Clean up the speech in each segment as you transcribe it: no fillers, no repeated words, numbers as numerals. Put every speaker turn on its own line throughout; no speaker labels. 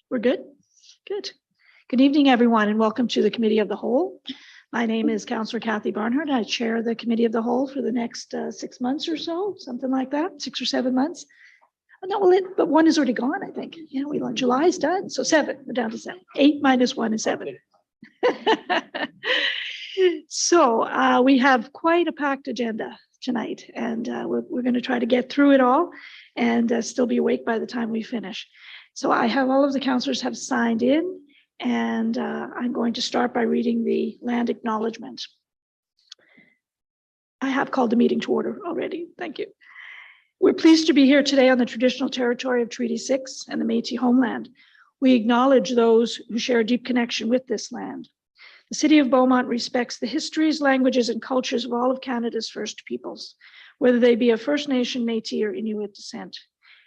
We're good? Good. Good evening, everyone, and welcome to the Committee of the Whole. My name is Councillor Kathy Barnhart. I chair the Committee of the Whole for the next 6 months or so, something like that, 6 or 7 months. No, well, but one is already gone, I think. Yeah, July's done, so 7. We're down to 7. 8 minus 1 is 7. So we have quite a packed agenda tonight, and we're going to try to get through it all and still be awake by the time we finish. So I have all of the councillors have signed in, and I'm going to start by reading the land acknowledgement. I have called the meeting to order already. Thank you. We're pleased to be here today on the traditional territory of Treaty 6 and the Métis homeland. We acknowledge those who share a deep connection with this land. The City of Beaumont respects the histories, languages, and cultures of all of Canada's First Peoples, whether they be of First Nation, Métis, or Inuit descent,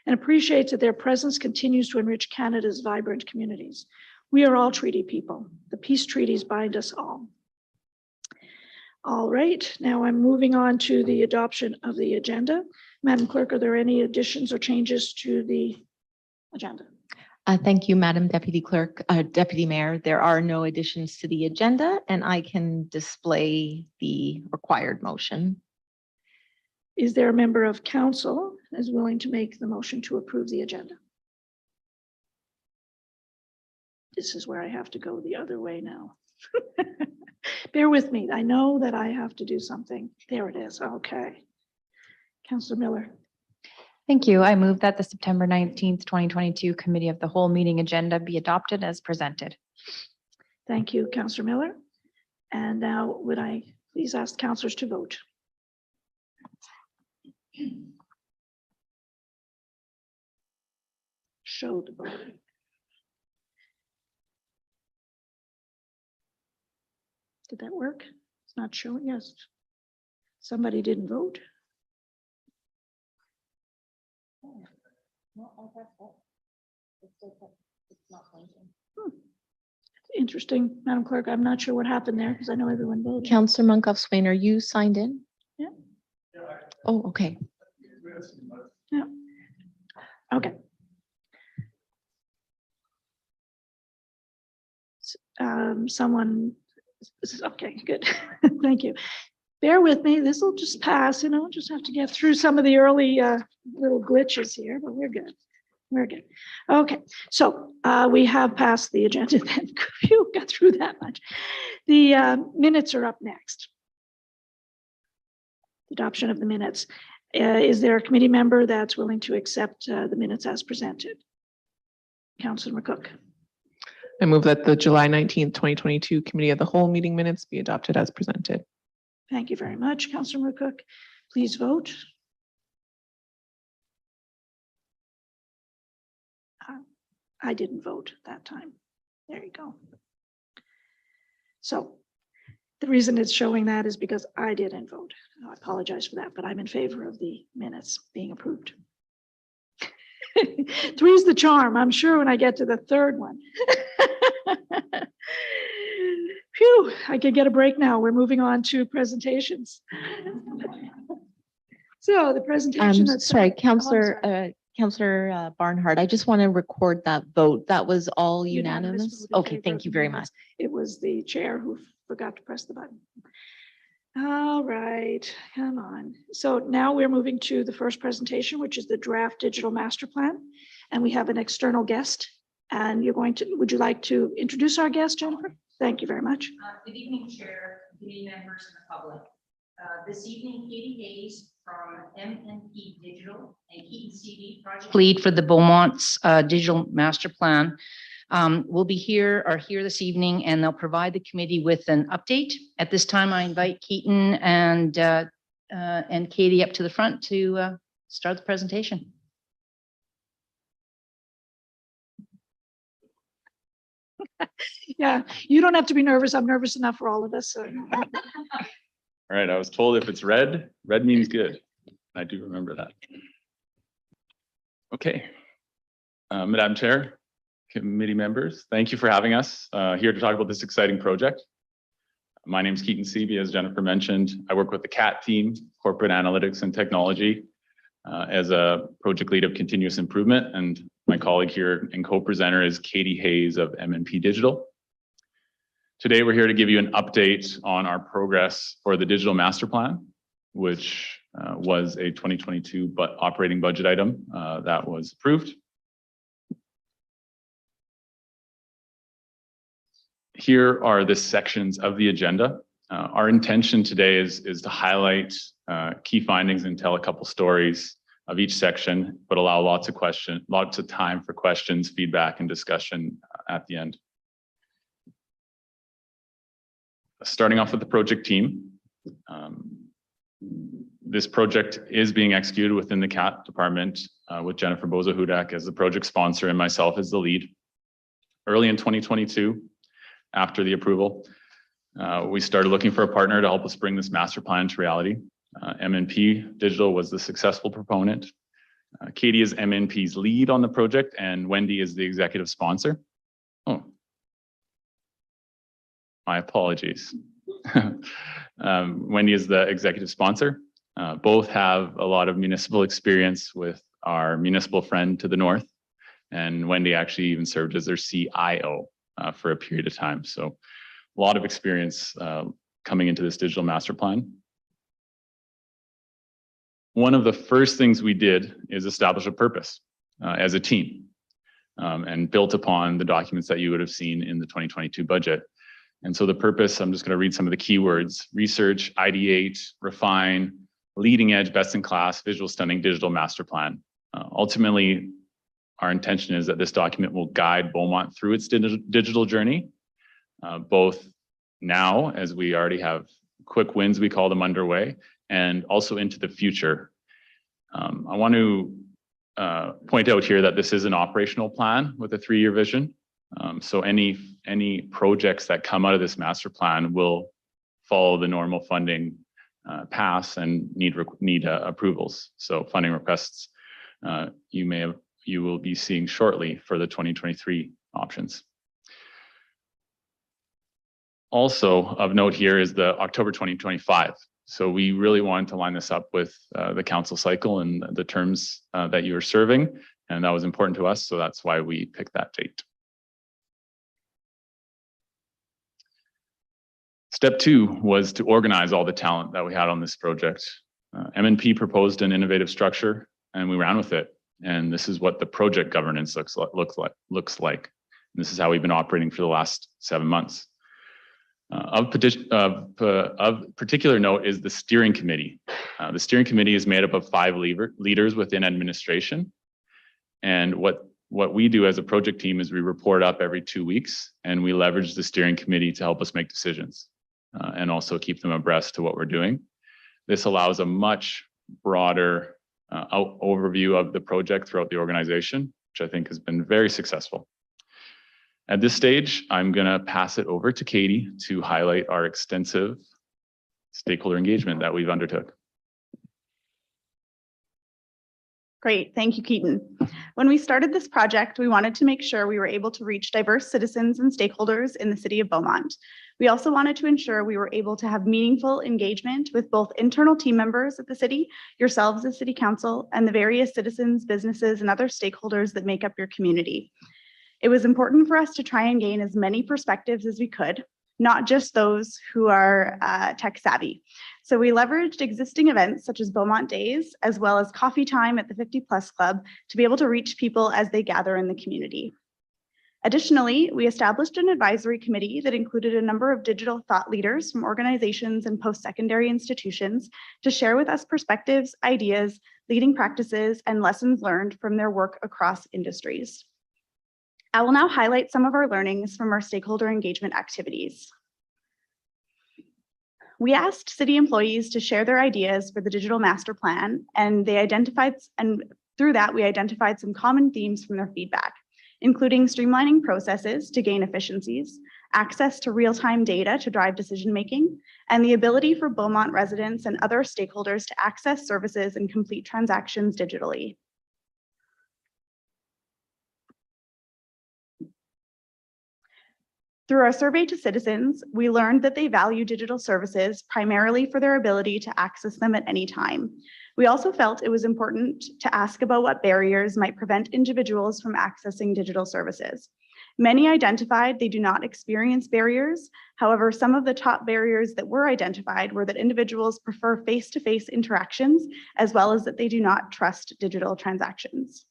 and appreciates that their presence continues to enrich Canada's vibrant communities. We are all treaty people. The peace treaties bind us all. All right, now I'm moving on to the adoption of the agenda. Madam Clerk, are there any additions or changes to the agenda?
Thank you, Madam Deputy Clerk, Deputy Mayor. There are no additions to the agenda, and I can display the required motion.
Is there a member of council that is willing to make the motion to approve the agenda? This is where I have to go the other way now. Bear with me. I know that I have to do something. There it is. Okay. Councillor Miller.
Thank you. I move that the September 19th, 2022 Committee of the Whole meeting agenda be adopted as presented.
Thank you, Councillor Miller. And now would I please ask councillors to vote? Show the vote. Did that work? It's not showing. Yes. Somebody didn't vote. Interesting, Madam Clerk. I'm not sure what happened there because I know everyone voted.
Councillor Munkoff-Swain, are you signed in?
Yeah.
Oh, okay.
Yeah. Okay. Someone. Okay, good. Thank you. Bear with me. This will just pass. Just have to get through some of the early little glitches here, but we're good. We're good. Okay, so we have passed the agenda then. Phew, got through that much. The minutes are up next. Adoption of the minutes. Is there a committee member that's willing to accept the minutes as presented? Councillor McCook.
I move that the July 19th, 2022 Committee of the Whole meeting minutes be adopted as presented.
Thank you very much, Councillor McCook. Please vote. I didn't vote that time. There you go. So the reason it's showing that is because I didn't vote. I apologize for that, but I'm in favor of the minutes being approved. 3 is the charm, I'm sure, when I get to the third one. Phew, I could get a break now. We're moving on to presentations. So the presentation.
Sorry, Councillor Barnhart, I just want to record that vote. That was all unanimous? Okay, thank you very much.
It was the chair who forgot to press the button. All right, come on. So now we're moving to the first presentation, which is the draft digital master plan. And we have an external guest. And would you like to introduce our guest, Jennifer? Thank you very much.
Good evening, Chair, committee members, and the public. This evening, Katie Hayes from MNP Digital and Keaton CV project lead for the Beaumont's digital master plan will be here this evening, and they'll provide the committee with an update. At this time, I invite Keaton and Katie up to the front to start the presentation.
Yeah, you don't have to be nervous. I'm nervous enough for all of us. So.
All right, I was told if it's red means good. I do remember that. Okay. Madam Chair, committee members, thank you for having us here to talk about this exciting project. My name is Keaton Seavey, as Jennifer mentioned. I work with the CAT team, Corporate Analytics and Technology, as a project lead of continuous improvement. And My colleague here and co-presenter is Katie Hayes of MNP Digital. Today, we're here to give you an update on our progress for the Digital Master Plan, which was a 2022 operating budget item that was approved. Here are the sections of the agenda. Our intention today is to highlight key findings and tell a couple stories of each section, but allow lots of time for questions, feedback, and discussion at the end. Starting off with the project team. This project is being executed within the CAT department with Jennifer Boza-Hudak as the project sponsor and myself as the lead. Early in 2022, after the approval, we started looking for a partner to help us bring this master plan to reality. MNP Digital was the successful proponent. Katie is MNP's lead on the project, and Wendy is the executive sponsor. Oh, my apologies. Wendy is the executive sponsor. Both have a lot of municipal experience with our municipal friend to the north, and Wendy actually even served as their CIO for a period of time. So a lot of experience coming into this digital master plan. One of the first things we did is establish a purpose as a team and built upon the documents that you would have seen in the 2022 budget. And so the purpose, I'm just going to read some of the keywords: research, ideate, refine, leading edge, best in class, visual stunning digital master plan. Ultimately, our intention is that this document will guide Beaumont through its digital journey, both now, as we already have quick wins, we call them, underway, and also into the future. I want to point out here that this is an operational plan with a 3-year vision. So any projects that come out of this master plan will follow the normal funding paths and need approvals. So funding requests you will be seeing shortly for the 2023 options. Also of note here is the October 2025. So we really wanted to line this up with the council cycle and the terms that you are serving, and that was important to us, so that's why we picked that date. Step 2 was to organize all the talent that we had on this project. MNP proposed an innovative structure, and we ran with it. And this is what the project governance looks like. And this is how we've been operating for the last 7 months. Of particular note is the steering committee. The steering committee is made up of 5 leaders within administration. And what we do as a project team is we report up every 2 weeks, and we leverage the steering committee to help us make decisions and also keep them abreast to what we're doing. This allows a much broader overview of the project throughout the organization, which I think has been very successful. At this stage, I'm going to pass it over to Katie to highlight our extensive stakeholder engagement that we've undertook.
Great, thank you, Keaton. When we started this project, we wanted to make sure we were able to reach diverse citizens and stakeholders in the city of Beaumont. We also wanted to ensure we were able to have meaningful engagement with both internal team members at the city, yourselves as city council, and the various citizens, businesses, and other stakeholders that make up your community. It was important for us to try and gain as many perspectives as we could, not just those who are tech savvy. So we leveraged existing events such as Beaumont Days, as well as coffee time at the 50+ Club to be able to reach people as they gather in the community. Additionally, we established an advisory committee that included a number of digital thought leaders from organizations and post-secondary institutions to share with us perspectives, ideas, leading practices, and lessons learned from their work across industries. I will now highlight some of our learnings from our stakeholder engagement activities. We asked city employees to share their ideas for the digital master plan, and through that, we identified some common themes from their feedback, including streamlining processes to gain efficiencies, access to real-time data to drive decision-making, and the ability for Beaumont residents and other stakeholders to access services and complete transactions digitally. Through our survey to citizens, we learned that they value digital services primarily for their ability to access them at any time. We also felt it was important to ask about what barriers might prevent individuals from accessing digital services. Many identified they do not experience barriers. However, some of the top barriers that were identified were that individuals prefer face-to-face interactions, as well as that they do not trust digital transactions.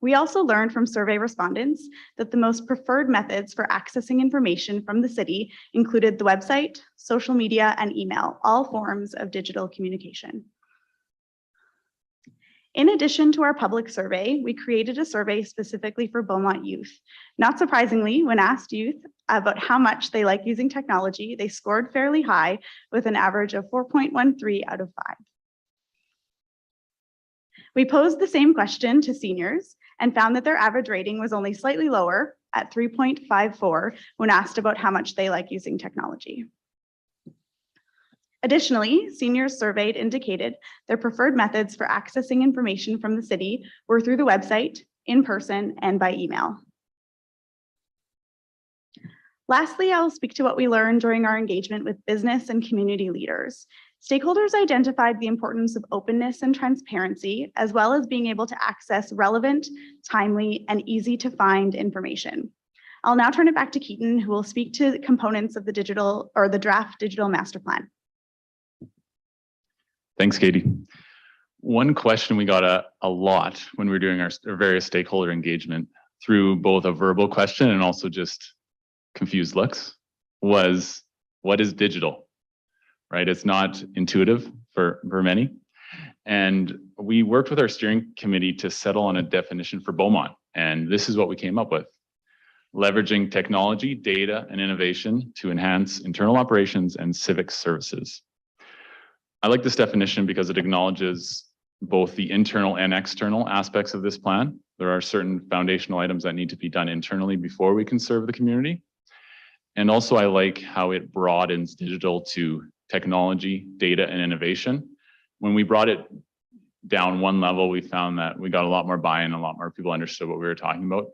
We also learned from survey respondents that the most preferred methods for accessing information from the city included the website, social media, and email, all forms of digital communication. In addition to our public survey, we created a survey specifically for Beaumont youth. Not surprisingly, when asked youth about how much they like using technology, they scored fairly high with an average of 4.13 out of 5. We posed the same question to seniors and found that their average rating was only slightly lower at 3.54 when asked about how much they like using technology. Additionally, seniors surveyed indicated their preferred methods for accessing information from the city were through the website, in person, and by email. Lastly, I will speak to what we learned during our engagement with business and community leaders. Stakeholders identified the importance of openness and transparency, as well as being able to access relevant, timely, and easy to find information. I'll now turn it back to Keaton, who will speak to the components of the draft digital master plan.
Thanks, Katie. One question we got a lot when we were doing our various stakeholder engagement through both a verbal question and also just confused looks was, what is digital? Right? It's not intuitive for many. And we worked with our steering committee to settle on a definition for Beaumont. And this is what we came up with: leveraging technology, data, and innovation to enhance internal operations and civic services. I like this definition because it acknowledges both the internal and external aspects of this plan. There are certain foundational items that need to be done internally before we can serve the community. And also I like how it broadens digital to technology, data, and innovation. When we brought it down one level, we found that we got a lot more buy-in, a lot more people understood what we were talking about,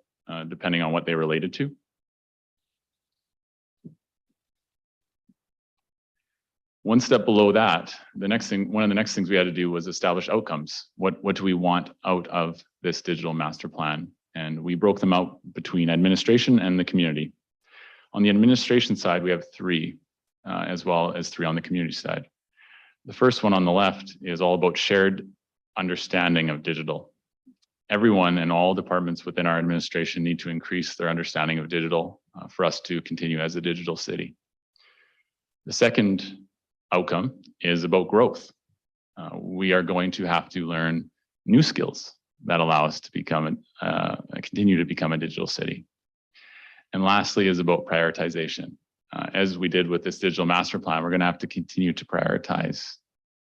depending on what they related to. One step below that, one of the next things we had to do was establish outcomes. What do we want out of this digital master plan? And we broke them out between administration and the community. On the administration side, we have 3, as well as 3 on the community side. The first one on the left is all about shared understanding of digital. Everyone and all departments within our administration need to increase their understanding of digital for us to continue as a digital city. The second outcome is about growth. We are going to have to learn new skills that allow us to continue to become a digital city. And lastly is about prioritization. As we did with this digital master plan, we're going to have to continue to prioritize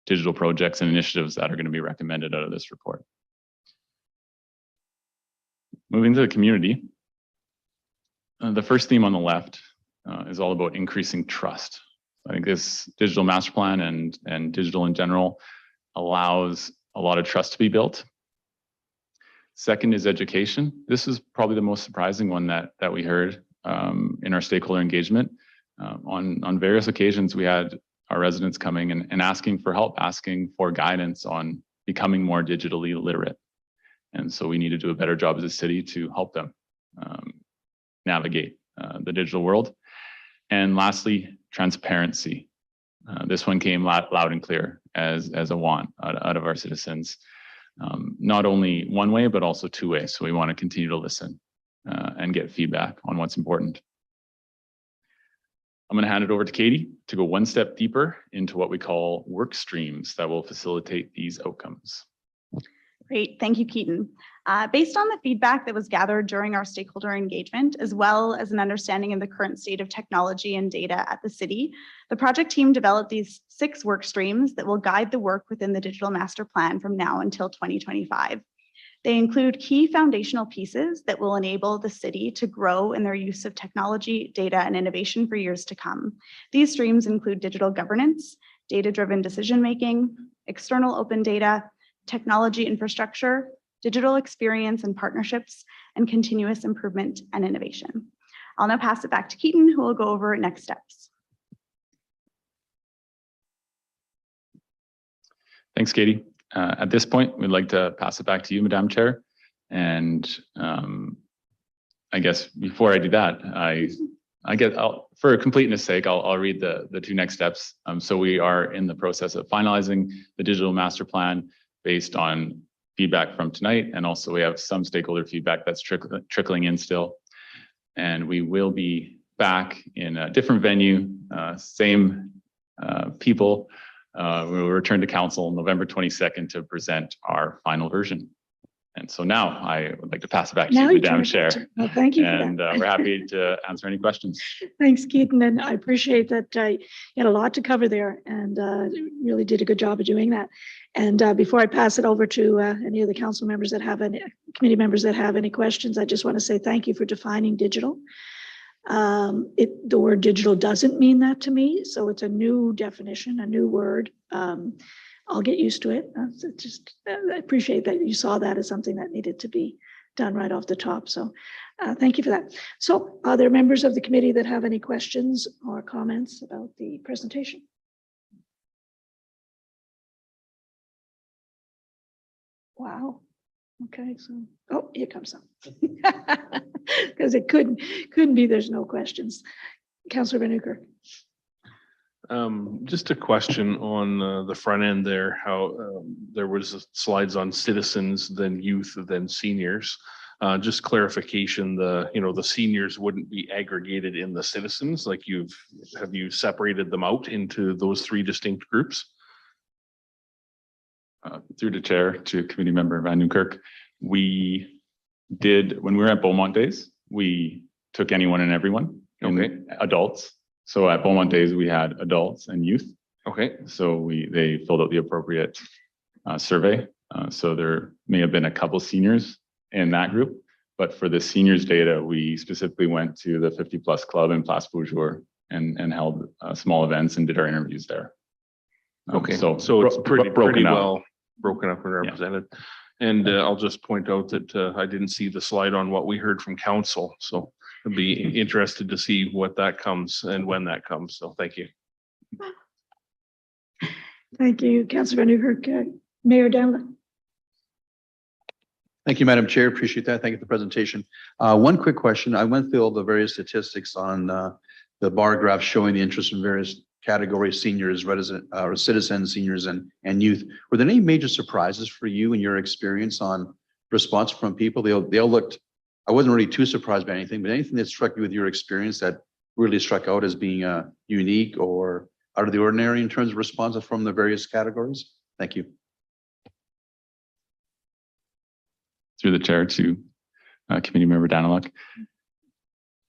digital projects and initiatives that are going to be recommended out of this report. Moving to the community, the first theme on the left is all about increasing trust. I think this digital master plan and digital in general allows a lot of trust to be built. Second is education. This is probably the most surprising one that we heard in our stakeholder engagement. On various occasions, we had our residents coming and asking for help, asking for guidance on becoming more digitally literate. And so we need to do a better job as a city to help them navigate the digital world. And lastly, transparency. This one came loud and clear as a want out of our citizens, not only one way, but also 2 ways. So we want to continue to listen and get feedback on what's important. I'm going to hand it over to Katie to go one step deeper into what we call work streams that will facilitate these outcomes.
Great, thank you, Keaton. Based on the feedback that was gathered during our stakeholder engagement, as well as an understanding of the current state of technology and data at the city, the project team developed these 6 work streams that will guide the work within the digital master plan from now until 2025. They include key foundational pieces that will enable the city to grow in their use of technology, data, and innovation for years to come. These streams include digital governance, data-driven decision-making, external open data, technology infrastructure, digital experience and partnerships, and continuous improvement and innovation. I'll now pass it back to Keaton, who will go over next steps.
Thanks, Katie. At this point, we'd like to pass it back to you, Madam Chair. And I guess before I do that, for completeness sake, I'll read the two next steps. So we are in the process of finalizing the digital master plan based on feedback from tonight. And also we have some stakeholder feedback that's trickling in still. And we will be back in a different venue, same people. We will return to council on November 22nd to present our final version. And so now I would like to pass it back to you, Madam Chair.
Well, thank you for
And
that.
we're happy to answer any questions.
Thanks, Keaton, and I appreciate that you had a lot to cover there and really did a good job of doing that. And before I pass it over to any of the council members that have any, committee members that have any questions, I just want to say thank you for defining digital. The word digital doesn't mean that to me, so it's a new definition, a new word. I'll get used to it. I appreciate that you saw that as something that needed to be done right off the top. So thank you for that. So are there members of the committee that have any questions or comments about the presentation? Wow. Okay, so, oh, here comes some. Because it couldn't be, there's no questions. Councillor Van Uycker.
Just a question on the front end there, how there was slides on citizens, then youth, then seniors. Just clarification, the seniors wouldn't be aggregated in the citizens, like have you separated them out into those three distinct groups?
Through the chair to committee member Van Uycker, we did, when we were at Beaumont Days, we took anyone and everyone,
Okay.
Adults. So at Beaumont Days, we had adults and youth.
Okay.
So they filled out the appropriate survey. So there may have been a couple seniors in that group, but for the seniors data, we specifically went to the 50+ club in Place Beaujour and held small events and did our interviews there.
Okay. So it's pretty well broken up and represented.
Yeah.
And I'll just point out that I didn't see the slide on what we heard from council. So I'd be interested to see what that comes and when that comes. So thank you.
Thank you, Councillor Van Uycker. Mayor Danila.
Thank you, Madam Chair. Appreciate that. Thank you for the presentation. One quick question. I went through all the various statistics on the bar graph showing the interest in various categories: seniors, resident, citizens, seniors, and youth. Were there any major surprises for you in your experience on response from people? They all looked. I wasn't really too surprised by anything, but anything that struck you with your experience that really struck out as being unique or out of the ordinary in terms of responses from the various categories? Thank you.
Through the chair to committee member Daniluk.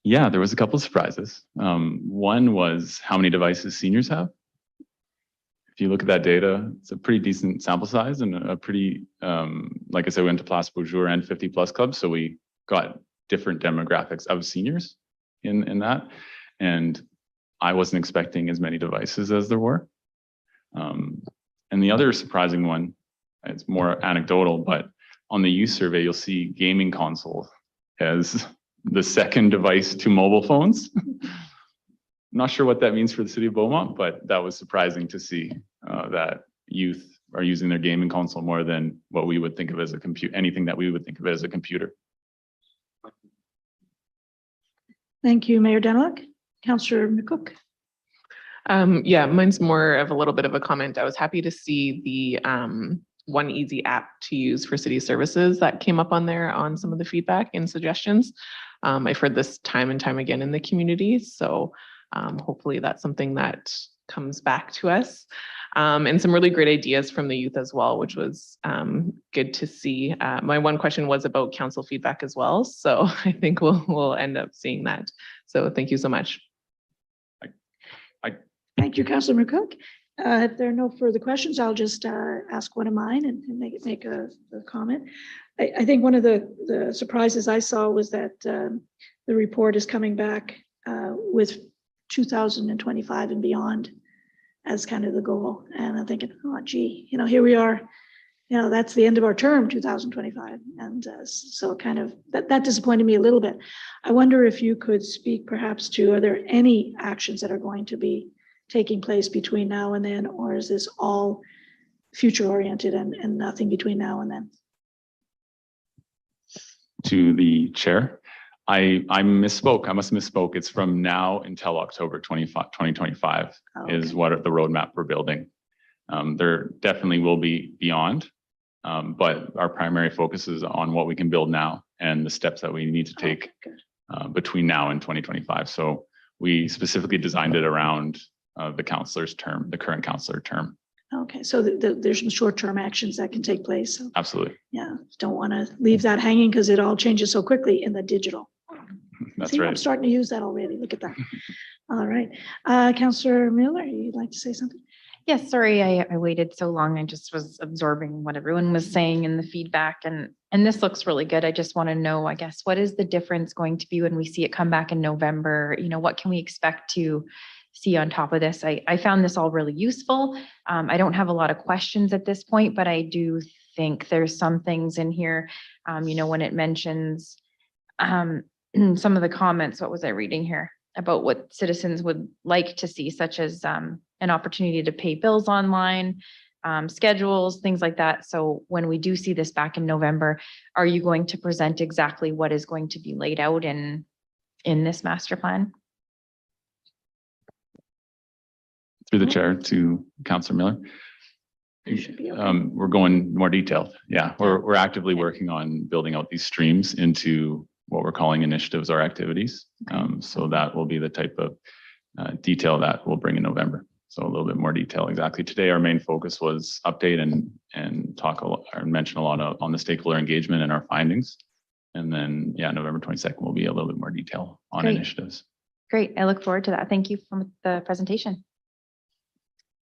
Yeah, there was a couple of surprises. One was how many devices seniors have. If you look at that data, it's a pretty decent sample size and a pretty, like I said, we went to Place Beaujour and 50+ clubs, so we got different demographics of seniors in that. And I wasn't expecting as many devices as there were. And the other surprising one, it's more anecdotal, but on the youth survey, you'll see gaming console as the second device to mobile phones. I'm not sure what that means for the city of Beaumont, but that was surprising to see that youth are using their gaming console more than what we would think of as a computer, anything that we would think of as a computer.
Thank you, Mayor Daniluk. Councillor McCook.
Yeah, mine's more of a little bit of a comment. I was happy to see the one easy app to use for city services that came up on there on some of the feedback and suggestions. I've heard this time and time again in the community. So hopefully that's something that comes back to us. And some really great ideas from the youth as well, which was good to see. My one question was about council feedback as well. So I think we'll end up seeing that. So thank you so much.
Thank you, Councillor McCook. If there are no further questions, I'll just ask one of mine and make a comment. I think one of the surprises I saw was that the report is coming back with 2025 and beyond as kind of the goal. And I'm thinking, oh, gee, here we are, that's the end of our term, 2025. And so kind of that disappointed me a little bit. I wonder if you could speak perhaps to, are there any actions that are going to be taking place between now and then, or is this all future oriented and nothing between now and then?
To the chair, I misspoke. I must have misspoke. It's from now until October 2025 is what the roadmap we're building. There definitely will be beyond, but our primary focus is on what we can build now and the steps that we need to take between now and 2025. So we specifically designed it around the councillor's term, the current councillor term.
Okay, so there's some short-term actions that can take place. So,
Absolutely.
yeah, don't want to leave that hanging because it all changes so quickly in the digital.
That's
See,
right.
I'm starting to use that already. Look at that. All right. Councillor Miller, you'd like to say something?
Yes, sorry, I waited so long. I just was absorbing what everyone was saying in the feedback, and this looks really good. I just want to know, I guess, what is the difference going to be when we see it come back in November? What can we expect to see on top of this? I found this all really useful. I don't have a lot of questions at this point, but I do think there's some things in here, when it mentions some of the comments, what was I reading here? About what citizens would like to see, such as an opportunity to pay bills online, schedules, things like that. So when we do see this back in November, are you going to present exactly what is going to be laid out in this master plan?
Through the chair to Councillor Miller.
You should be okay.
We're going more detailed. Yeah, we're actively working on building out these streams into what we're calling initiatives or activities. So that will be the type of detail that we'll bring in November. So a little bit more detail. Exactly. Today, our main focus was update and talk a lot, or mention a lot on the stakeholder engagement and our findings. And then, yeah, November 22nd will be a little bit more detail on
Great.
initiatives.
Great. I look forward to that. Thank you for the presentation.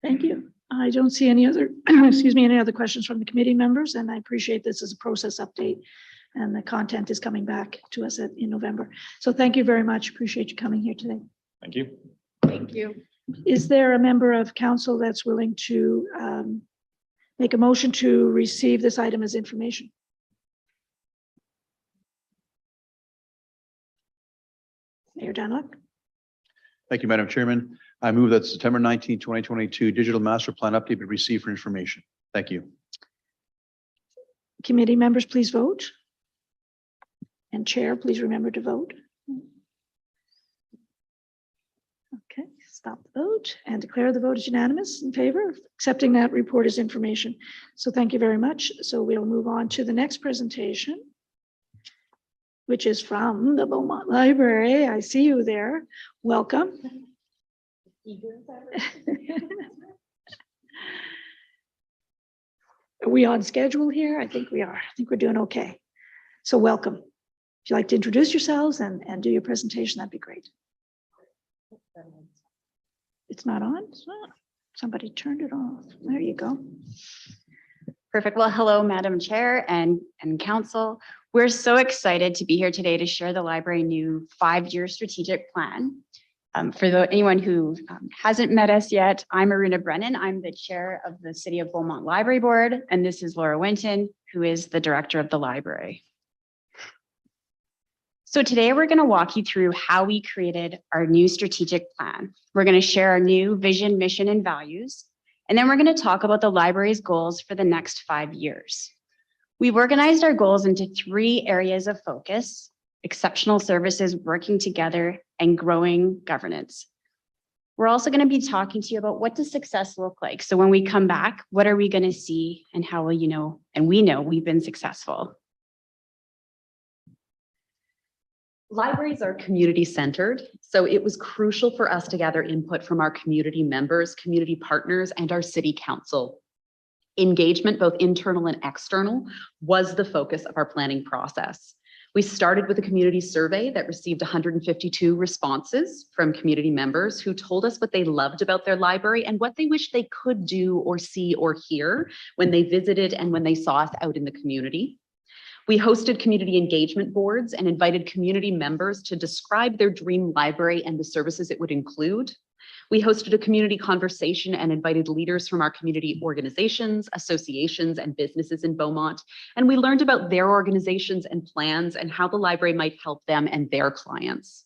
Thank you. I don't see any other, any other questions from the committee members, and I appreciate this as a process update, and the content is coming back to us in November. So thank you very much. Appreciate you coming here today.
Thank you.
Thank you.
Is there a member of council that's willing to make a motion to receive this item as information? Mayor Dunlop.
Thank you, Madam Chairman. I move that September 19, 2022 Digital Master Plan update be received for information. Thank you.
Committee members, please vote. And chair, please remember to vote. Okay, stop the vote and declare the vote is unanimous in favor of accepting that report as information. So thank you very much. So we'll move on to the next presentation, which is from the Beaumont Library. I see you there. Welcome. Are we on schedule here? I think we are. I think we're doing okay. So welcome. If you'd like to introduce yourselves and do your presentation, that'd be great. It's not on? It's not. Somebody turned it off. There you go.
Perfect. Well, hello, Madam Chair and Council. We're so excited to be here today to share the library new 5-year strategic plan. For anyone who hasn't met us yet, I'm Aruna Brennan. I'm the chair of the City of Beaumont Library Board, and this is Laura Winton, who is the director of the library. So today we're going to walk you through how we created our new strategic plan. We're going to share our new vision, mission, and values, and then we're going to talk about the library's goals for the next 5 years. We've organized our goals into 3 areas of focus: exceptional services, working together, and growing governance. We're also going to be talking to you about what does success look like. So when we come back, what are we going to see and how will you know? And we know we've been successful.
Libraries are community-centered, so it was crucial for us to gather input from our community members, community partners, and our city council. Engagement, both internal and external, was the focus of our planning process. We started with a community survey that received 152 responses from community members who told us what they loved about their library and what they wish they could do or see or hear when they visited and when they saw us out in the community. We hosted community engagement boards and invited community members to describe their dream library and the services it would include. We hosted a community conversation and invited leaders from our community organizations, associations, and businesses in Beaumont. And we learned about their organizations and plans and how the library might help them and their clients.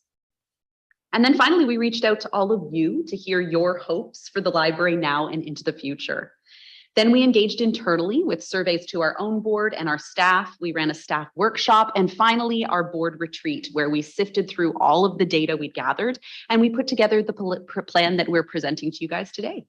And then finally, we reached out to all of you to hear your hopes for the library now and into the future. Then we engaged internally with surveys to our own board and our staff. We ran a staff workshop, and finally our board retreat, where we sifted through all of the data we'd gathered and we put together the plan that we're presenting to you guys today.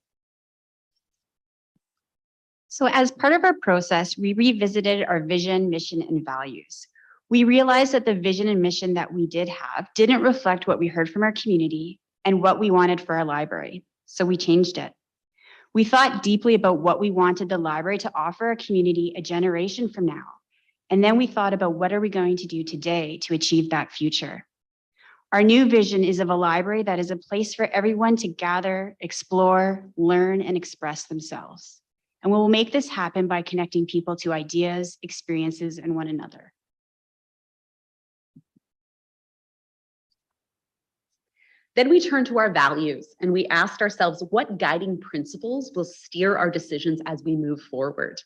So as part of our process, we revisited our vision, mission, and values. We realized that the vision and mission that we did have didn't reflect what we heard from our community and what we wanted for our library. So we changed it. We thought deeply about what we wanted the library to offer our community a generation from now. And then we thought about what are we going to do today to achieve that future. Our new vision is of a library that is a place for everyone to gather, explore, learn, and express themselves. And we will make this happen by connecting people to ideas, experiences, and one another.
Then we turned to our values and we asked ourselves what guiding principles will steer our decisions as we move forward.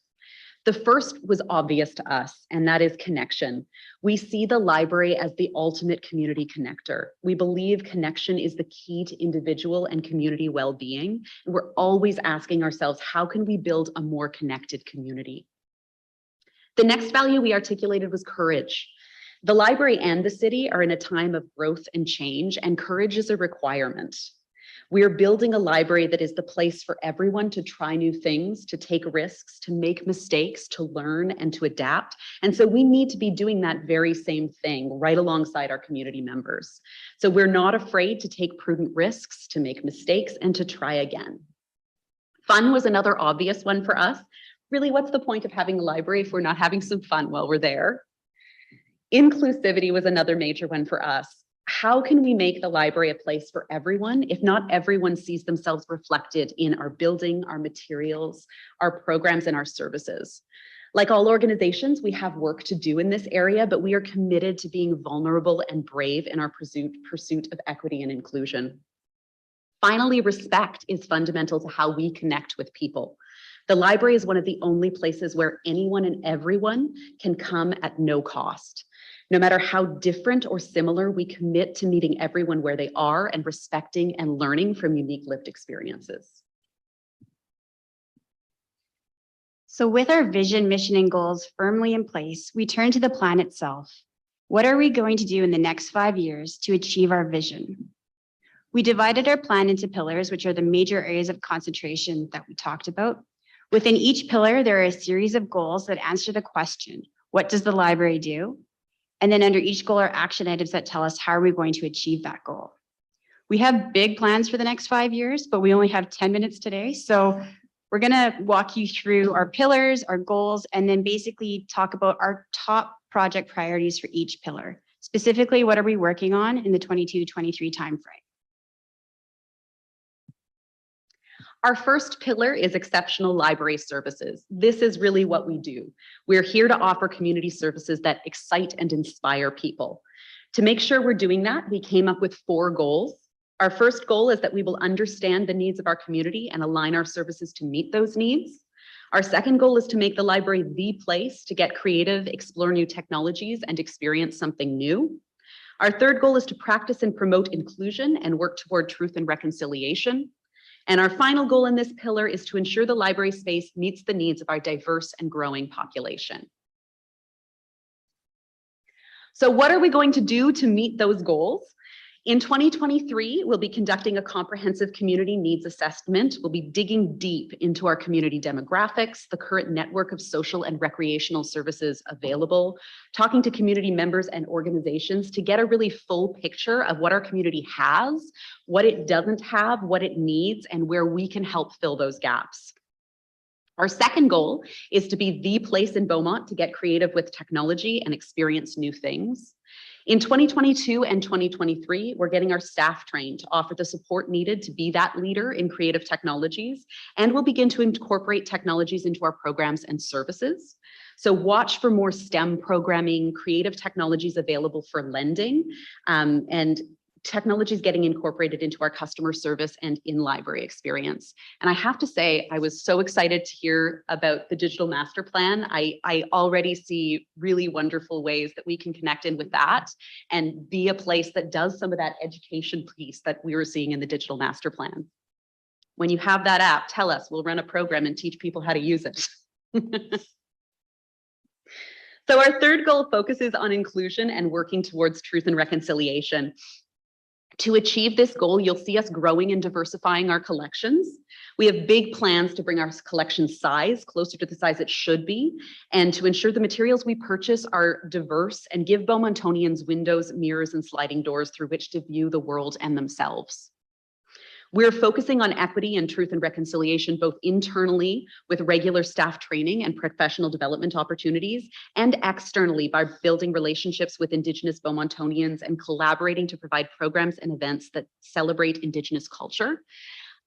The first was obvious to us, and that is connection. We see the library as the ultimate community connector. We believe connection is the key to individual and community well-being. And we're always asking ourselves, how can we build a more connected community? The next value we articulated was courage. The library and the city are in a time of growth and change, and courage is a requirement. We are building a library that is the place for everyone to try new things, to take risks, to make mistakes, to learn, and to adapt. And so we need to be doing that very same thing right alongside our community members. So we're not afraid to take prudent risks, to make mistakes, and to try again. Fun was another obvious one for us. Really, what's the point of having a library if we're not having some fun while we're there? Inclusivity was another major one for us. How can we make the library a place for everyone if not everyone sees themselves reflected in our building, our materials, our programs, and our services? Like all organizations, we have work to do in this area, but we are committed to being vulnerable and brave in our pursuit of equity and inclusion. Finally, respect is fundamental to how we connect with people. The library is one of the only places where anyone and everyone can come at no cost. No matter how different or similar, we commit to meeting everyone where they are and respecting and learning from unique lived experiences.
So with our vision, mission, and goals firmly in place, we turn to the plan itself. What are we going to do in the next 5 years to achieve our vision? We divided our plan into pillars, which are the major areas of concentration that we talked about. Within each pillar, there are a series of goals that answer the question, what does the library do? And then under each goal are action items that tell us how are we going to achieve that goal. We have big plans for the next 5 years, but we only have 10 minutes today. So we're gonna walk you through our pillars, our goals, and then basically talk about our top project priorities for each pillar. Specifically, what are we working on in the 22-23 timeframe?
Our first pillar is exceptional library services. This is really what we do. We're here to offer community services that excite and inspire people. To make sure we're doing that, we came up with 4 goals. Our first goal is that we will understand the needs of our community and align our services to meet those needs. Our second goal is to make the library the place to get creative, explore new technologies, and experience something new. Our third goal is to practice and promote inclusion and work toward truth and reconciliation. And our final goal in this pillar is to ensure the library space meets the needs of our diverse and growing population. So what are we going to do to meet those goals? In 2023, we'll be conducting a comprehensive community needs assessment. We'll be digging deep into our community demographics, the current network of social and recreational services available, talking to community members and organizations to get a really full picture of what our community has, what it doesn't have, what it needs, and where we can help fill those gaps. Our second goal is to be the place in Beaumont to get creative with technology and experience new things. In 2022 and 2023, we're getting our staff trained to offer the support needed to be that leader in creative technologies, and we'll begin to incorporate technologies into our programs and services. So watch for more STEM programming, creative technologies available for lending, and technology is getting incorporated into our customer service and in-library experience. And I have to say, I was so excited to hear about the digital master plan. I already see really wonderful ways that we can connect in with that and be a place that does some of that education piece that we were seeing in the digital master plan. When you have that app, tell us, we'll run a program and teach people how to use it. So our third goal focuses on inclusion and working towards truth and reconciliation. To achieve this goal, you'll see us growing and diversifying our collections. We have big plans to bring our collection size closer to the size it should be, and to ensure the materials we purchase are diverse and give Beaumontonians windows, mirrors, and sliding doors through which to view the world and themselves. We're focusing on equity and truth and reconciliation, both internally with regular staff training and professional development opportunities, and externally by building relationships with Indigenous Beaumontonians and collaborating to provide programs and events that celebrate Indigenous culture.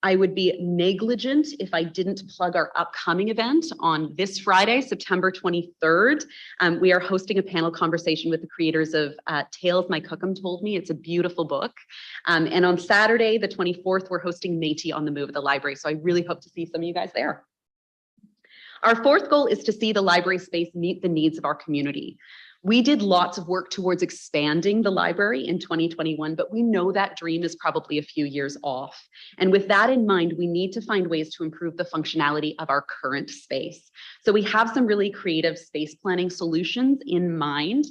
I would be negligent if I didn't plug our upcoming event on this Friday, September 23rd. We are hosting a panel conversation with the creators of Tales My Cookum Told Me. It's a beautiful book. And on Saturday, the 24th, we're hosting Métis on the Move at the library. So I really hope to see some of you guys there. Our fourth goal is to see the library space meet the needs of our community. We did lots of work towards expanding the library in 2021, but we know that dream is probably a few years off. And with that in mind, we need to find ways to improve the functionality of our current space. So we have some really creative space planning solutions in mind.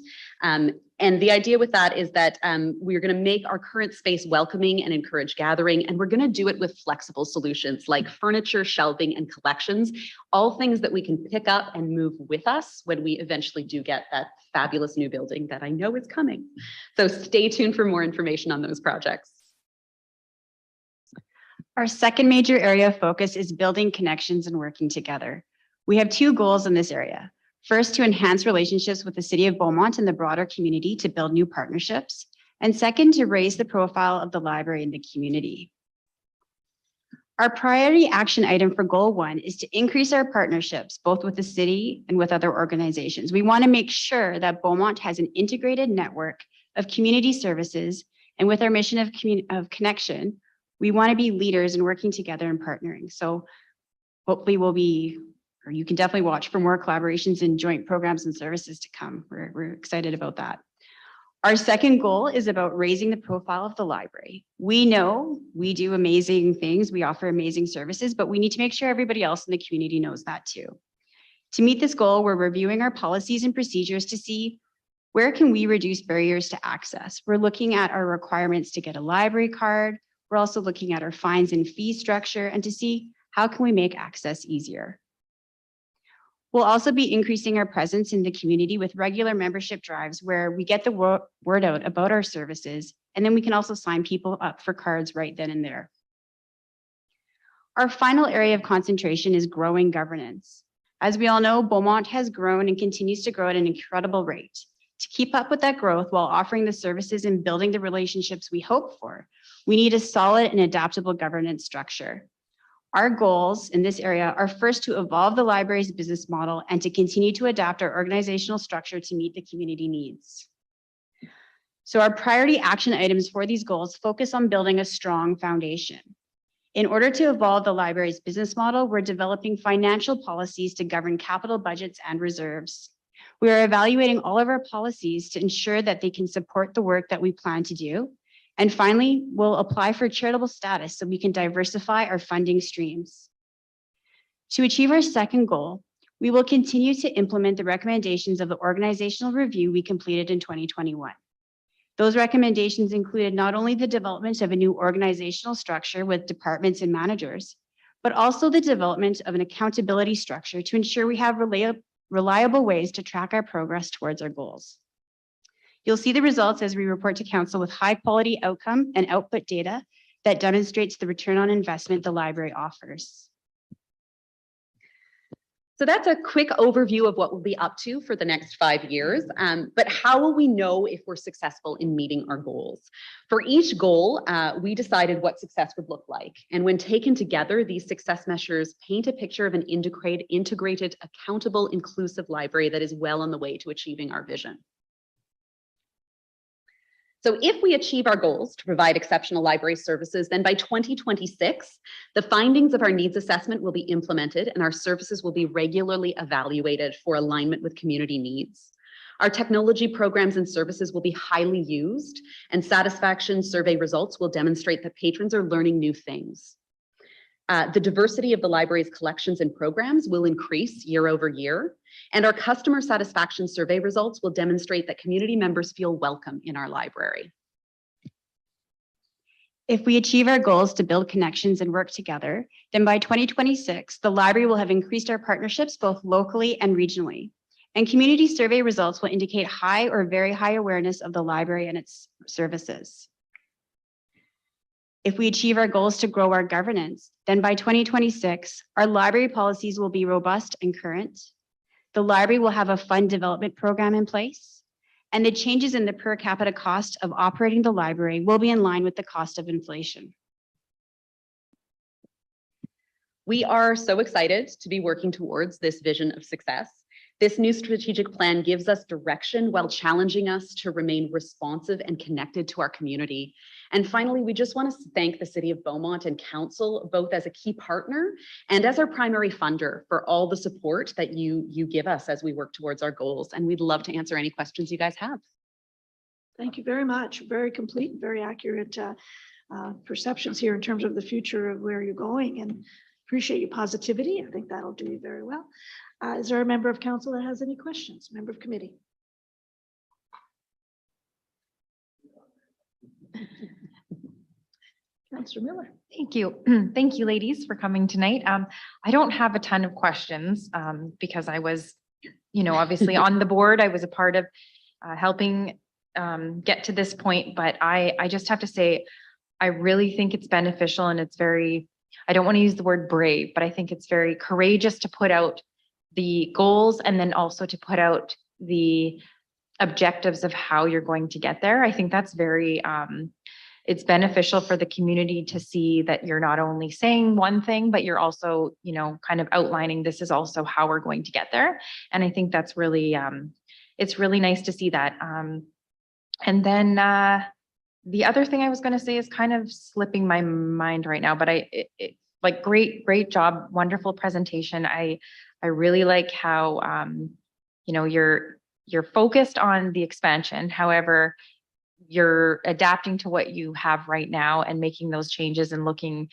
And the idea with that is that we're going to make our current space welcoming and encourage gathering, and we're going to do it with flexible solutions like furniture, shelving, and collections, all things that we can pick up and move with us when we eventually do get that fabulous new building that I know is coming. So stay tuned for more information on those projects.
Our second major area of focus is building connections and working together. We have two goals in this area. First, to enhance relationships with the City of Beaumont and the broader community to build new partnerships. And second, to raise the profile of the library in the community. Our priority action item for goal 1 is to increase our partnerships, both with the city and with other organizations. We want to make sure that Beaumont has an integrated network of community services, and with our mission of connection, we want to be leaders in working together and partnering. So hopefully you can definitely watch for more collaborations and joint programs and services to come. We're excited about that. Our second goal is about raising the profile of the library. We know we do amazing things, we offer amazing services, but we need to make sure everybody else in the community knows that too. To meet this goal, we're reviewing our policies and procedures to see where can we reduce barriers to access. We're looking at our requirements to get a library card. We're also looking at our fines and fee structure and to see how can we make access easier. We'll also be increasing our presence in the community with regular membership drives where we get the word out about our services, and then we can also sign people up for cards right then and there. Our final area of concentration is growing governance. As we all know, Beaumont has grown and continues to grow at an incredible rate. To keep up with that growth while offering the services and building the relationships we hope for, we need a solid and adaptable governance structure. Our goals in this area are first to evolve the library's business model and to continue to adapt our organizational structure to meet the community needs. So our priority action items for these goals focus on building a strong foundation. In order to evolve the library's business model, we're developing financial policies to govern capital budgets and reserves. We are evaluating all of our policies to ensure that they can support the work that we plan to do. And finally, we'll apply for charitable status so we can diversify our funding streams. To achieve our second goal, we will continue to implement the recommendations of the organizational review we completed in 2021. Those recommendations included not only the development of a new organizational structure with departments and managers, but also the development of an accountability structure to ensure we have reliable ways to track our progress towards our goals. You'll see the results as we report to council with high quality outcome and output data that demonstrates the return on investment the library offers.
So that's a quick overview of what we'll be up to for the next 5 years. But how will we know if we're successful in meeting our goals? For each goal, we decided what success would look like. And when taken together, these success measures paint a picture of an integrated, accountable, inclusive library that is well on the way to achieving our vision. So if we achieve our goals to provide exceptional library services, then by 2026, the findings of our needs assessment will be implemented and our services will be regularly evaluated for alignment with community needs. Our technology programs and services will be highly used, and satisfaction survey results will demonstrate that patrons are learning new things. The diversity of the library's collections and programs will increase year over year, and our customer satisfaction survey results will demonstrate that community members feel welcome in our library.
If we achieve our goals to build connections and work together, then by 2026, the library will have increased our partnerships both locally and regionally. And community survey results will indicate high or very high awareness of the library and its services. If we achieve our goals to grow our governance, then by 2026, our library policies will be robust and current. The library will have a fund development program in place, and the changes in the per capita cost of operating the library will be in line with the cost of inflation.
We are so excited to be working towards this vision of success. This new strategic plan gives us direction while challenging us to remain responsive and connected to our community. And finally, we just want to thank the City of Beaumont and Council, both as a key partner and as our primary funder, for all the support that you give us as we work towards our goals. And we'd love to answer any questions you guys have.
Thank you very much. Very complete, very accurate perceptions here in terms of the future of where you're going, and appreciate your positivity. I think that'll do you very well. Is there a member of council that has any questions? Member of committee? Councillor Miller.
Thank you. Thank you, ladies, for coming tonight. I don't have a ton of questions because I was, obviously on the board. I was a part of helping get to this point, but I just have to say, I really think it's beneficial, and it's very, I don't want to use the word brave, but I think it's very courageous to put out the goals and then also to put out the objectives of how you're going to get there. I think that's very, it's beneficial for the community to see that you're not only saying one thing, but you're also, kind of outlining this is also how we're going to get there. And I think that's really, it's really nice to see that. And then the other thing I was going to say is kind of slipping my mind right now, but like great job, wonderful presentation. I really like how, you're focused on the expansion. However, you're adapting to what you have right now and making those changes and looking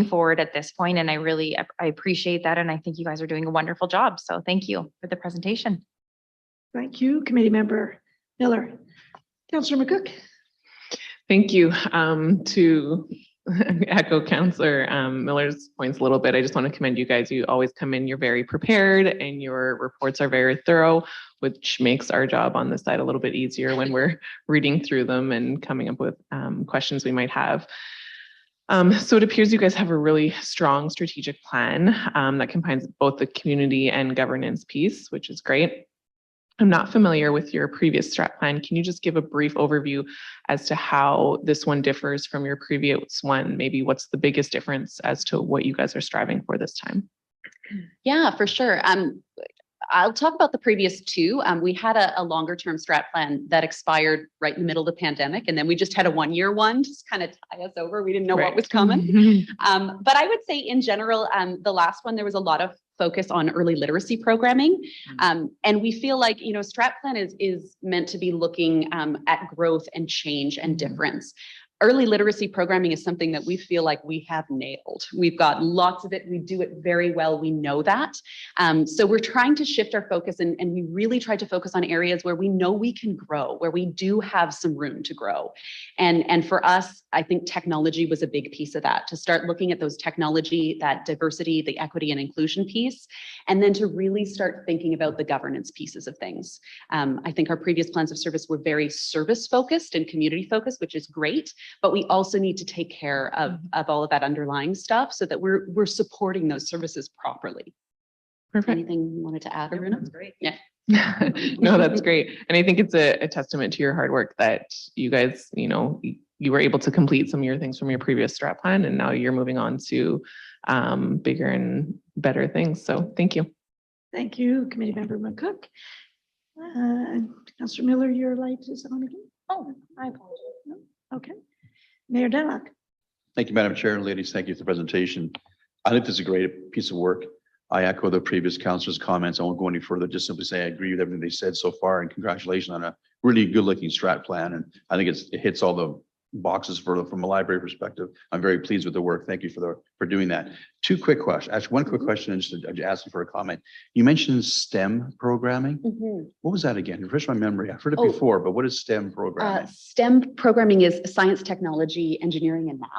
forward at this point. And I appreciate that. And I think you guys are doing a wonderful job. So thank you for the presentation.
Thank you, committee member Miller. Councillor McCook.
Thank you. To echo Councillor Miller's points a little bit, I just want to commend you guys. You always come in, you're very prepared, and your reports are very thorough, which makes our job on this side a little bit easier when we're reading through them and coming up with questions we might have. So it appears you guys have a really strong strategic plan that combines both the community and governance piece, which is great. I'm not familiar with your previous strat plan. Can you just give a brief overview as to how this one differs from your previous one? Maybe what's the biggest difference as to what you guys are striving for this time?
Yeah, for sure. I'll talk about the previous two. We had a longer term strat plan that expired right in the middle of the pandemic. And then we just had a 1-year one, just kind of tie us over. We didn't know what was coming. But I would say in general, the last one, there was a lot of focus on early literacy programming. And we feel like, strat plan is meant to be looking at growth and change and difference. Early literacy programming is something that we feel like we have nailed. We've got lots of it. We do it very well. We know that. So we're trying to shift our focus, and we really try to focus on areas where we know we can grow, where we do have some room to grow. And for us, I think technology was a big piece of that, to start looking at those technology, that diversity, the equity and inclusion piece, and then to really start thinking about the governance pieces of things. I think our previous plans of service were very service focused and community focused, which is great. But we also need to take care of all of that underlying stuff so that we're supporting those services properly.
Perfect.
Anything you wanted to add, Aruna? That's great. Yeah.
No, that's great. And I think it's a testament to your hard work that you guys, you were able to complete some of your things from your previous strat plan, and now you're moving on to bigger and better things. So thank you.
Thank you, committee member McCook. Councillor Miller, your light is on again. Oh, I apologize. No? Okay. Mayor Denlock.
Thank you, Madam Chair and ladies. Thank you for the presentation. I think this is a great piece of work. I echo the previous councilor's comments. I won't go any further. Just simply say I agree with everything they said so far, and congratulations on a really good looking strat plan. And I think it hits all the boxes from a library perspective. I'm very pleased with the work. Thank you for doing that. Two quick questions. Actually, one quick question and just asking for a comment. You mentioned STEM programming. What was that again? Refresh my memory. I've heard it before, but what is STEM programming?
STEM programming is science, technology, engineering, and math.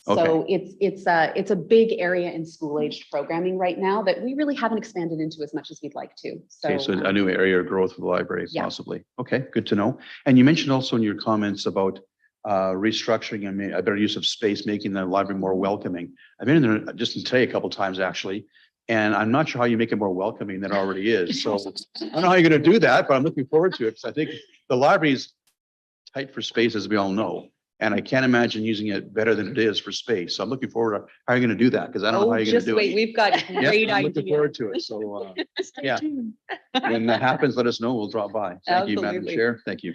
So it's a big area in school-aged programming right now that we really haven't expanded into as much as we'd like to.
Okay, so a new area of growth for the library,
yeah.
possibly. Okay, good to know. And you mentioned also in your comments about restructuring and a better use of space, making the library more welcoming. I've been in there just today a couple of times actually, and I'm not sure how you make it more welcoming than it already is. So I don't know how you're going to do that, but I'm looking forward to it because I think the library is tight for space, as we all know. And I can't imagine using it better than it is for space. So I'm looking forward to how you're going to do that because I don't know how you're going to do it.
We've got great
I'm looking
ideas.
forward to it. So yeah,
tuned.
when that happens, let us know. We'll drop by. Thank you, Madam
Absolutely.
Chair. Thank you.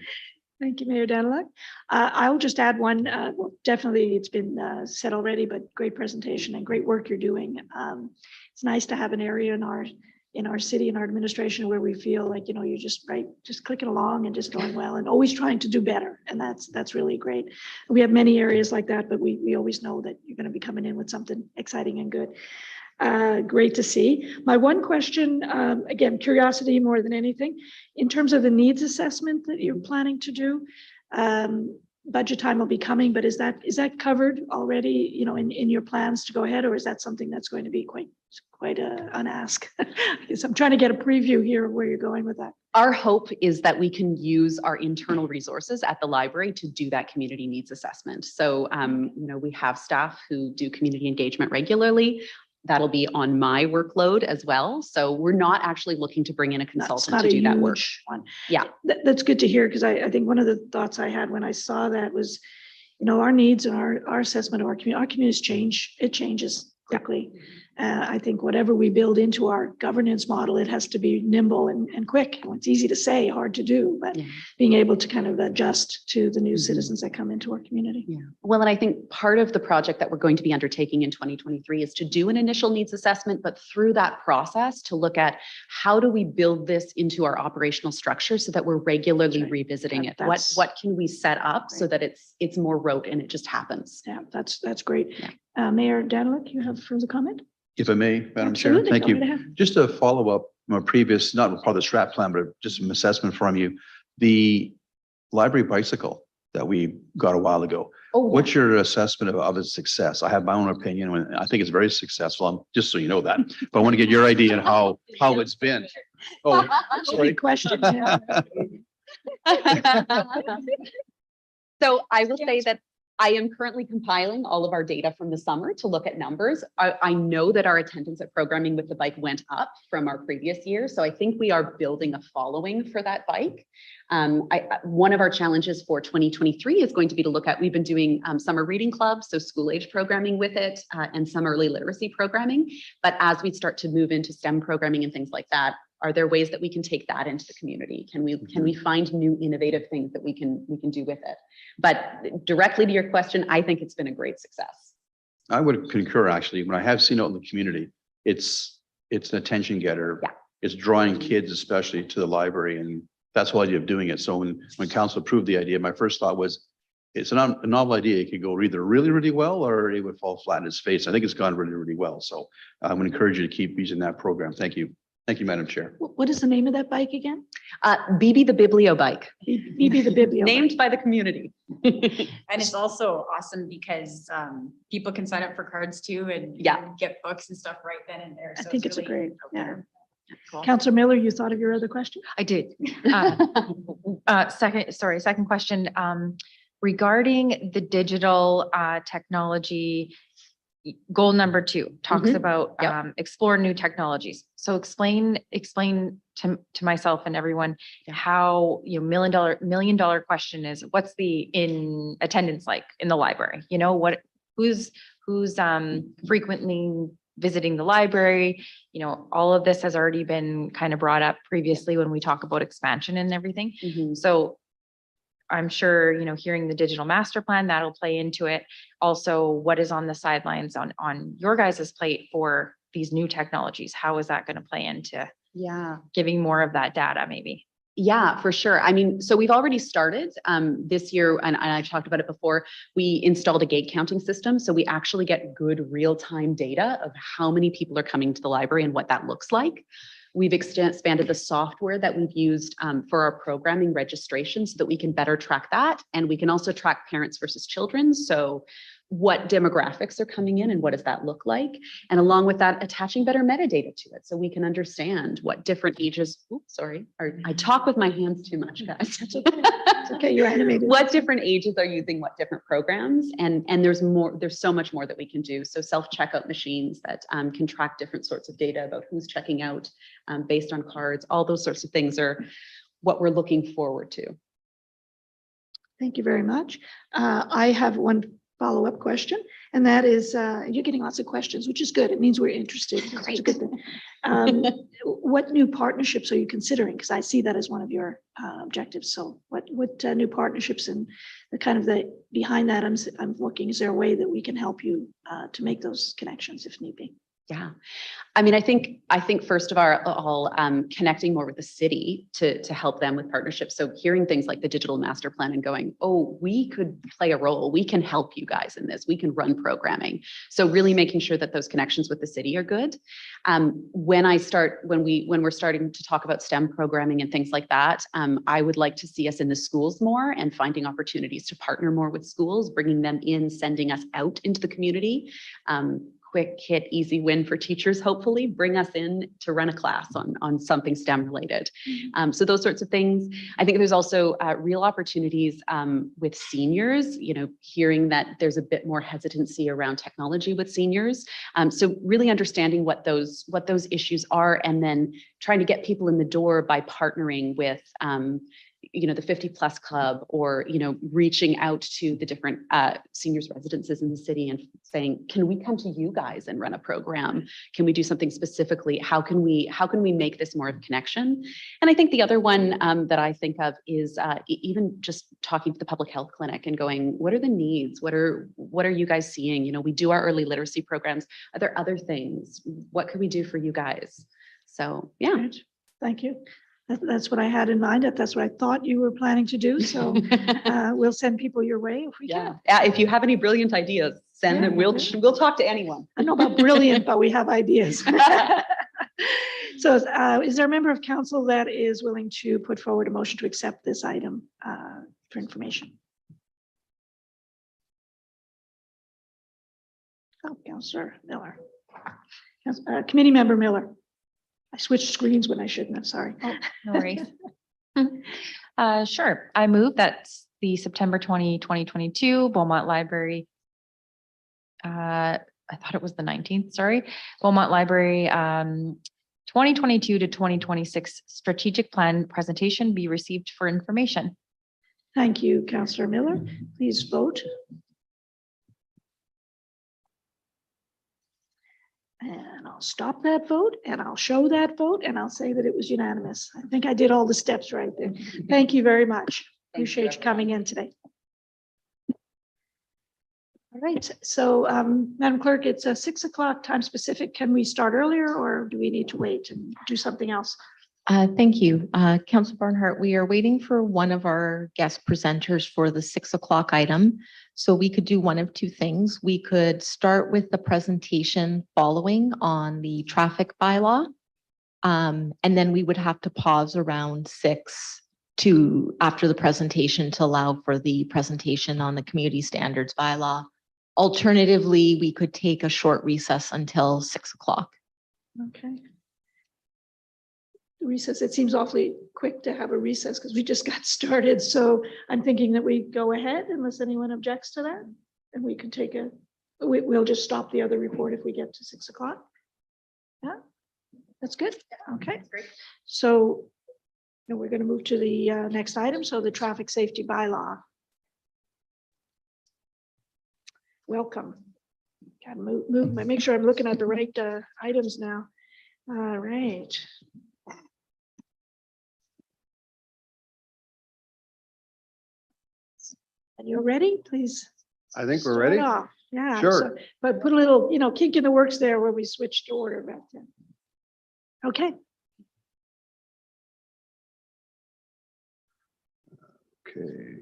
Thank you, Mayor Daniluk. I'll just add one, well, definitely it's been said already, but great presentation and great work you're doing. It's nice to have an area in our city and our administration where we feel like, you know, you're just just clicking along and just going well and always trying to do better. And that's really great. We have many areas like that, but we always know that you're going to be coming in with something exciting and good. Great to see. My one question, again, curiosity more than anything, in terms of the needs assessment that you're planning to do, budget time will be coming, but is that covered already, you know, in your plans to go ahead, or is that something that's going to be quite an ask? Because I'm trying to get a preview here of where you're going with that.
Our hope is that we can use our internal resources at the library to do that community needs assessment. So, you know, we have staff who do community engagement regularly. That'll be on my workload as well. So we're not actually looking to bring in a consultant to do that work.
One.
Yeah.
That's good to hear, because I think one of the thoughts I had when I saw that was, you know, our needs and our assessment of our communities change. It changes quickly. I think whatever we build into our governance model, it has to be nimble and quick. It's easy to say, hard to do, but being able to kind of adjust to the new citizens that come into our community.
Yeah. Well, and I think part of the project that we're going to be undertaking in 2023 is to do an initial needs assessment, but through that process to look at how do we build this into our operational structure so that we're regularly revisiting it. What can we set up so that it's more rote and it just happens?
Yeah, that's great. Yeah. Mayor Daniluk, you have further comment?
If I may, Madam
Absolutely.
Chair, thank
Go right
you.
ahead.
Just a follow up from a previous, not part of the strat plan, but just some assessment from you. The library bicycle that we got a while ago.
Oh,
What's your assessment of its success? I have my own opinion, and I think it's very successful. Just so you know that, but I want to get your idea on how it's been. Oh, sorry.
Good question. Yeah.
So I will say that I am currently compiling all of our data from the summer to look at numbers. I know that our attendance at programming with the bike went up from our previous year. So I think we are building a following for that bike. One of our challenges for 2023 is going to be to look at, we've been doing summer reading clubs, so school age programming with it, and some early literacy programming. But as we start to move into STEM programming and things like that, are there ways that we can take that into the community? Can we find new innovative things that we can do with it? But directly to your question, I think it's been a great success.
I would concur, actually. When I have seen it in the community, it's an attention getter.
Yeah.
It's drawing kids, especially to the library, and that's the whole idea of doing it. So when council approved the idea, my first thought was, it's a novel idea. It could go either really, really well, or it would fall flat in its face. I think it's gone really, really well. So I'm going to encourage you to keep using that program. Thank you. Thank you, Madam Chair.
What is the name of that bike again?
BB the Biblio bike.
BB the Biblio.
Named by the community.
And it's also awesome because people can sign up for cards too and get books and stuff right then and there.
I
So
think it's a
really
great, yeah.
Cool.
Councillor Miller, you thought of your other question?
I did. Second question. Regarding the digital technology, goal number 2 talks about explore new technologies. So explain to myself and everyone how, you know, million dollar question is, what's the in attendance like in the library? You know, who's frequently visiting the library? You know, all of this has already been kind of brought up previously when we talk about expansion and everything. So I'm sure, hearing the digital master plan, that'll play into it. Also, what is on the sidelines on your guys' plate for these new technologies? How is that going to play into giving more of that data maybe?
Yeah, for sure. I mean, so we've already started this year, and I've talked about it before. We installed a gate counting system. So we actually get good real-time data of how many people are coming to the library and what that looks like. We've expanded the software that we've used for our programming registration so that we can better track that. And we can also track parents versus children. So what demographics are coming in and what does that look like? And along with that, attaching better metadata to it so we can understand what different ages, I talk with my hands too much, guys.
It's okay, you're animated.
What different ages are using what different programs? And there's so much more that we can do. So self-checkout machines that can track different sorts of data about who's checking out based on cards. All those sorts of things are what we're looking forward to.
Thank you very much. I have one follow-up question, and that is, you're getting lots of questions, which is good. It means we're interested. It's a good thing. What new partnerships are you considering? Because I see that as one of your objectives. So what new partnerships and the kind of the behind that I'm looking, is there a way that we can help you to make those connections if need be?
Yeah, I mean, I think first of all, connecting more with the city to help them with partnerships. So hearing things like the digital master plan and going, oh, we could play a role. We can help you guys in this. We can run programming. So really making sure that those connections with the city are good. When we're starting to talk about STEM programming and things like that, I would like to see us in the schools more and finding opportunities to partner more with schools, bringing them in, sending us out into the community. Quick hit, easy win for teachers, hopefully bring us in to run a class on something STEM related. So those sorts of things. I think there's also real opportunities with seniors, hearing that there's a bit more hesitancy around technology with seniors. So really understanding what those issues are, and then trying to get people in the door by partnering with the 50+ club, or reaching out to the different seniors residences in the city and saying, can we come to you guys and run a program? Can we do something specifically? How can we make this more of a connection? And I think the other one that I think of is even just talking to the public health clinic and going, what are the needs? What are you guys seeing? We do our early literacy programs. Are there other things? What could we do for you guys? So yeah.
Great. Thank you. That's what I had in mind. That's what I thought you were planning to do. So we'll send people your way if we can.
Yeah, if you have any brilliant ideas, send them. We'll talk to anyone.
I don't know about brilliant, but we have ideas. So is there a member of council that is willing to put forward a motion to accept this item for information? Oh, Councillor Miller. Committee member Miller. I switched screens when I shouldn't have, sorry.
Oh, no worries. Sure. I move that the September 2022 Beaumont Library, I thought it was the 19th, sorry. Beaumont Library 2022 to 2026 strategic plan presentation be received for information.
Thank you, Councillor Miller. Please vote. And I'll stop that vote, and I'll show that vote, and I'll say that it was unanimous. I think I did all the steps right there. Thank you very much. Appreciate you coming in today. All right, so Madam Clerk, it's a 6 o'clock time specific. Can we start earlier, or do we need to wait and do something else?
Thank you, Councilor Barnhart. We are waiting for one of our guest presenters for the 6 o'clock item. So we could do one of two things. We could start with the presentation following on the traffic bylaw. And then we would have to pause around 6 after the presentation to allow for the presentation on the community standards bylaw. Alternatively, we could take a short recess until 6 o'clock.
Okay. Recess, it seems awfully quick to have a recess because we just got started. So I'm thinking that we go ahead unless anyone objects to that. And we can take we'll just stop the other report if we get to 6 o'clock. Yeah, that's good. Okay. That's great. So we're going to move to the next item. So the traffic safety bylaw. Welcome. Got to move, make sure I'm looking at the right items now. All right. And you're ready, please.
I think we're
start
ready.
off. Yeah.
Sure.
so- But put a little, kink in the works there where we switched order back then. Okay.
Okay.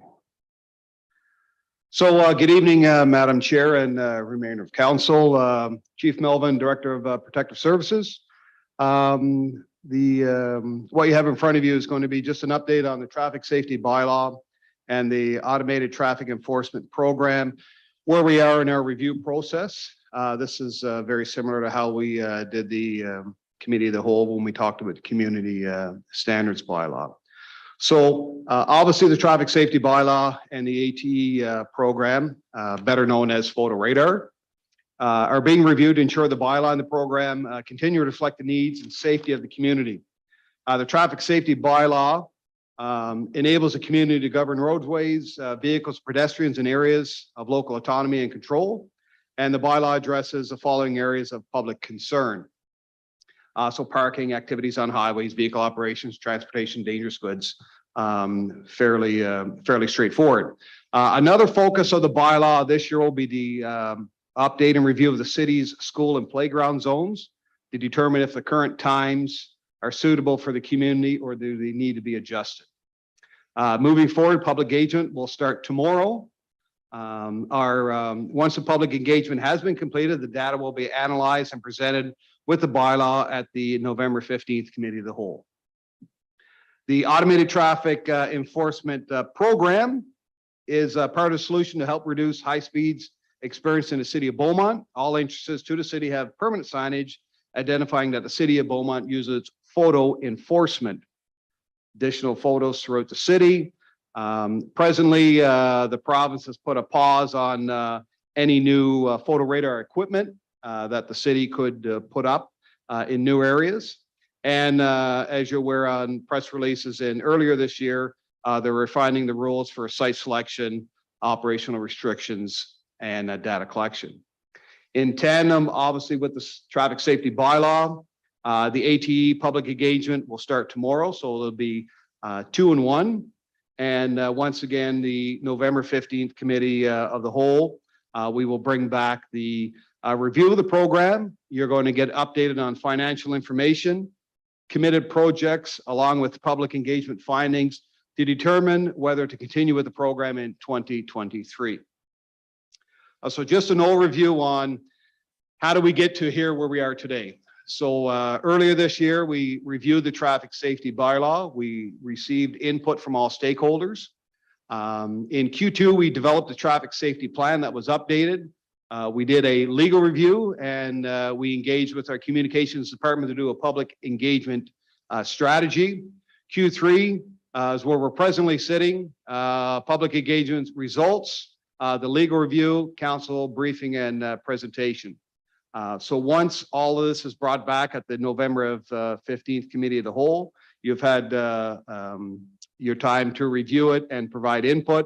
So good evening, Madam Chair and remainder of council. Chief Melvin, Director of Protective Services. What you have in front of you is going to be just an update on the traffic safety bylaw and the automated traffic enforcement program, where we are in our review process. This is very similar to how we did the committee of the whole when we talked about the community standards bylaw. So obviously the traffic safety bylaw and the ATE program, better known as photo radar, are being reviewed to ensure the bylaw and the program continue to reflect the needs and safety of the community. The traffic safety bylaw enables the community to govern roadways, vehicles, pedestrians in areas of local autonomy and control. And the bylaw addresses the following areas of public concern. So parking, activities on highways, vehicle operations, transportation, dangerous goods, fairly straightforward. Another focus of the bylaw this year will be the update and review of the city's school and playground zones to determine if the current times are suitable for the community or do they need to be adjusted. Moving forward, public engagement will start tomorrow. Once the public engagement has been completed, the data will be analyzed and presented with the bylaw at the November 15th Committee of the Whole. The automated traffic enforcement program is part of the solution to help reduce high speeds experienced in the city of Beaumont. All entrances to the city have permanent signage identifying that the city of Beaumont uses photo enforcement. Additional photos throughout the city. Presently, the province has put a pause on any new photo radar equipment that the city could put up in new areas. And as you're aware on press releases in earlier this year, they're refining the rules for site selection, operational restrictions, and data collection. In tandem, obviously, with the traffic safety bylaw, the ATE public engagement will start tomorrow, so it'll be 2 in 1. And once again, the November 15th Committee of the Whole, we will bring back the review of the program. You're going to get updated on financial information, committed projects, along with public engagement findings to determine whether to continue with the program in 2023. So just an overview on how do we get to here where we are today. So earlier this year, we reviewed the traffic safety bylaw. We received input from all stakeholders. In Q2, we developed a traffic safety plan that was updated. We did a legal review and we engaged with our communications department to do a public engagement strategy. Q3 is where we're presently sitting. Public engagement results, the legal review, council briefing, and presentation. So once all of this is brought back at the November 15th Committee of the Whole, you've had your time to review it and provide input.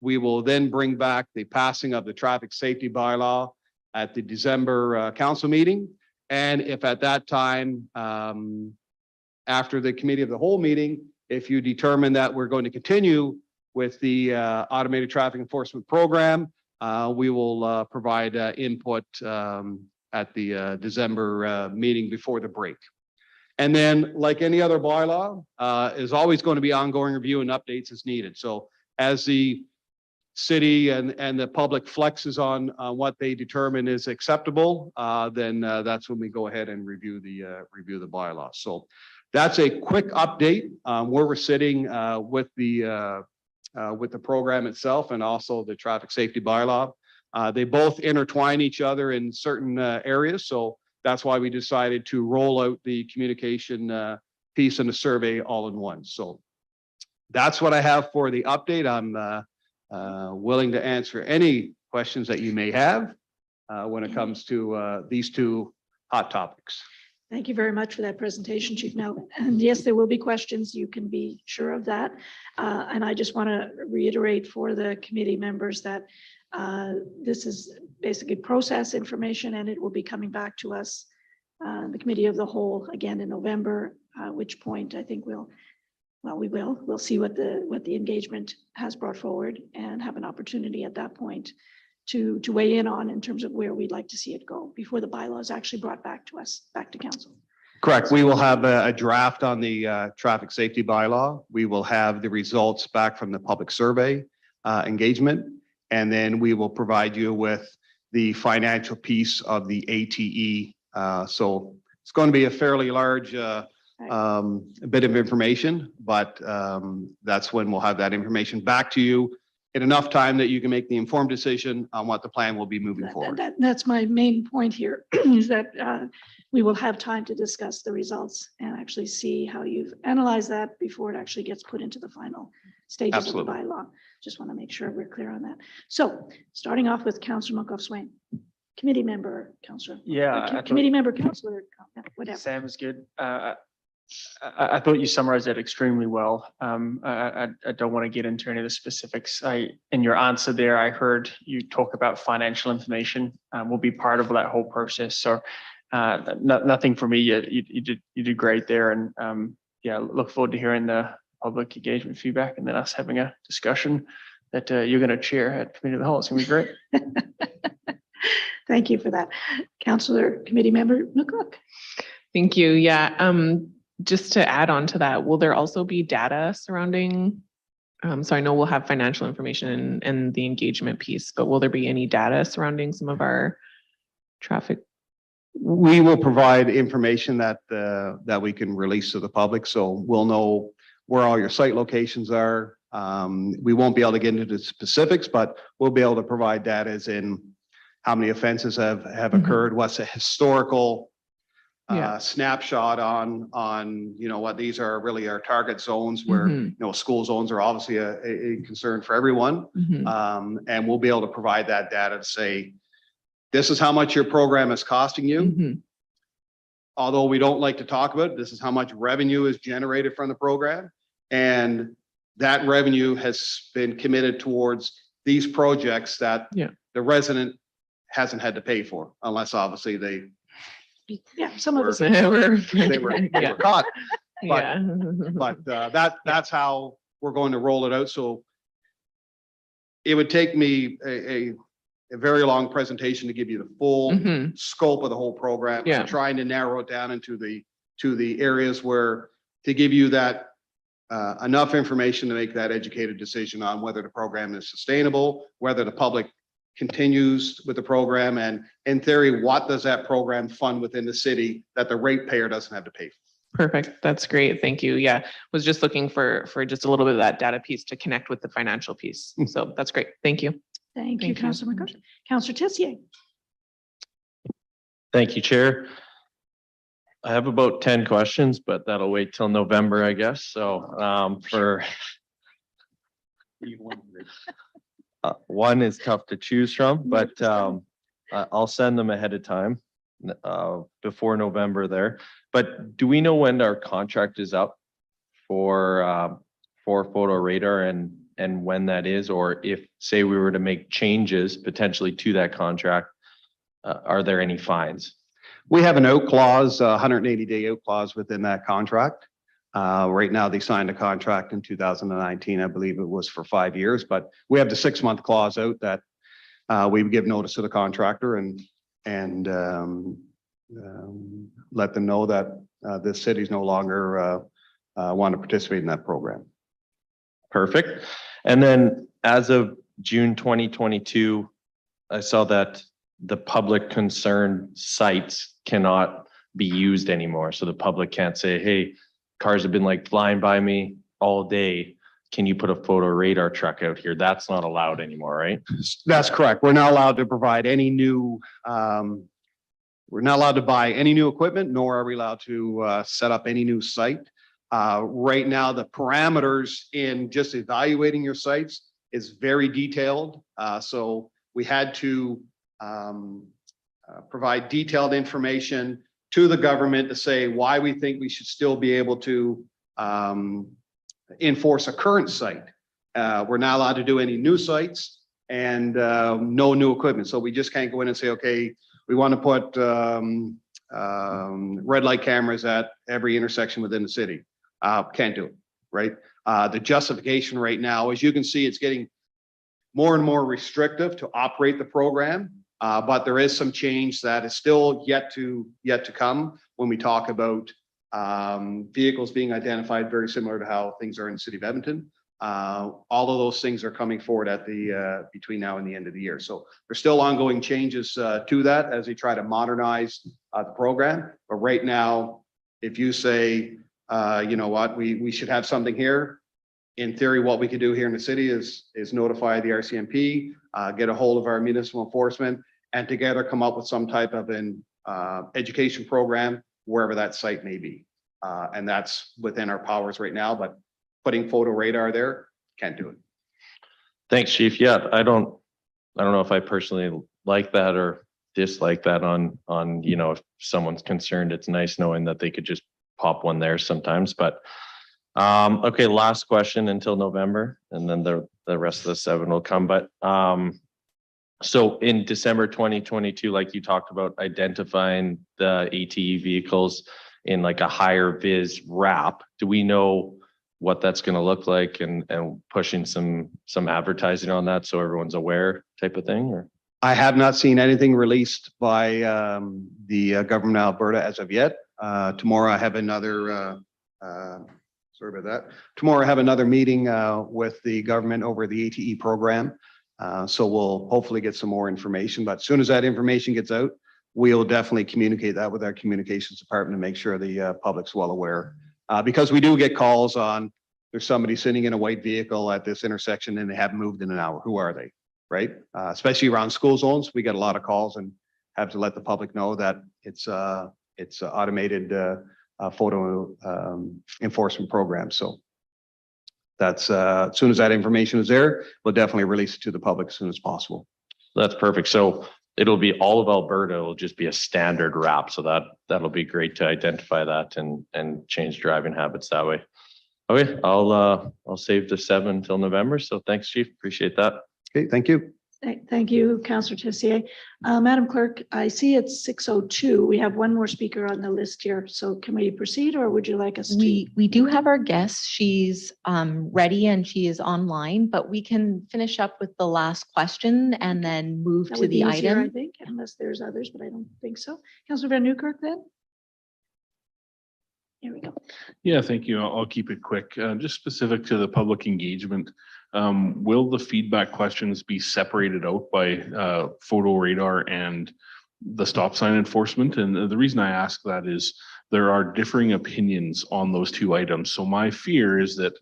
We will then bring back the passing of the traffic safety bylaw at the December council meeting. And if at that time, after the Committee of the Whole meeting, if you determine that we're going to continue with the automated traffic enforcement program, we will provide input at the December meeting before the break. And then, like any other bylaw, is always going to be ongoing review and updates as needed. So as the city and the public flexes on what they determine is acceptable, then that's when we go ahead and review the bylaw. So that's a quick update where we're sitting with the program itself and also the traffic safety bylaw. They both intertwine each other in certain areas. So that's why we decided to roll out the communication piece and the survey all in one. So that's what I have for the update. I'm willing to answer any questions that you may have when it comes to these two hot topics.
Thank you very much for that presentation, Chief Melvin. And yes, there will be questions. You can be sure of that. And I just want to reiterate for the committee members that this is basically process information and it will be coming back to us, the Committee of the Whole, again in November, at which point I think we'll well, we'll see what the engagement has brought forward and have an opportunity at that point to weigh in on in terms of where we'd like to see it go before the bylaw is actually brought back to us, back to council.
Correct. We will have a draft on the traffic safety bylaw. We will have the results back from the public survey engagement, and then we will provide you with the financial piece of the ATE. So it's going to be a fairly large bit of information, but that's when we'll have that information back to you in enough time that you can make the informed decision on what the plan will be moving forward.
That's my main point here, is that we will have time to discuss the results and actually see how you've analyzed that before it actually gets put into the final stages
Absolutely.
of the bylaw. Just want to make sure we're clear on that. So starting off with Councillor Monkoff-Swain, committee member, Councillor.
Yeah.
Committee member, Councillor, whatever.
Sam is good. I thought you summarized that extremely well. I don't want to get into any of the specifics. In your answer there, I heard you talk about financial information will be part of that whole process. So nothing for me yet. You did great there, and yeah, look forward to hearing the public engagement feedback and then us having a discussion that you're going to chair at Committee of the Whole. It's going to be great.
Thank you for that. Councillor, committee member McCook.
Thank you. Yeah. Just to add on to that, will there also be data surrounding, so I know we'll have financial information and the engagement piece, but will there be any data surrounding some of our traffic?
We will provide information that we can release to the public. So we'll know where all your site locations are. We won't be able to get into the specifics, but we'll be able to provide data as in how many offenses have occurred, what's a historical snapshot on what these are really our target zones where school zones are obviously a concern for everyone. And we'll be able to provide that data to say, this is how much your program is costing you. Although we don't like to talk about it, this is how much revenue is generated from the program. And that revenue has been committed towards these projects that the resident hasn't had to pay for, unless obviously they
some of us
they were caught. But that's how we're going to roll it out. So it would take me a very long presentation to give you the full scope of the whole program. So trying to narrow it down into the areas where to give you that enough information to make that educated decision on whether the program is sustainable, whether the public continues with the program, and in theory, what does that program fund within the city that the ratepayer doesn't have to pay for?
Perfect. That's great. Thank you. Yeah. Was just looking for just a little bit of that data piece to connect with the financial piece. So that's great. Thank you.
Thank you, Councillor McCook. Councillor Tessier.
Thank you, Chair. I have about 10 questions, but that'll wait till November, I guess. So one is tough to choose from, but I'll send them ahead of time before November there. But do we know when our contract is up for photo radar and when that is, or if, say, we were to make changes potentially to that contract, are there any fines?
We have an out clause, 180-day out clause within that contract. Right now, they signed a contract in 2019. I believe it was for 5 years, but we have the 6-month clause out that we would give notice to the contractor and let them know that this city's no longer want to participate in that program.
Perfect. And then as of June 2022, I saw that the public concern sites cannot be used anymore. So the public can't say, hey, cars have been like flying by me all day. Can you put a photo radar truck out here? That's not allowed anymore, right?
That's correct. We're not allowed to provide any new, we're not allowed to buy any new equipment, nor are we allowed to set up any new site. Right now, the parameters in just evaluating your sites is very detailed. So we had to provide detailed information to the government to say why we think we should still be able to enforce a current site. We're not allowed to do any new sites and no new equipment. So we just can't go in and say, okay, we want to put red light cameras at every intersection within the city. Can't do it. right? The justification right now, as you can see, it's getting more and more restrictive to operate the program. But there is some change that is still yet to come when we talk about vehicles being identified, very similar to how things are in the city of Edmonton. All of those things are coming forward at the between now and the end of the year. So there's still ongoing changes to that as we try to modernize the program. But right now, if you say, you know what, we should have something here. In theory, what we could do here in the city is notify the RCMP, get a hold of our municipal enforcement, and together come up with some type of an education program wherever that site may be. And that's within our powers right now, but putting photo radar there, can't do it.
Thanks, Chief. Yeah, I don't know if I personally like that or dislike that on, you know, if someone's concerned, it's nice knowing that they could just pop one there sometimes, but okay, last question until November, and then the rest of the 7 will come. But so in December 2022, like you talked about identifying the ATE vehicles in like a higher vis wrap, do we know what that's going to look like and pushing some advertising on that so everyone's aware type of thing? Or
I have not seen anything released by the government of Alberta as of yet. Tomorrow I have another sorry about that. Tomorrow I have another meeting with the government over the ATE program. So we'll hopefully get some more information, but as soon as that information gets out, we'll definitely communicate that with our communications department to make sure the public's well aware. Because we do get calls on, there's somebody sitting in a white vehicle at this intersection and they haven't moved in an hour. Who are they? Right? Especially around school zones, we get a lot of calls and have to let the public know that it's automated photo enforcement program. So that's as soon as that information is there, we'll definitely release it to the public as soon as possible.
that's perfect. So it'll be all of Alberta. It'll just be a standard wrap. So that'll be great to identify that and change driving habits that way. Okay, I'll save the 7 till November. So thanks, Chief. Appreciate that.
Okay, thank you.
Thank you, Councillor Tessier. Madam Clerk, I see it's 6:02. We have one more speaker on the list here. So can we proceed or would you like us to?
We do have our guest. She's ready and she is online, but we can finish up with the last question and then move
That
to
would be
the
easier, I
item.
think, unless there's others, but I don't think so. Councillor Van Newkirk then? Here we go.
Yeah, thank you. I'll keep it quick. Just specific to the public engagement. Will the feedback questions be separated out by photo radar and the stop sign enforcement? And the reason I ask that is there are differing opinions on those two items. So my fear is that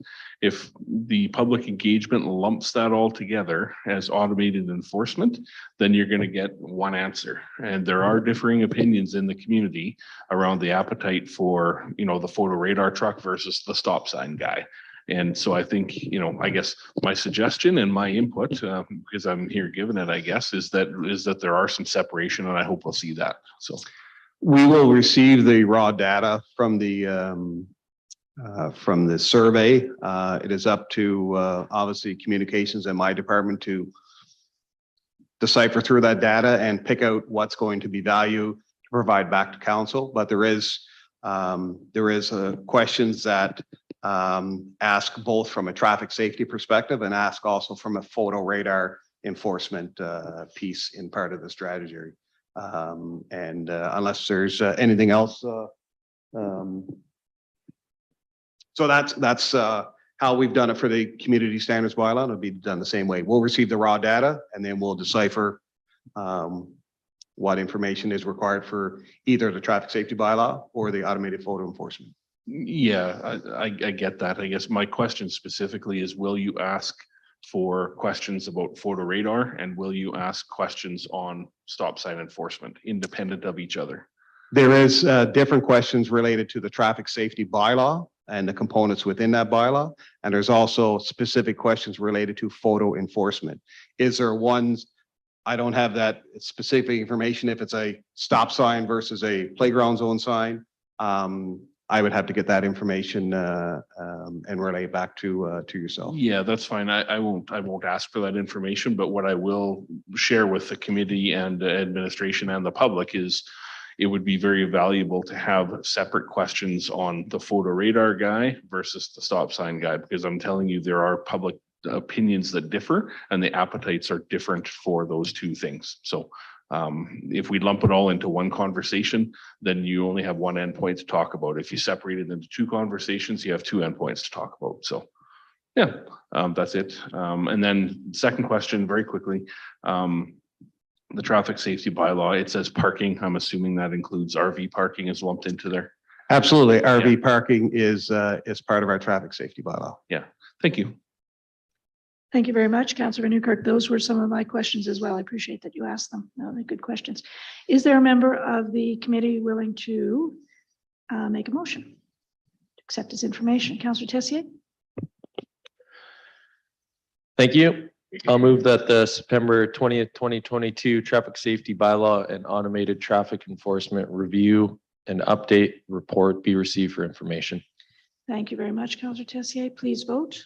if the public engagement lumps that all together as automated enforcement, then you're going to get one answer. And there are differing opinions in the community around the appetite for, you know, the photo radar truck versus the stop sign guy. And so I think, you know, I guess my suggestion and my input, because I'm here giving it, I guess, is that there are some separation, and I hope we'll see that. So
We will receive the raw data from the survey. It is up to obviously communications and my department to decipher through that data and pick out what's going to be value to provide back to council. But there is questions that ask both from a traffic safety perspective and ask also from a photo radar enforcement piece in part of the strategy. Unless there's anything else. So that's how we've done it for the community standards bylaw. It'll be done the same way. We'll receive the raw data and then we'll decipher what information is required for either the traffic safety bylaw or the automated photo enforcement.
yeah, I get that. I guess my question specifically is, will you ask for questions about photo radar and will you ask questions on stop sign enforcement independent of each other?
There is different questions related to the traffic safety bylaw and the components within that bylaw. And there's also specific questions related to photo enforcement. Is there ones, I don't have that specific information if it's a stop sign versus a playground zone sign. I would have to get that information and relay it back to yourself.
Yeah, that's fine. I won't ask for that information, but what I will share with the committee and administration and the public is, it would be very valuable to have separate questions on the photo radar guy versus the stop sign guy, because I'm telling you, there are public opinions that differ and the appetites are different for those two things. So if we lump it all into one conversation, then you only have one endpoint to talk about. If you separate it into two conversations, you have two endpoints to talk about. So yeah, that's it. And then second question, very quickly, the traffic safety bylaw, it says parking. I'm assuming that includes RV parking is lumped into there.
Absolutely. RV parking is part of our traffic safety bylaw.
Yeah, thank you.
Thank you very much, Councillor Newkirk. Those were some of my questions as well. I appreciate that you asked them. No, they're good questions. Is there a member of the committee willing to make a motion to accept this information? Councillor Tessier?
Thank you. I'll move that the September 20th, 2022 traffic safety bylaw and automated traffic enforcement review and update report be received for information.
Thank you very much, Councillor Tessier. Please vote.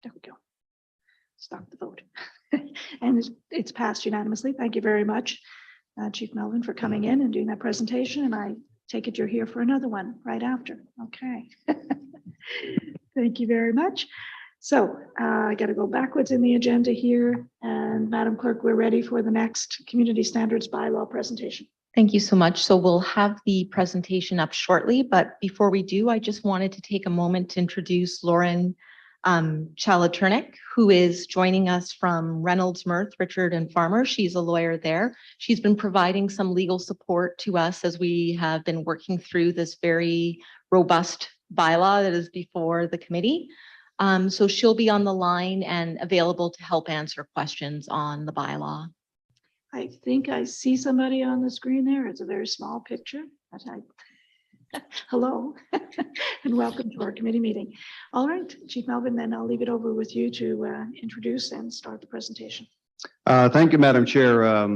There we go. Stop the vote. And it's passed unanimously. Thank you very much, Chief Melvin, for coming in and doing that presentation. And I take it you're here for another one right after. Okay. Thank you very much. So I got to go backwards in the agenda here. And Madam Clerk, we're ready for the next community standards bylaw presentation.
Thank you so much. So we'll have the presentation up shortly, but before we do, I just wanted to take a moment to introduce Lauren Chalaturnyk, who is joining us from Reynolds, Mirth, Richard and Farmer. She's a lawyer there. She's been providing some legal support to us as we have been working through this very robust bylaw that is before the committee. So she'll be on the line and available to help answer questions on the bylaw.
I think I see somebody on the screen there. It's a very small picture. Hello and welcome to our committee meeting. All right, Chief Melvin, then I'll leave it over with you to introduce and start the presentation.
Thank you, Madam Chair.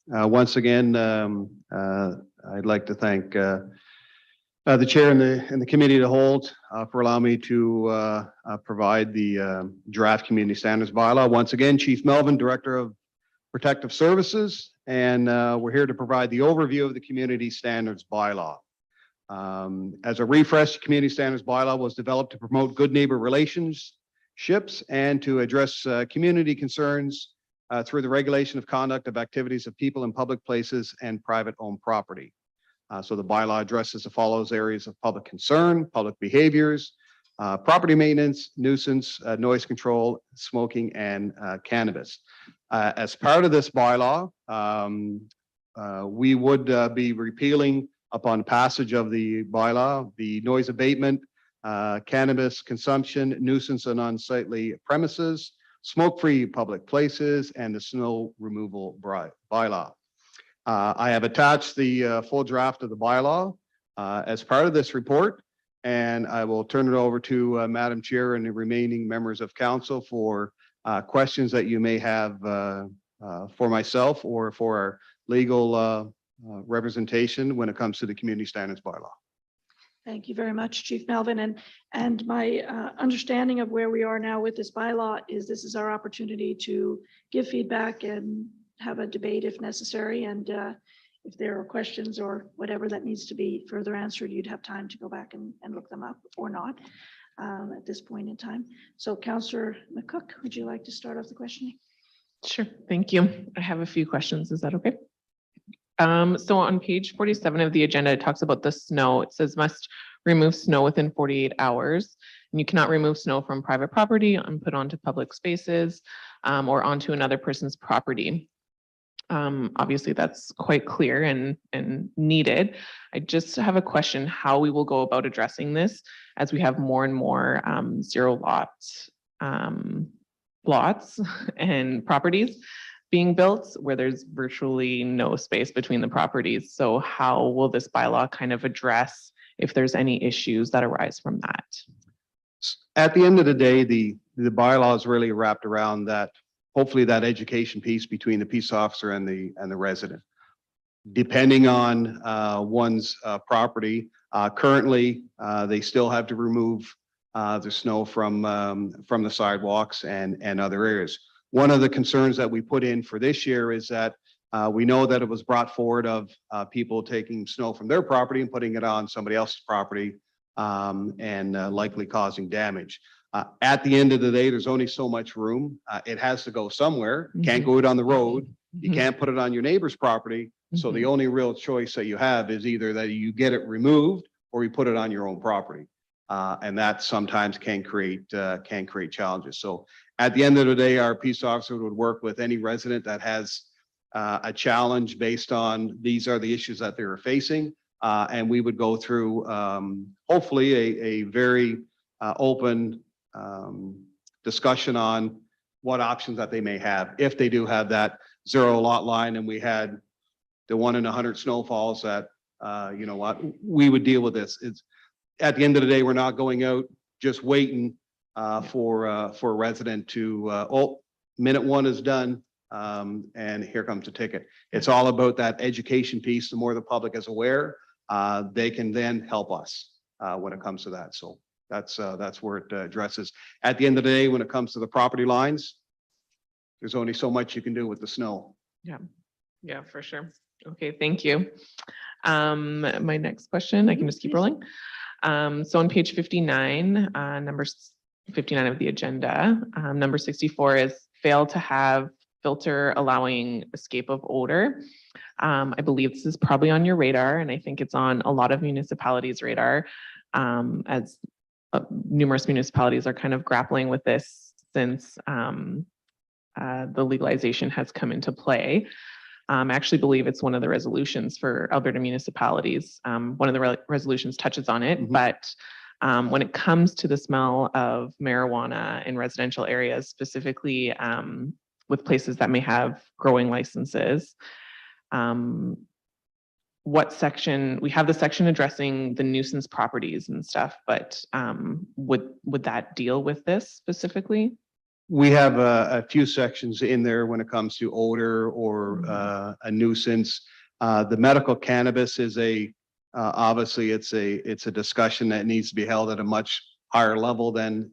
Once again, I'd like to thank the chair and the committee to hold for allowing me to provide the draft community standards bylaw. Once again, Chief Melvin, Director of Protective Services, and we're here to provide the overview of the community standards bylaw. As a refresh, the community standards bylaw was developed to promote good neighbor relationships and to address community concerns through the regulation of conduct of activities of people in public places and private owned property. So the bylaw addresses the follows areas of public concern, public behaviors, property maintenance, nuisance, noise control, smoking, and cannabis. As part of this bylaw, we would be repealing upon passage of the bylaw, the noise abatement, cannabis consumption, nuisance and unsightly premises, smoke-free public places, and the snow removal bylaw. I have attached the full draft of the bylaw as part of this report, and I will turn it over to Madam Chair and the remaining members of council for questions that you may have for myself or for our legal representation when it comes to the community standards bylaw.
Thank you very much, Chief Melvin. And my understanding of where we are now with this bylaw is this is our opportunity to give feedback and have a debate if necessary. And if there are questions or whatever that needs to be further answered, you'd have time to go back and look them up or not at this point in time. So Councillor McCook, would you like to start off the questioning?
Sure, thank you. I have a few questions. Is that okay? So on page 47 of the agenda, it talks about the snow. It says must remove snow within 48 hours. And you cannot remove snow from private property and put onto public spaces or onto another person's property. Obviously, that's quite clear and needed. I just have a question how we will go about addressing this as we have more and more zero lots and properties being built where there's virtually no space between the properties. So how will this bylaw kind of address if there's any issues that arise from that?
At the end of the day, the bylaw is really wrapped around that, hopefully that education piece between the peace officer and the resident. Depending on one's property, currently they still have to remove the snow from the sidewalks and other areas. One of the concerns that we put in for this year is that we know that it was brought forward of people taking snow from their property and putting it on somebody else's property and likely causing damage. At the end of the day, there's only so much room. It has to go somewhere. Can't go out on the road. You can't put it on your neighbor's property. So the only real choice that you have is either that you get it removed or you put it on your own property. And that sometimes can create challenges. So at the end of the day, our peace officer would work with any resident that has a challenge based on these are the issues that they're facing. And we would go through hopefully a very open discussion on what options that they may have if they do have that zero lot line and we had the 1 in 100 snowfalls that you know what, we would deal with this. It's at the end of the day, we're not going out just waiting for a resident to oh, minute one is done and here comes the ticket. It's all about that education piece. The more the public is aware, they can then help us when it comes to that. So that's where it addresses. At the end of the day, when it comes to the property lines, there's only so much you can do with the snow.
Yeah, for sure. Okay, thank you. My next question, I can just keep rolling. So on page 59, number 59 of the agenda, number 64 is fail to have filter allowing escape of odor. I believe this is probably on your radar, and I think it's on a lot of municipalities' radar, as numerous municipalities are kind of grappling with this since the legalization has come into play. I actually believe it's one of the resolutions for Alberta municipalities. One of the resolutions touches on it, but when it comes to the smell of marijuana in residential areas, specifically with places that may have growing licenses, what section, we have the section addressing the nuisance properties and stuff, but would that deal with this specifically?
We have a few sections in there when it comes to odor or a nuisance. The medical cannabis is obviously it's a discussion that needs to be held at a much higher level than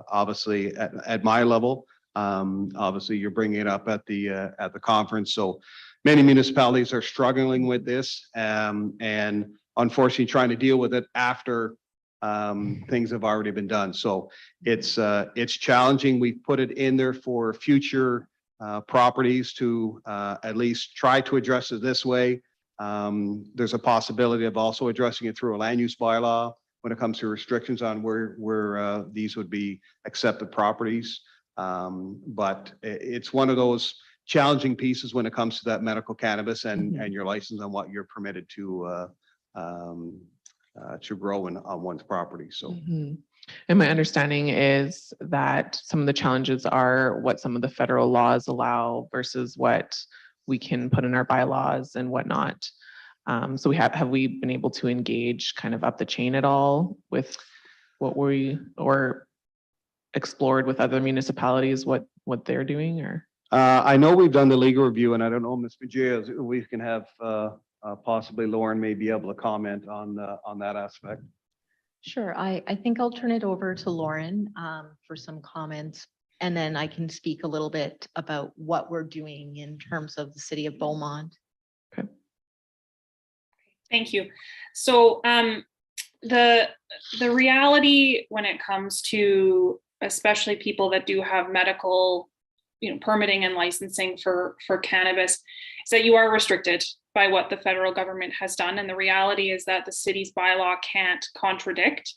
obviously at my level. Obviously, you're bringing it up at the conference. So many municipalities are struggling with this and unfortunately trying to deal with it after things have already been done. So it's challenging. We've put it in there for future properties to at least try to address it this way. There's a possibility of also addressing it through a land use bylaw when it comes to restrictions on where these would be accepted properties. But it's one of those challenging pieces when it comes to that medical cannabis and your license on what you're permitted to grow on one's property. So,
and my understanding is that some of the challenges are what some of the federal laws allow versus what we can put in our bylaws and whatnot. So have we been able to engage kind of up the chain at all with what or explored with other municipalities what they're doing? Or
I know we've done the legal review, and I don't know, Ms. Majia, we can have possibly Lauren may be able to comment on that aspect.
Sure. I think I'll turn it over to Lauren for some comments, and then I can speak a little bit about what we're doing in terms of the city of Beaumont.
Okay.
Thank you. So the reality when it comes to especially people that do have medical, permitting and licensing for cannabis is that you are restricted by what the federal government has done. And the reality is that the city's bylaw can't contradict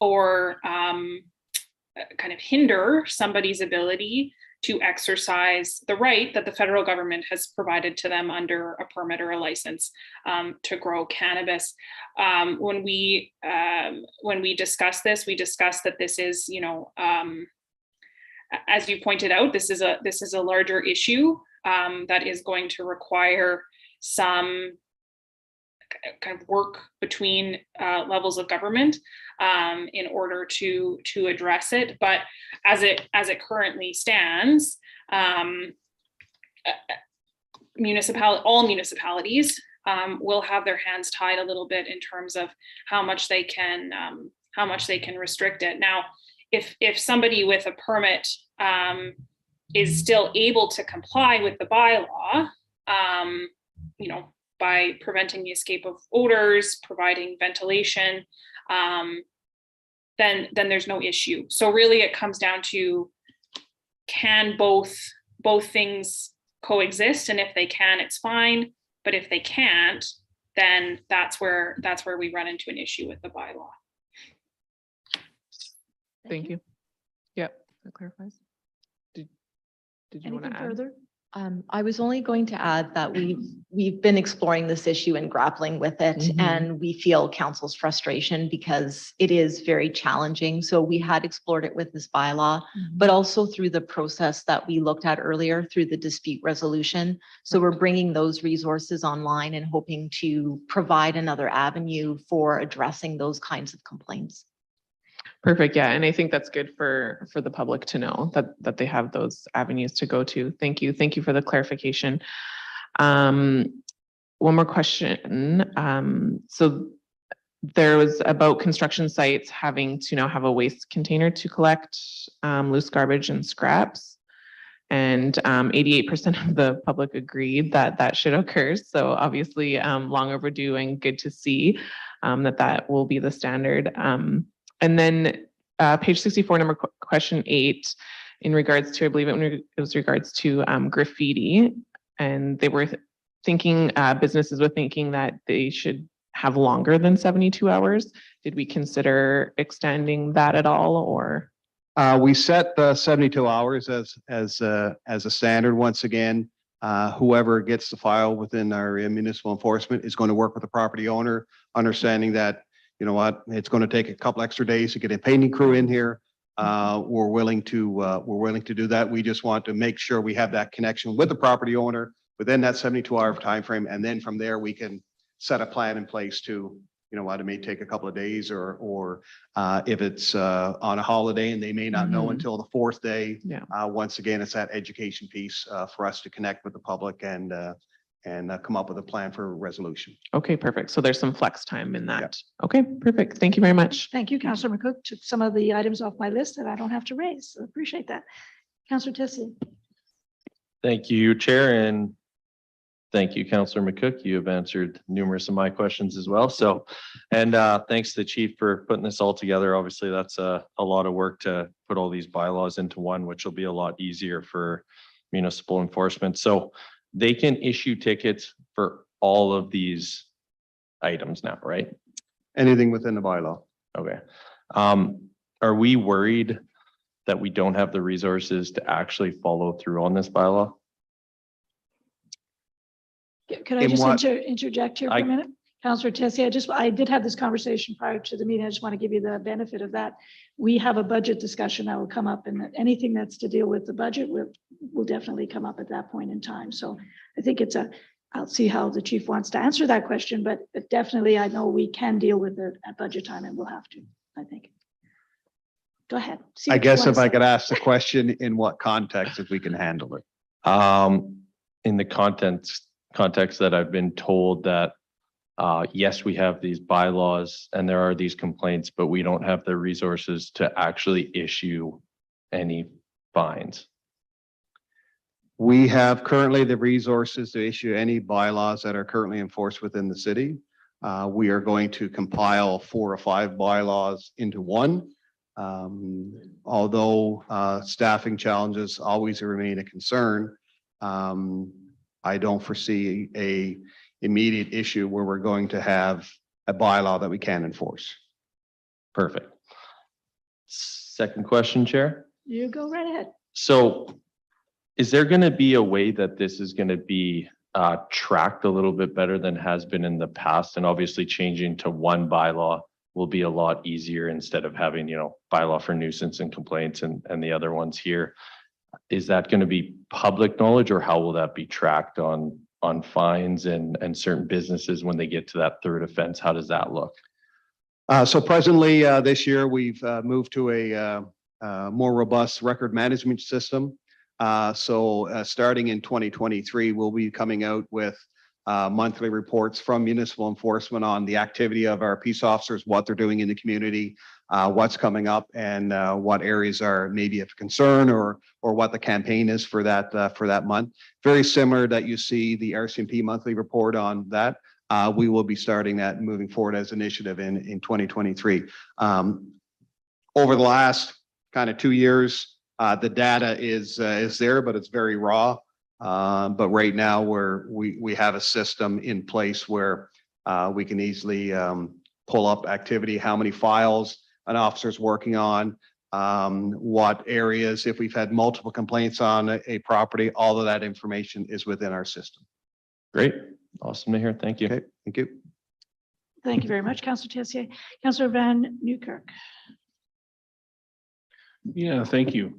or kind of hinder somebody's ability to exercise the right that the federal government has provided to them under a permit or a license to grow cannabis. When we discuss this, we discuss that this is, as you pointed out, this is a larger issue that is going to require some kind of work between levels of government in order to address it. But as it currently stands, all municipalities will have their hands tied a little bit in terms of how much they can much they can restrict it. Now, if somebody with a permit is still able to comply with the bylaw, you know, by preventing the escape of odors, providing ventilation, then there's no issue. So really it comes down to, can both things coexist? And if they can, it's fine. But if they can't, then that's where we run into an issue with the bylaw.
Thank you. Yep, that clarifies. Did you want
Anything
to add?
further?
I was only going to add that we've been exploring this issue and grappling with it, and we feel council's frustration because it is very challenging. So we had explored it with this bylaw, but also through the process that we looked at earlier through the dispute resolution. So we're bringing those resources online and hoping to provide another avenue for addressing those kinds of complaints.
Perfect. Yeah. And I think that's good for the public to know that they have those avenues to go to. Thank you. Thank you for the clarification. One more question. So there was about construction sites having to now have a waste container to collect loose garbage and scraps. And 88% of the public agreed that should occur. So obviously long overdue and good to see that will be the standard. And then page 64, number question 8, in regards to, I believe it was regards to graffiti, and they were thinking, businesses were thinking that they should have longer than 72 hours. Did we consider extending that at all, or?
We set 72 hours as a standard. Once again, whoever gets the file within our municipal enforcement is going to work with the property owner, understanding that, you know what, it's going to take a couple extra days to get a painting crew in here. We're willing to do that. We just want to make sure we have that connection with the property owner within that 72-hour time frame, and then from there we can set a plan in place to, you know what, it may take a couple of days, or if it's on a holiday and they may not know until the 4th day.
Yeah.
Once again, it's that education piece for us to connect with the public and come up with a plan for resolution.
Okay, perfect. So there's some flex time in that. Yeah. Okay, perfect. Thank you very much.
Thank you, Councillor McCook. Took some of the items off my list that I don't have to raise. So appreciate that. Councillor Tessier.
Thank you, Chair, and thank you, Councillor McCook. You have answered numerous of my questions as well. So, and thanks to the Chief for putting this all together. Obviously, that's a lot of work to put all these bylaws into one, which will be a lot easier for municipal enforcement. So they can issue tickets for all of these items now, right?
Anything within the bylaw.
Okay. Are we worried that we don't have the resources to actually follow through on this bylaw?
Could I just interject here for a minute? Councillor Tessier, I did have this conversation prior to the meeting. I just want to give you the benefit of that. We have a budget discussion that will come up, and anything that's to deal with the budget will definitely come up at that point in time. So I think I'll see how the chief wants to answer that question, but definitely I know we can deal with it at budget time, and we'll have to, I think. Go ahead.
I guess if I could ask the question, in what context, if we can handle it?
In the context that I've been told that yes, we have these bylaws and there are these complaints, but we don't have the resources to actually issue any fines.
We have currently the resources to issue any bylaws that are currently enforced within the city. We are going to compile 4 or 5 bylaws into one. Although staffing challenges always remain a concern, I don't foresee a immediate issue where we're going to have a bylaw that we can enforce.
Perfect. Second question, Chair.
You go right ahead.
So is there going to be a way that this is going to be tracked a little bit better than has been in the past? And obviously changing to one bylaw will be a lot easier instead of having, you know, bylaw for nuisance and complaints and the other ones here. Is that going to be public knowledge, or how will that be tracked on fines and certain businesses when they get to that 3rd offense? How does that look?
So presently this year, we've moved to a more robust record management system. So starting in 2023, we'll be coming out with monthly reports from municipal enforcement on the activity of our peace officers, what they're doing in the community, what's coming up and what areas are maybe of concern or what the campaign is for that month. Very similar that you see the RCMP monthly report on that. We will be starting that moving forward as initiative in 2023. Over the last kind of 2 years, the data is there, but it's very raw. But right now we have a system in place where we can easily pull up activity, how many files an officer's working on, what areas, if we've had multiple complaints on a property, all of that information is within our system.
Great. Awesome to hear. Thank you.
Okay, thank you.
Thank you very much, Councillor Tessier. Councillor Van Newkirk.
Yeah, thank you.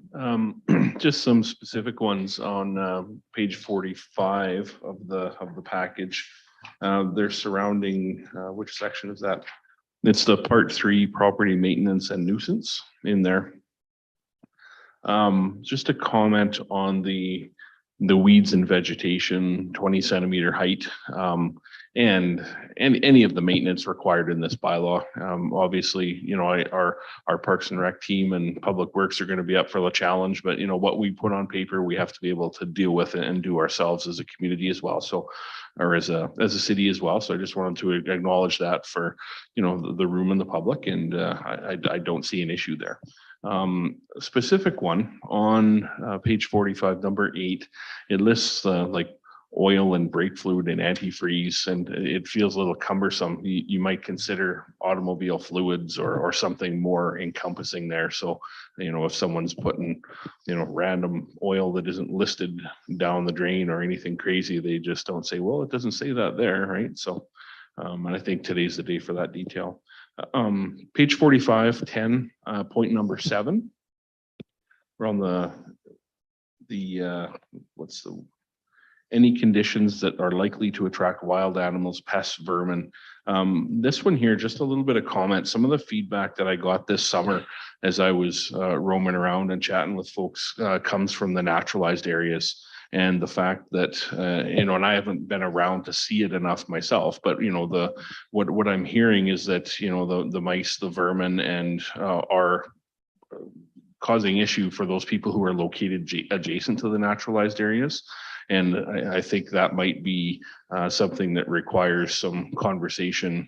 Just some specific ones on page 45 of the package. They're surrounding which section is that? It's the part 3 property maintenance and nuisance in there. Just a comment on the weeds and vegetation, 20 centimeter height, and any of the maintenance required in this bylaw. Obviously, you know, our Parks and Rec team and Public Works are going to be up for the challenge, but you know, what we put on paper, we have to be able to deal with it and do ourselves as a community as well. So, or as a city as well. So I just wanted to acknowledge that for, you know, the room and the public, and I don't see an issue there. Specific one on page 45, number 8, it lists like oil and brake fluid and antifreeze, and it feels a little cumbersome. You might consider automobile fluids or something more encompassing there. So, you know, if someone's putting, you know, random oil that isn't listed down the drain or anything crazy, they just don't say, well, it doesn't say that there, right? So, and I think today's the day for that detail. Page 45, 10, point number 7. We're on what's the any conditions that are likely to attract wild animals, pests, vermin. This one here, just a little bit of comment. Some of the feedback that I got this summer as I was roaming around and chatting with folks comes from the naturalized areas. And the fact that, you know, and I haven't been around to see it enough myself, but, you know, what I'm hearing is that, you know, the mice, the vermin, and are causing issue for those people who are located adjacent to the naturalized areas. And I think that might be something that requires some conversation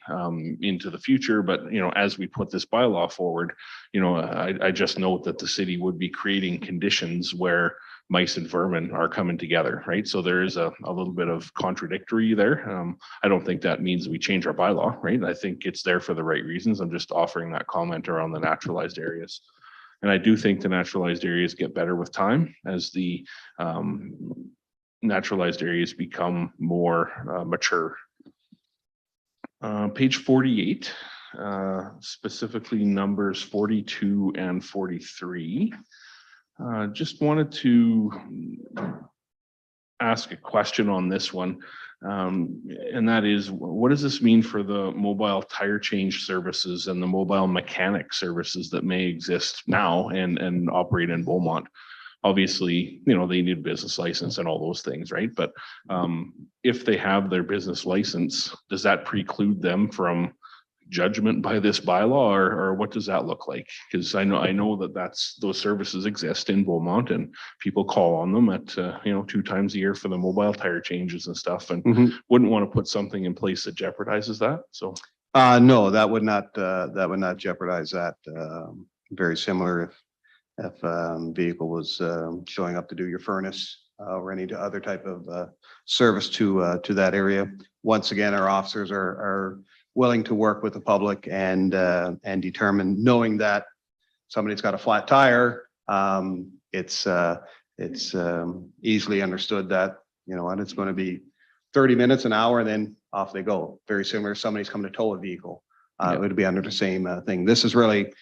into the future. But, you know, as we put this bylaw forward, you know, I just note that the city would be creating conditions where mice and vermin are coming together, right? So there is a little bit of contradictory there. I don't think that means we change our bylaw, right? I think it's there for the right reasons. I'm just offering that comment around the naturalized areas. And I do think the naturalized areas get better with time as the naturalized areas become more mature. Page 48, specifically numbers 42 and 43. Just wanted to ask a question on this one, and that is, what does this mean for the mobile tire change services and the mobile mechanic services that may exist now and operate in Beaumont? Obviously, you know, they need a business license and all those things, right? But if they have their business license, does that preclude them from judgment by this bylaw, or what does that look like? Because I know that those services exist in Beaumont, and people call on them at you know, 2 times a year for the mobile tire changes and stuff, and wouldn't want to put something in place that jeopardizes that. So
no, that would not jeopardize that. Very similar if vehicle was showing up to do your furnace or any other type of service to that area. Once again, our officers are willing to work with the public and determine, knowing that somebody's got a flat tire, it's easily understood that, you know, and it's going to be 30 minutes, an hour, and then off they go. Very similar if somebody's coming to tow a vehicle. It would be under the same thing. This is really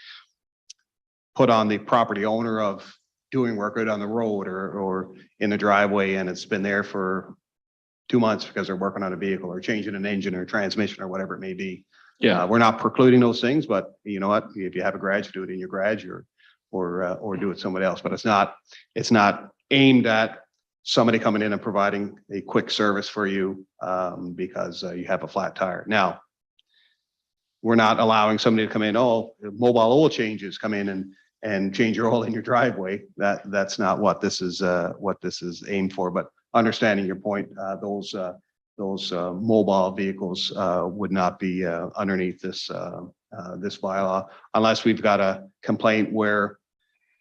put on the property owner of doing work out on the road or in the driveway, and it's been there for 2 months because they're working on a vehicle or changing an engine or transmission or whatever it may be.
Yeah,
we're not precluding those things, but you know what? If you have a garage, do it in your garage or do it somewhere else. But it's not aimed at somebody coming in and providing a quick service for you because you have a flat tire. Now, we're not allowing somebody to come in, oh, mobile oil changes, come in and change your oil in your driveway. That's not what this is aimed for. But understanding your point, those mobile vehicles would not be underneath this bylaw unless we've got a complaint where,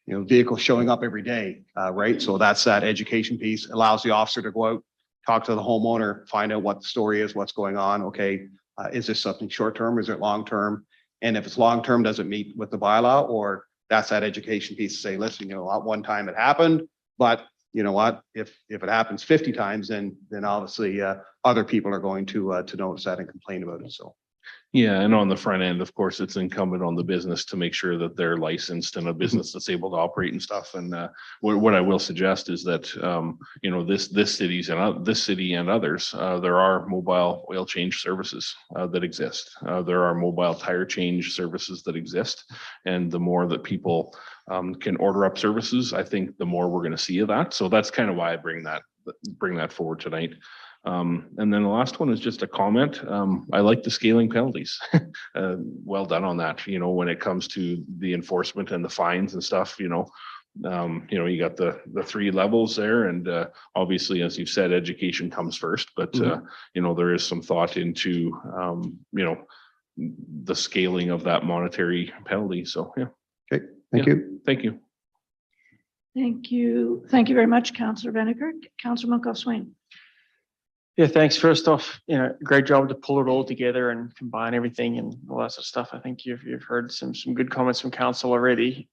you know, vehicles showing up every day, right? So that's that education piece. Allows the officer to go out, talk to the homeowner, find out what the story is, what's going on. Okay, is this something short-term? Is it long-term? And if it's long-term, does it meet with the bylaw? Or that's that education piece to say, listen, you know, one time it happened, but you know what, if it happens 50 times, then obviously other people are going to notice that and complain about it. So.
Yeah, and on the front end, of course, it's incumbent on the business to make sure that they're licensed and a business that's able to operate and stuff. And what I will suggest is that you know, this city and others, there are mobile oil change services that exist. There are mobile tire change services that exist, and the more that people can order up services, I think the more we're going to see of that. So that's kind of why I bring that forward tonight. And then the last one is just a comment. I like the scaling penalties. Well done on that. You know, when it comes to the enforcement and the fines and stuff, you know, you got the 3 levels there, and obviously, as you've said, education comes first. But you know, there is some thought into you know, the scaling of that monetary penalty. So yeah.
Okay. Thank you.
Thank you.
Thank you. Thank you very much, Councillor Veneker. Councillor Monkoff-Swain.
Yeah, thanks. First off, you know, great job to pull it all together and combine everything and all that sort of stuff. I think you've heard some good comments from council already.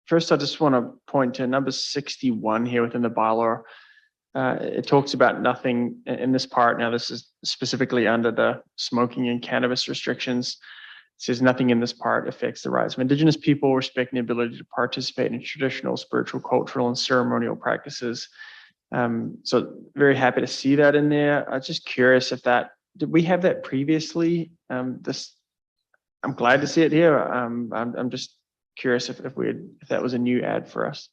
First, I just want to point to number 61 here within the bylaw. It talks about nothing in this part. Now, this is specifically under the smoking and cannabis restrictions. It says nothing in this part affects the rights of Indigenous people, respecting the ability to participate in traditional, spiritual, cultural, and ceremonial practices. So very happy to see that in there. I'm just curious if did we have that previously? I'm glad to see it here. I'm just curious if that was a new ad for us.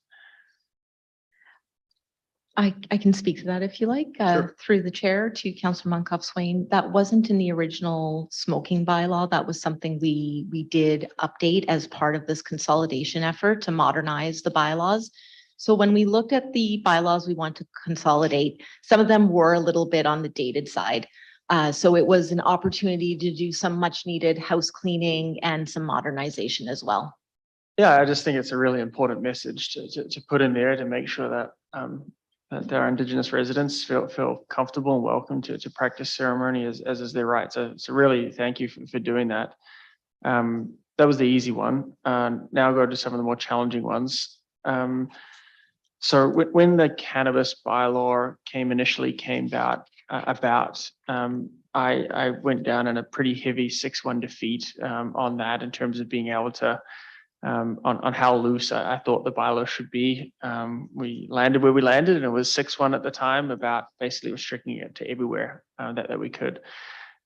I can speak to that if you like,
Sure.
Through the chair to Councillor Monkoff-Swain. That wasn't in the original smoking bylaw. That was something we did update as part of this consolidation effort to modernize the bylaws. So when we looked at the bylaws we want to consolidate, some of them were a little bit on the dated side. So it was an opportunity to do some much needed house cleaning and some modernization as well.
Yeah, I just think it's a really important message to put in there to make sure that that our Indigenous residents feel comfortable and welcome to practice ceremony as is their right. So really thank you for doing that. That was the easy one. Now I'll go to some of the more challenging ones. So when the cannabis bylaw initially came about, I went down in a pretty heavy 6-1 defeat on that in terms of being able to on how loose I thought the bylaw should be. We landed where we landed, and it was 6-1 at the time about basically restricting it to everywhere that we could.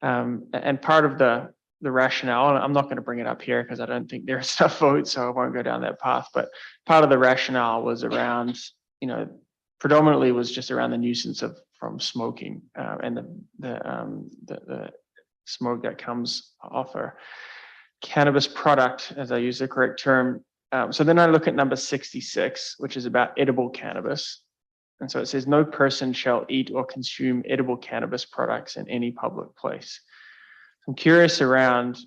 And part of the rationale, and I'm not going to bring it up here because I don't think there's enough votes, so I won't go down that path. But part of the rationale was around, you know, predominantly was just around the nuisance from smoking and the smoke that comes off a cannabis product, as I use the correct term. So then I look at number 66, which is about edible cannabis. And so it says, no person shall eat or consume edible cannabis products in any public place. I'm curious around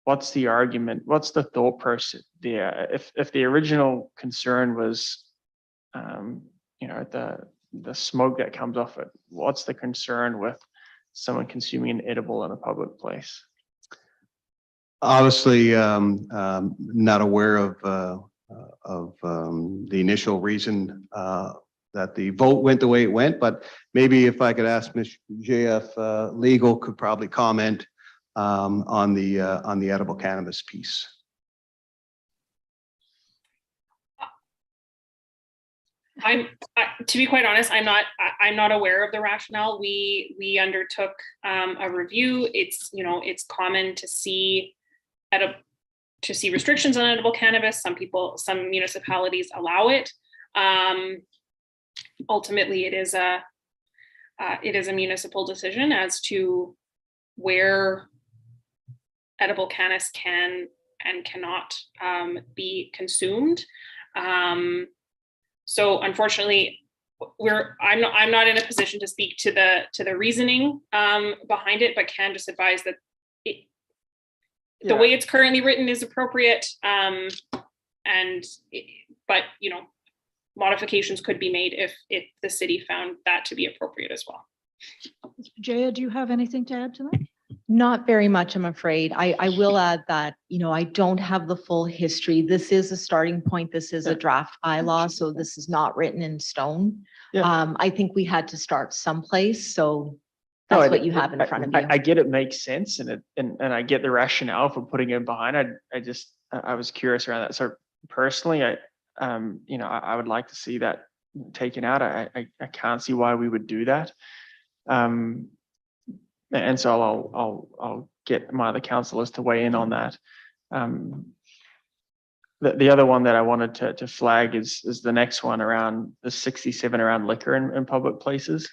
what's the argument, what's the thought process there? If the original concern was, you know, the smoke that comes off it, what's the concern with someone consuming an edible in a public place?
Obviously, not aware of the initial reason that the vote went the way it went, but maybe if I could ask Ms. JF, legal could probably comment on the edible cannabis piece.
To be quite honest, I'm not aware of the rationale. We undertook a review. It's, you know, it's common to see restrictions on edible cannabis. Some municipalities allow it. Ultimately, it is a municipal decision as to where edible cannabis can and cannot be consumed. So unfortunately, I'm not in a position to speak to the reasoning behind it, but can just advise that the way it's currently written is appropriate. But you know, modifications could be made if the city found that to be appropriate as well.
Jaya, do you have anything to add to that?
Not very much, I'm afraid. I will add that, you know, I don't have the full history. This is a starting point. This is a draft bylaw, so this is not written in stone. I think we had to start someplace, so that's what you have in front of you.
I get it makes sense, and I get the rationale for putting it behind. I was curious around that. So personally, you know, I would like to see that taken out. I can't see why we would do that. And so I'll get my other councillors to weigh in on that. The other one that I wanted to flag is the next one around the 67 around liquor in public places.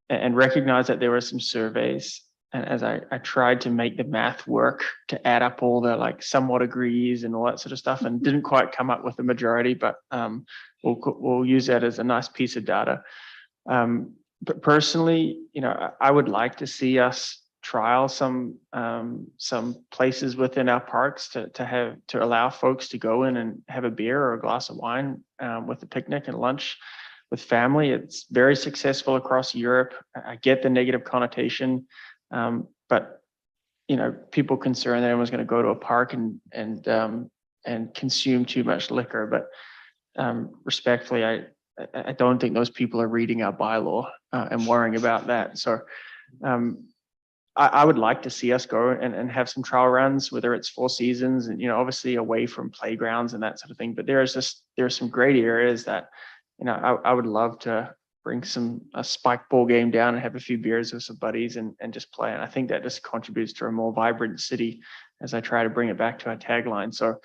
And recognize that there were some surveys, and as I tried to make the math work to add up all the like somewhat agrees and all that sort of stuff, and didn't quite come up with the majority, but we'll use that as a nice piece of data. But personally, you know, I would like to see us trial some places within our parks to allow folks to go in and have a beer or a glass of wine with a picnic and lunch with family. It's very successful across Europe. I get the negative connotation, but you know, people concerned that everyone's going to go to a park and consume too much liquor. But respectfully, I don't think those people are reading our bylaw and worrying about that. So I would like to see us go and have some trial runs, whether it's 4 seasons and, you know, obviously away from playgrounds and that sort of thing. But there are some great areas that, you know, I would love to bring a spike ball game down and have a few beers with some buddies and just play. And I think that just contributes to a more vibrant city as I try to bring it back to our tagline. So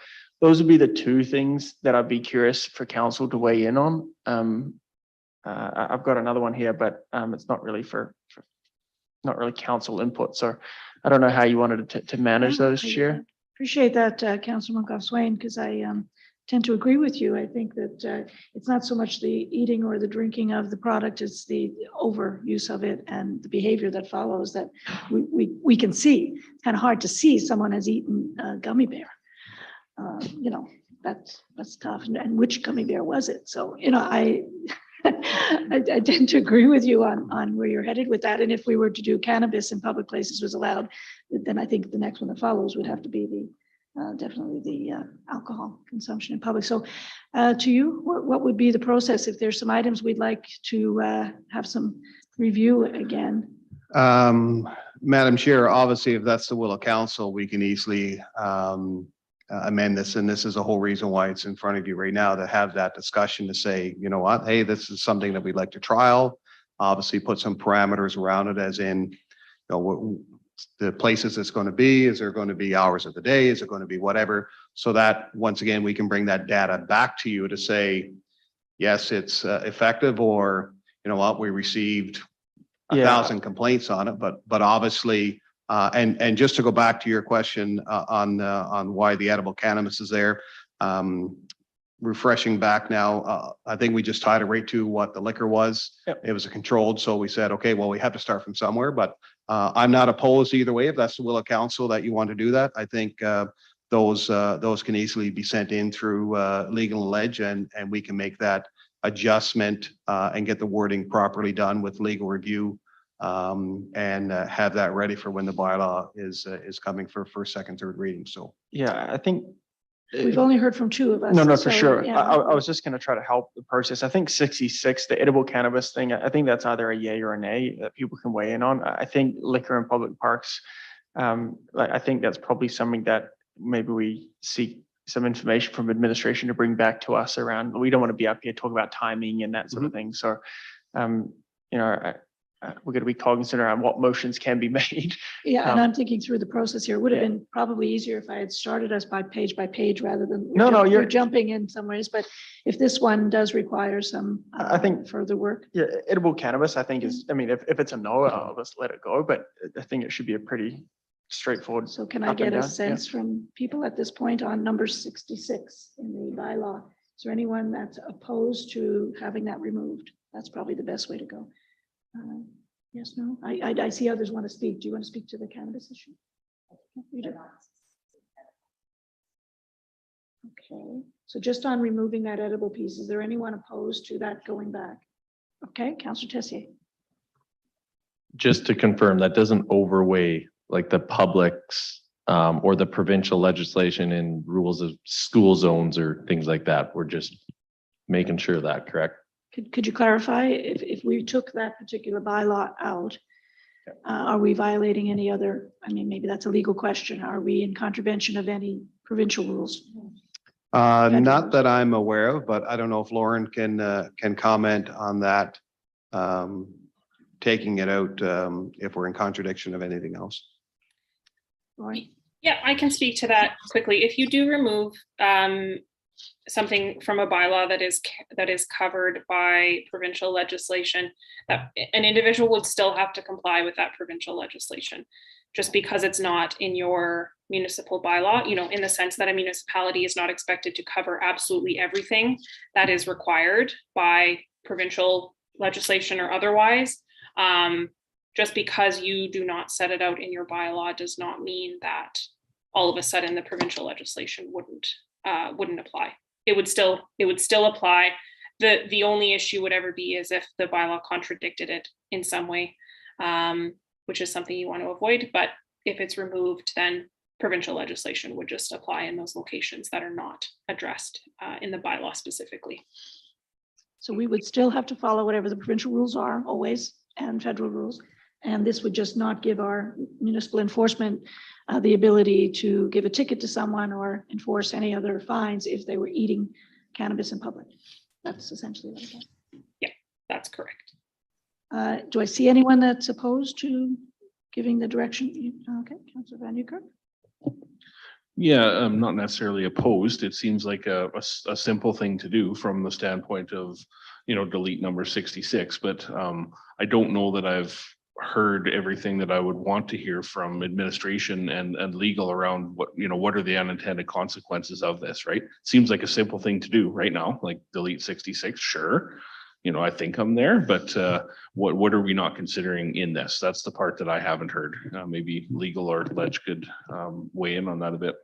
those would be the 2 things that I'd be curious for council to weigh in on. I've got another one here, but it's not really not really council input. So I don't know how you wanted to manage those, Chair.
Appreciate that, Councilor Swain, because I tend to agree with you. I think that it's not so much the eating or the drinking of the product, it's the overuse of it and the behavior that follows that we can see. It's kind of hard to see someone has eaten a gummy bear. You know, that's tough. And which gummy bear was it? So, you know, I tend to agree with you on where you're headed with that. And if we were to do cannabis in public places was allowed, then I think the next one that follows would have to be definitely the alcohol consumption in public. So to you, what would be the process if there's some items we'd like to have some review again?
Madam Chair, obviously, if that's the will of council, we can easily amend this. And this is the whole reason why it's in front of you right now, to have that discussion to say, you know what, hey, this is something that we'd like to trial. Obviously put some parameters around it, as in, you know, the places it's going to be, is there going to be hours of the day? Is it going to be whatever? So that once again, we can bring that data back to you to say, yes, it's effective, or, you know what, we received 1,000 complaints on it, but obviously, and just to go back to your question on why the edible cannabis is there, refreshing back now, I think we just tied it right to what the liquor was.
Yep.
It was a controlled, so we said, okay, well, we have to start from somewhere, but I'm not opposed either way. If that's the will of council that you want to do that, I think those can easily be sent in through legal ledge, and we can make that adjustment and get the wording properly done with legal review, and have that ready for when the bylaw is coming for first, second, third reading. So
Yeah, I think
We've only heard from 2 of us.
No,
so,
for sure.
yeah.
I was just going to try to help the process. I think 66, the edible cannabis thing, I think that's either a yay or a nay that people can weigh in on. I think liquor in public parks, I think that's probably something that maybe we seek some information from administration to bring back to us around. We don't want to be up here talking about timing and that sort of thing. So, you know, we're going to be cognizant around what motions can be made.
Yeah, and I'm thinking through the process here. It would have been probably easier if I had started us by page rather than you're jumping in some ways. But if this one does require some,
I think
further work.
Yeah, edible cannabis, I think is. I mean, if it's a no, I'll just let it go. But I think it should be a pretty straightforward.
So can I
up and
get a
down, yeah.
sense from people at this point on number 66 in the bylaw? Is there anyone that's opposed to having that removed? That's probably the best way to go. Yes, no, I see others want to speak. Do you want to speak to the cannabis issue? You do. Okay, so just on removing that edible piece, is there anyone opposed to that going back? Okay, Councillor Tessier.
Just to confirm, that doesn't overweigh like the public's or the provincial legislation and rules of school zones or things like that. We're just making sure that, correct?
Could you clarify if we took that particular bylaw out, are we violating any other, I mean, maybe that's a legal question. Are we in contravention of any provincial rules?
Not that I'm aware of, but I don't know if Lauren can comment on that. Taking it out if we're in contradiction of anything else.
Lauren?
Yeah, I can speak to that quickly. If you do remove something from a bylaw that is covered by provincial legislation, that an individual would still have to comply with that provincial legislation, just because it's not in your municipal bylaw, you know, in the sense that a municipality is not expected to cover absolutely everything that is required by provincial legislation or otherwise. Just because you do not set it out in your bylaw does not mean that all of a sudden the provincial legislation wouldn't apply. It would still apply. The only issue would ever be is if the bylaw contradicted it in some way, which is something you want to avoid. But if it's removed, then provincial legislation would just apply in those locations that are not addressed in the bylaw specifically.
So we would still have to follow whatever the provincial rules are always and federal rules. And this would just not give our municipal enforcement the ability to give a ticket to someone or enforce any other fines if they were eating cannabis in public. That's essentially what I get.
Yeah, that's correct.
Do I see anyone that's opposed to giving the direction? Okay, Councillor Van Nieuwkerk.
Yeah, I'm not necessarily opposed. It seems like a simple thing to do from the standpoint of, you know, delete number 66, but I don't know that I've heard everything that I would want to hear from administration and legal around what, you know, what are the unintended consequences of this, right? Seems like a simple thing to do right now, like delete 66, sure. You know, I think I'm there, but what are we not considering in this? That's the part that I haven't heard. Maybe legal or ledge could weigh in on that a bit.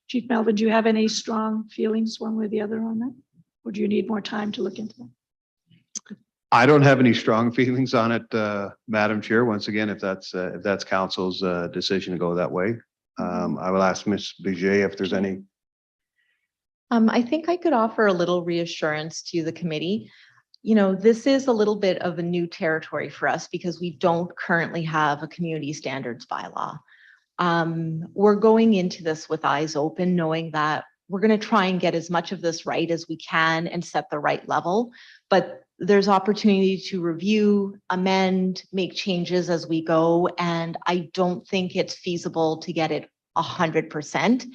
Chief Melvin, do you have any strong feelings one way or the other on that? Or do you need more time to look into that?
I don't have any strong feelings on it, Madam Chair. Once again, if that's council's decision to go that way, I will ask Ms. Bouget if there's any.
I think I could offer a little reassurance to the committee. You know, this is a little bit of a new territory for us because we don't currently have a community standards bylaw. We're going into this with eyes open, knowing that we're going to try and get as much of this right as we can and set the right level, but there's opportunity to review, amend, make changes as we go. And I don't think it's feasible to get it 100%.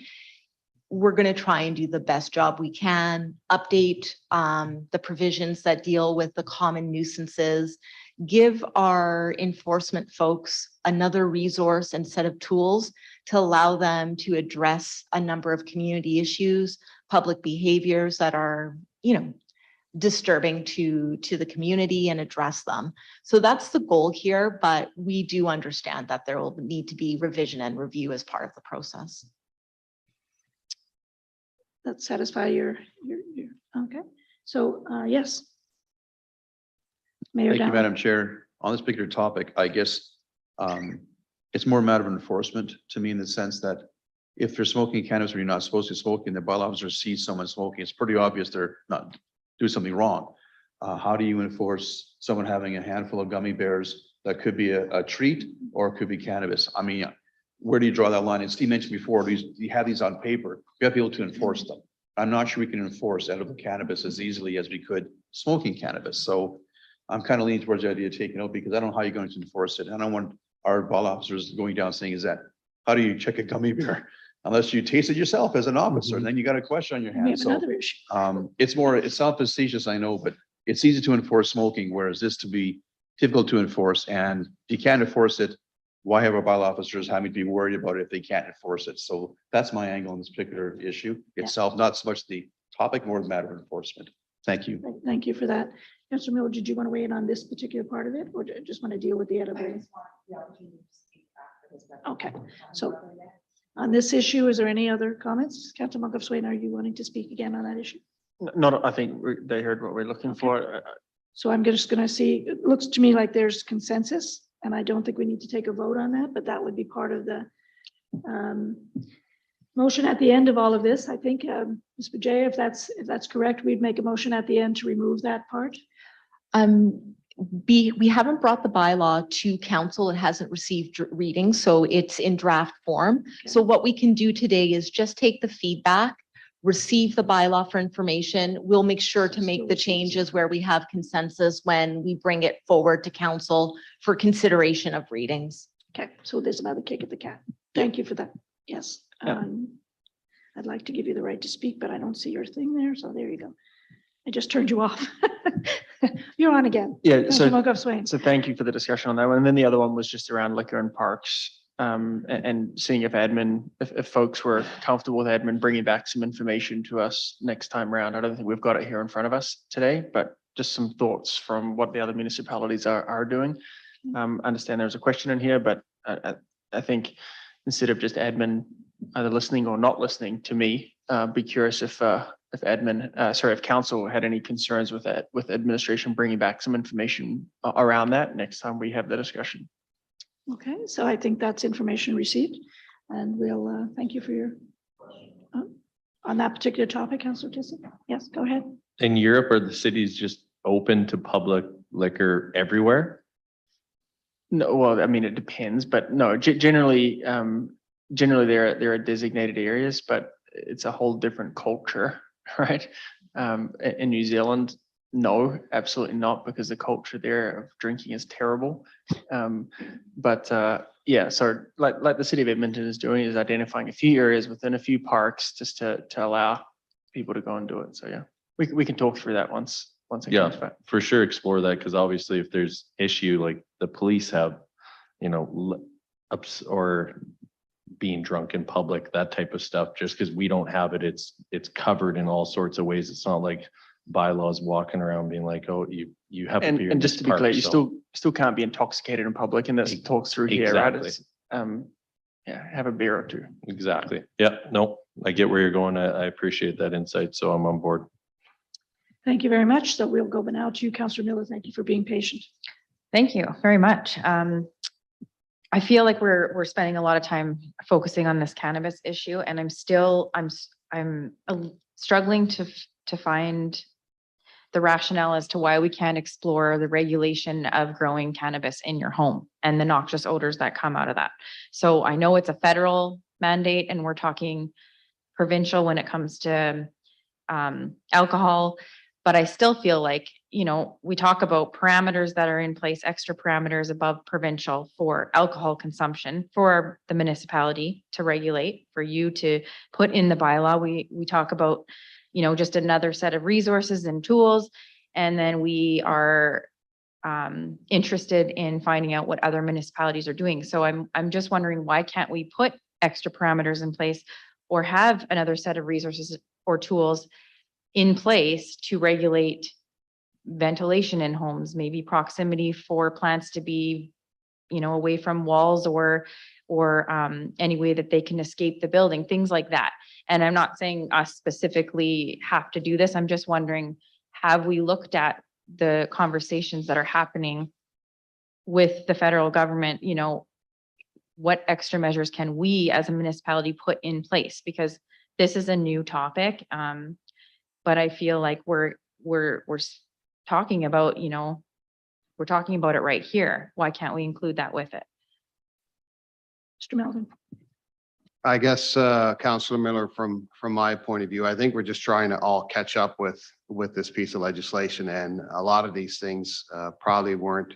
We're going to try and do the best job we can, update the provisions that deal with the common nuisances, give our enforcement folks another resource and set of tools to allow them to address a number of community issues, public behaviors that are, you know, disturbing to the community and address them. So that's the goal here, but we do understand that there will need to be revision and review as part of the process.
That satisfy your okay. So yes. Mayor
Thank you,
Dow.
Madam Chair. On this particular topic, I guess it's more a matter of enforcement to me in the sense that if they're smoking cannabis when you're not supposed to smoke and the bylaw officer sees someone smoking, it's pretty obvious they're not doing something wrong. How do you enforce someone having a handful of gummy bears that could be a treat or it could be cannabis? I mean, where do you draw that line? And Steve mentioned before, you have these on paper, you have to be able to enforce them. I'm not sure we can enforce edible cannabis as easily as we could smoking cannabis. So I'm kind of leaning towards the idea of taking it out because I don't know how you're going to enforce it. I don't want our bylaw officers going down saying, is that, how do you check a gummy bear? Unless you taste it yourself as an officer, and then you got a question on your
We
hands.
have
So
another issue.
it's not facetious, I know, but it's easy to enforce smoking, whereas this to be difficult to enforce. And if you can't enforce it, why have our bylaw officers having to be worried about it if they can't enforce it? So that's my angle on this particular issue itself, not so much the topic, more the matter of enforcement. Thank you.
Thank you for that. Councillor Miller, did you want to weigh in on this particular part of it, or do you just want to deal with the other? Okay, so on this issue, is there any other comments? Councillor Monkhoff-Swain, are you wanting to speak again on that issue?
Not, I think they heard what we're looking for.
So I'm just going to see, it looks to me like there's consensus, and I don't think we need to take a vote on that, but that would be part of the motion at the end of all of this. I think, Ms. Bajay, if that's correct, we'd make a motion at the end to remove that part.
We haven't brought the bylaw to council. It hasn't received reading, so it's in draft form. So what we can do today is just take the feedback, receive the bylaw for information. We'll make sure to make the changes where we have consensus when we bring it forward to council for consideration of readings.
Okay, so there's another kick at the cat. Thank you for that. Yes.
Yeah.
I'd like to give you the right to speak, but I don't see your thing there, so there you go. I just turned you off. You're on again.
Yeah,
Councillor Monkhoff-Swain.
so thank you for the discussion on that one. And then the other one was just around liquor and parks. And seeing if admin, if folks were comfortable with admin bringing back some information to us next time around. I don't think we've got it here in front of us today, but just some thoughts from what the other municipalities are doing. I understand there's a question in here, but I think instead of just admin either listening or not listening to me, be curious if council had any concerns with that, with administration bringing back some information around that next time we have the discussion.
Okay, so I think that's information received, and we'll thank you for your on that particular topic, Councillor Tissot. Yes, go ahead.
In Europe, are the cities just open to public liquor everywhere?
No, well, I mean, it depends, but no, generally there are designated areas, but it's a whole different culture, right? In New Zealand, no, absolutely not, because the culture there of drinking is terrible. Yeah, so like the city of Edmonton is doing, is identifying a few areas within a few parks just to allow people to go and do it. So yeah, we can talk through that once it comes back.
For sure, explore that, because obviously if there's issue like the police have, ups or being drunk in public, that type of stuff, just because we don't have it, it's covered in all sorts of ways. It's not like bylaws walking around being like, oh, you have a beer.
And just to be clear, you still can't be intoxicated in public, and this talks through here, right? It's, yeah, have a beer or two.
Exactly. Yeah, no, I get where you're going. I appreciate that insight, so I'm on board.
Thank you very much. So we'll go now to you, Councillor Miller. Thank you for being patient.
Thank you very much. I feel like we're spending a lot of time focusing on this cannabis issue, and I'm struggling to find the rationale as to why we can't explore the regulation of growing cannabis in your home and the noxious odors that come out of that. So I know it's a federal mandate, and we're talking provincial when it comes to alcohol, but I still feel like, we talk about parameters that are in place, extra parameters above provincial for alcohol consumption for the municipality to regulate, for you to put in the bylaw. We talk about, just another set of resources and tools. And then we are interested in finding out what other municipalities are doing. So I'm just wondering, why can't we put extra parameters in place or have another set of resources or tools in place to regulate ventilation in homes, maybe proximity for plants to be, away from walls or any way that they can escape the building, things like that. And I'm not saying us specifically have to do this. I'm just wondering, have we looked at the conversations that are happening with the federal government? What extra measures can we as a municipality put in place? Because this is a new topic. But I feel like we're talking about, we're talking about it right here. Why can't we include that with it?
Mr. Melvin.
I guess, Councillor Miller, from my point of view, I think we're just trying to all catch up with this piece of legislation, and a lot of these things probably weren't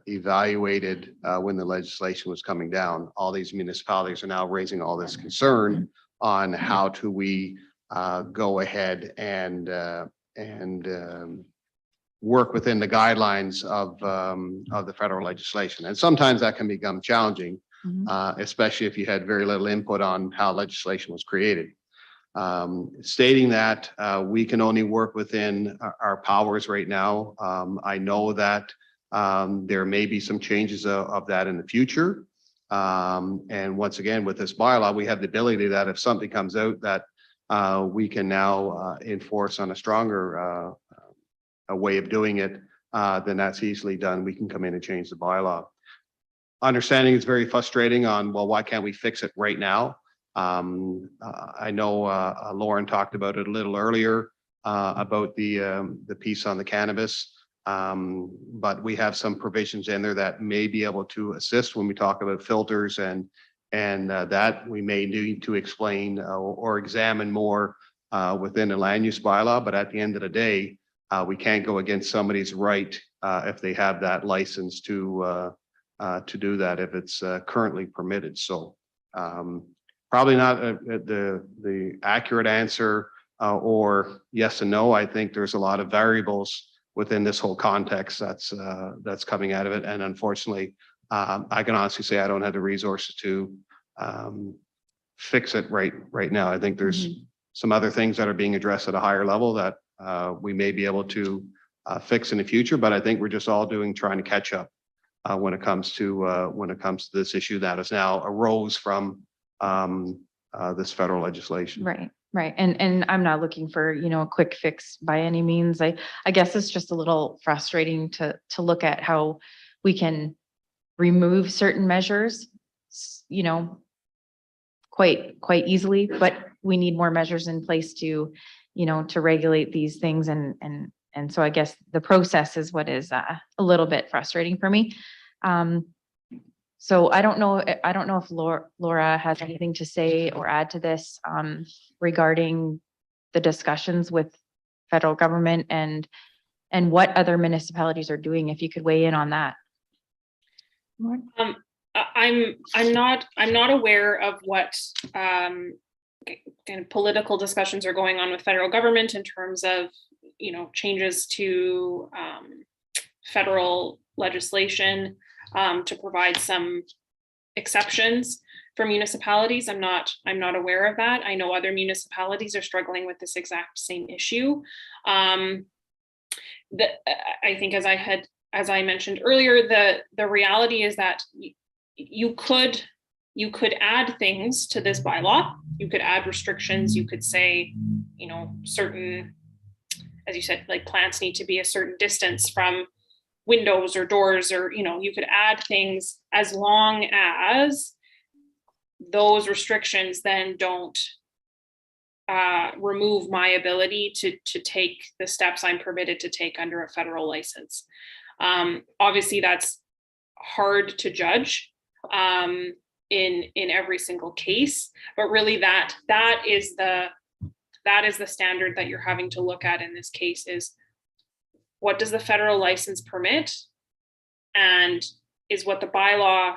evaluated when the legislation was coming down. All these municipalities are now raising all this concern on how do we go ahead and work within the guidelines of the federal legislation. And sometimes that can become challenging, especially if you had very little input on how legislation was created. Stating that we can only work within our powers right now. I know that there may be some changes of that in the future. And once again, with this bylaw, we have the ability that if something comes out that we can now enforce on a stronger a way of doing it, then that's easily done. We can come in and change the bylaw. Understanding it's very frustrating on, well, why can't we fix it right now? I know Lauren talked about it a little earlier about the piece on the cannabis, but we have some provisions in there that may be able to assist when we talk about filters and that we may need to explain or examine more within the land use bylaw. But at the end of the day, we can't go against somebody's right if they have that license to do that if it's currently permitted. So probably not the accurate answer or yes and no. I think there's a lot of variables within this whole context that's coming out of it. And unfortunately, I can honestly say I don't have the resources to fix it right now. I think there's some other things that are being addressed at a higher level that we may be able to fix in the future, but I think we're just all trying to catch up when it comes to this issue that has now arose from this federal legislation.
Right. And I'm not looking for, a quick fix by any means. I guess it's just a little frustrating to look at how we can remove certain measures, quite easily, but we need more measures in place to regulate these things. And so I guess the process is what is a little bit frustrating for me. So I don't know if Laura has anything to say or add to this regarding the discussions with federal government and what other municipalities are doing, if you could weigh in on that.
I'm not aware of what kind of political discussions are going on with federal government in terms of changes to federal legislation to provide some exceptions for municipalities. I'm not aware of that. I know other municipalities are struggling with this exact same issue. I think as I mentioned earlier, the reality is that you could add things to this bylaw. You could add restrictions. You could say, certain, as you said, like plants need to be a certain distance from windows or doors, or, you could add things as long as those restrictions then don't remove my ability to take the steps I'm permitted to take under a federal license. Obviously that's hard to judge in every single case, but really that is the standard that you're having to look at in this case is, what does the federal license permit, and is what the bylaw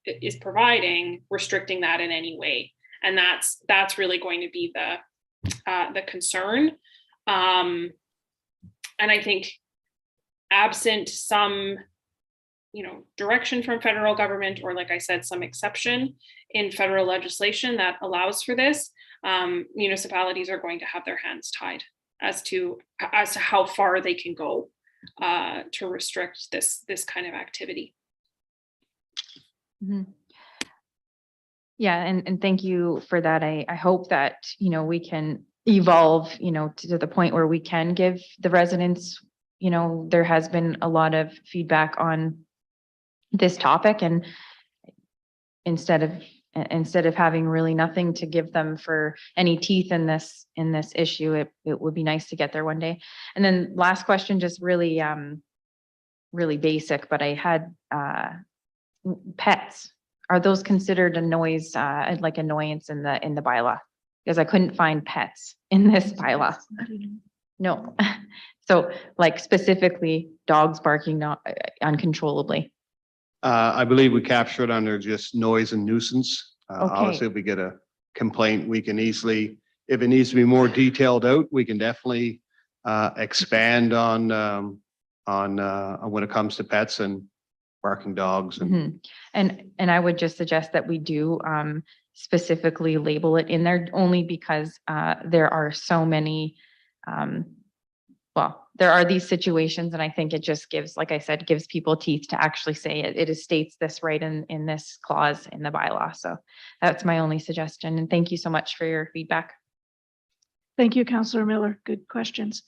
is providing restricting that in any way? And that's really going to be the concern. And I think absent some direction from federal government, or like I said, some exception in federal legislation that allows for this, municipalities are going to have their hands tied as to how far they can go to restrict this kind of activity.
Yeah, and thank you for that. I hope that we can evolve to the point where we can give the residents, there has been a lot of feedback on this topic, and instead of having really nothing to give them for any teeth in this issue, it would be nice to get there one day. And then last question, just really basic, but I had pets. Are those considered a noise, like annoyance in the bylaw? Because I couldn't find pets in this bylaw. No. So like specifically dogs barking uncontrollably.
I believe we capture it under just noise and nuisance.
Okay.
Obviously, if we get a complaint, we can easily, if it needs to be more detailed out, we can definitely expand on when it comes to pets and barking dogs and
And I would just suggest that we do specifically label it in there only because there are so many, there are these situations and I think it just gives, like I said, gives people teeth to actually say it states this right in this clause in the bylaw. So that's my only suggestion. And thank you so much for your feedback.
Thank you, Councillor Miller. Good questions.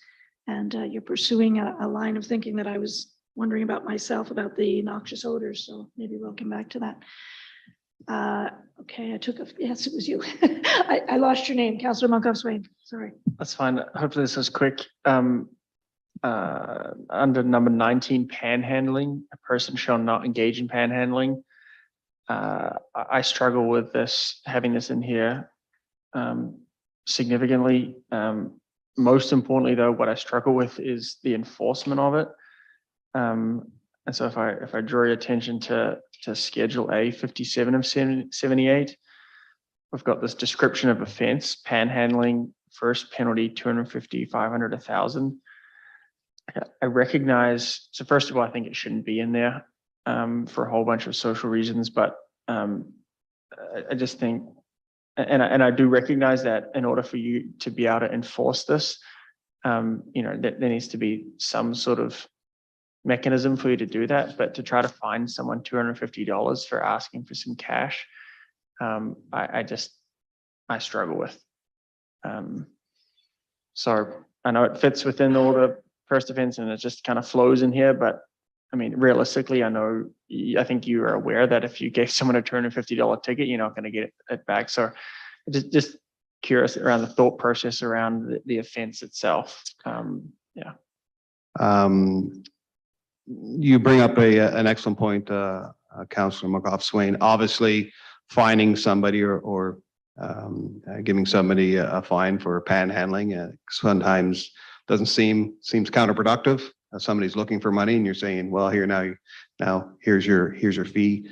And you're pursuing a line of thinking that I was wondering about myself about the noxious odors. So maybe we'll come back to that. Okay, yes, it was you. I lost your name, Councillor Monkhoff-Swain. Sorry.
That's fine. Hopefully this is quick. Under number 19, panhandling, a person shall not engage in panhandling. I struggle with this, having this in here significantly. Most importantly, though, what I struggle with is the enforcement of it. And so if I draw your attention to Schedule A 57 of 78, we've got this description of offense, panhandling, first penalty, 250, 500, 1,000. I recognize, so first of all, I think it shouldn't be in there for a whole bunch of social reasons, but I just think, and I do recognize that in order for you to be able to enforce this, there needs to be some sort of mechanism for you to do that, but to try to fine someone $250 for asking for some cash, I struggle with. So I know it fits within all the first offense and it just kind of flows in here, but I mean, realistically, I think you are aware that if you gave someone a $250 ticket, you're not going to get it back. So just curious around the thought process around the offense itself. Yeah.
You bring up an excellent point, Councillor Monkhoff-Swain. Obviously, fining somebody or giving somebody a fine for panhandling sometimes seems counterproductive. Somebody's looking for money and you're saying, well, here now here's your fee.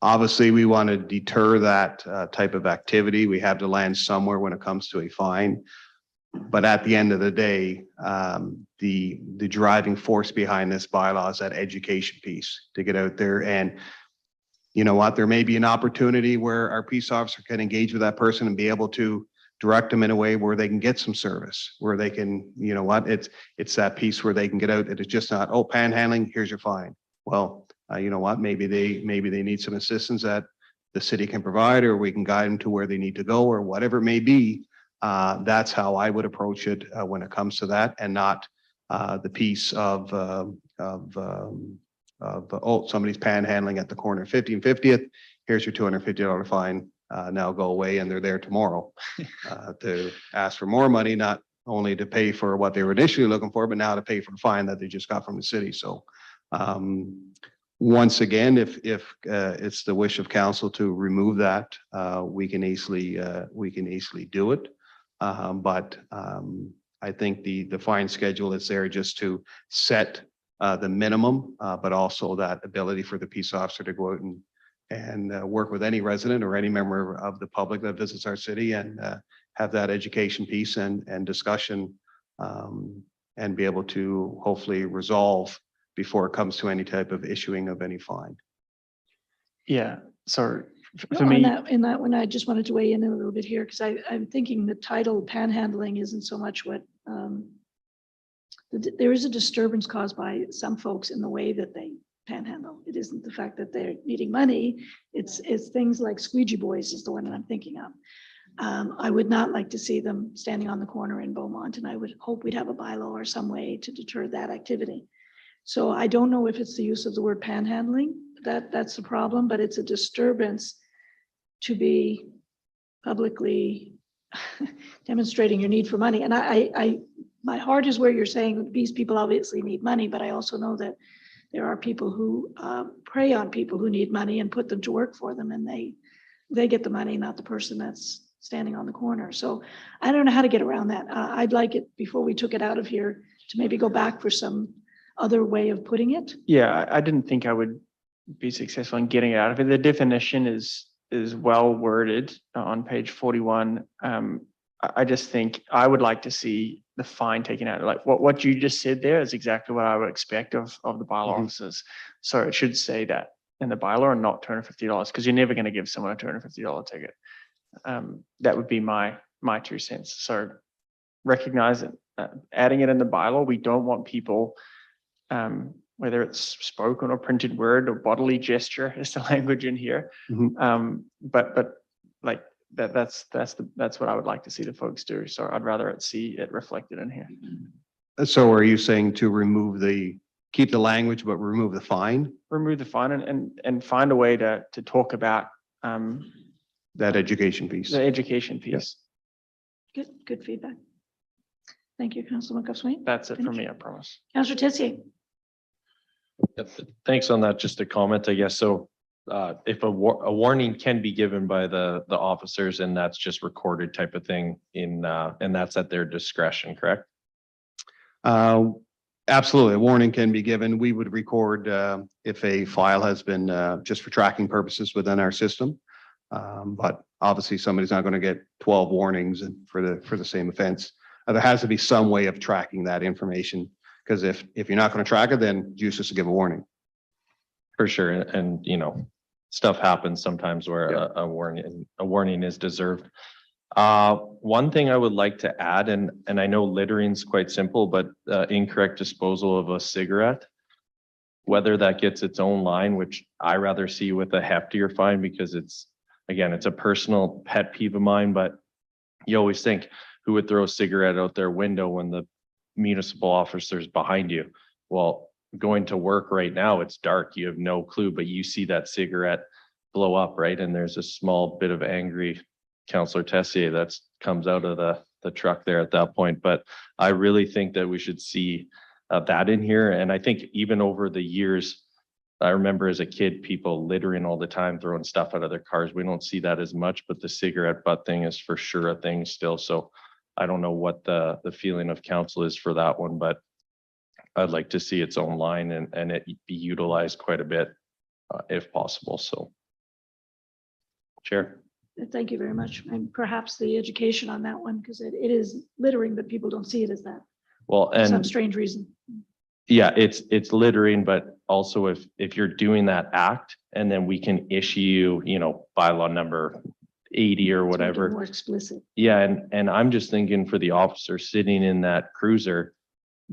Obviously, we want to deter that type of activity. We have to land somewhere when it comes to a fine. But at the end of the day, the driving force behind this bylaw is that education piece to get out there. And you know what, there may be an opportunity where our peace officer can engage with that person and be able to direct them in a way where they can get some service, where they can, you know what, it's that piece where they can get out. It is just not, oh, panhandling, here's your fine. Well, you know what, maybe they need some assistance that the city can provide, or we can guide them to where they need to go, or whatever it may be. That's how I would approach it when it comes to that, and not the piece of oh, somebody's panhandling at the corner of 50 and 50th. Here's your $250 fine. Now go away, and they're there tomorrow to ask for more money, not only to pay for what they were initially looking for, but now to pay for the fine that they just got from the city. So once again, if it's the wish of council to remove that, we can easily do it. But I think the fine schedule is there just to set the minimum, but also that ability for the peace officer to go out and work with any resident or any member of the public that visits our city, and have that education piece and discussion, and be able to hopefully resolve before it comes to any type of issuing of any fine.
Yeah. So for
No,
me,
in that one, I just wanted to weigh in a little bit here, because I'm thinking the title panhandling isn't so much what there is a disturbance caused by some folks in the way that they panhandle. It isn't the fact that they're needing money. It's things like squeegee boys is the one that I'm thinking of. I would not like to see them standing on the corner in Beaumont, and I would hope we'd have a bylaw or some way to deter that activity. So I don't know if it's the use of the word panhandling that's the problem, but it's a disturbance to be publicly demonstrating your need for money. And my heart is where you're saying these people obviously need money, but I also know that there are people who prey on people who need money and put them to work for them, and they get the money, not the person that's standing on the corner. So I don't know how to get around that. I'd like it, before we took it out of here, to maybe go back for some other way of putting it.
yeah, I didn't think I would be successful in getting it out of it. The definition is well worded on page 41. I just think I would like to see the fine taken out. Like what you just said there is exactly what I would expect of the bylaw officers. So it should say that in the bylaw and not $250 because you're never going to give someone a $250 ticket. That would be my 2 cents. So recognize it, adding it in the bylaw. We don't want people, whether it's spoken or printed word or bodily gesture is the language in here. But like that's what I would like to see the folks do. So I'd rather see it reflected in here.
So are you saying to keep the language, but remove the fine?
Remove the fine and find a way to talk about
That education piece.
the education piece.
Good feedback. Thank you, Councilor McCuff-Swain.
That's it for me, I promise.
Councilor Tessier.
Yep. Thanks on that. Just a comment, I guess. So if a warning can be given by the officers and that's just recorded type of thing and that's at their discretion, correct?
Absolutely. A warning can be given. We would record if a file has been just for tracking purposes within our system. But obviously somebody's not going to get 12 warnings for the same offense. There has to be some way of tracking that information because if you're not going to track it, then it's useless to give a warning.
For sure. And you know, stuff happens sometimes where a warning is deserved. One thing I would like to add, and I know littering is quite simple, but incorrect disposal of a cigarette, whether that gets its own line, which I rather see with a heftier fine because it's a personal pet peeve of mine, but you always think who would throw a cigarette out their window when the municipal officer's behind you? Well, going to work right now, it's dark, you have no clue, but you see that cigarette blow up, right? And there's a small bit of angry Councillor Tessier that comes out of the truck there at that point. But I really think that we should see that in here. And I think even over the years, I remember as a kid, people littering all the time, throwing stuff out of their cars. We don't see that as much, but the cigarette butt thing is for sure a thing still. So I don't know what the feeling of council is for that one, but I'd like to see its own line and it be utilized quite a bit if possible. So, Chair.
Thank you very much. And perhaps the education on that one, because it is littering, but people don't see it as that.
Well,
For some
and
strange reason.
yeah, it's littering, but also if you're doing that act and then we can issue, bylaw number 80 or
Let's make it
whatever.
more explicit.
Yeah, and I'm just thinking for the officer sitting in that cruiser,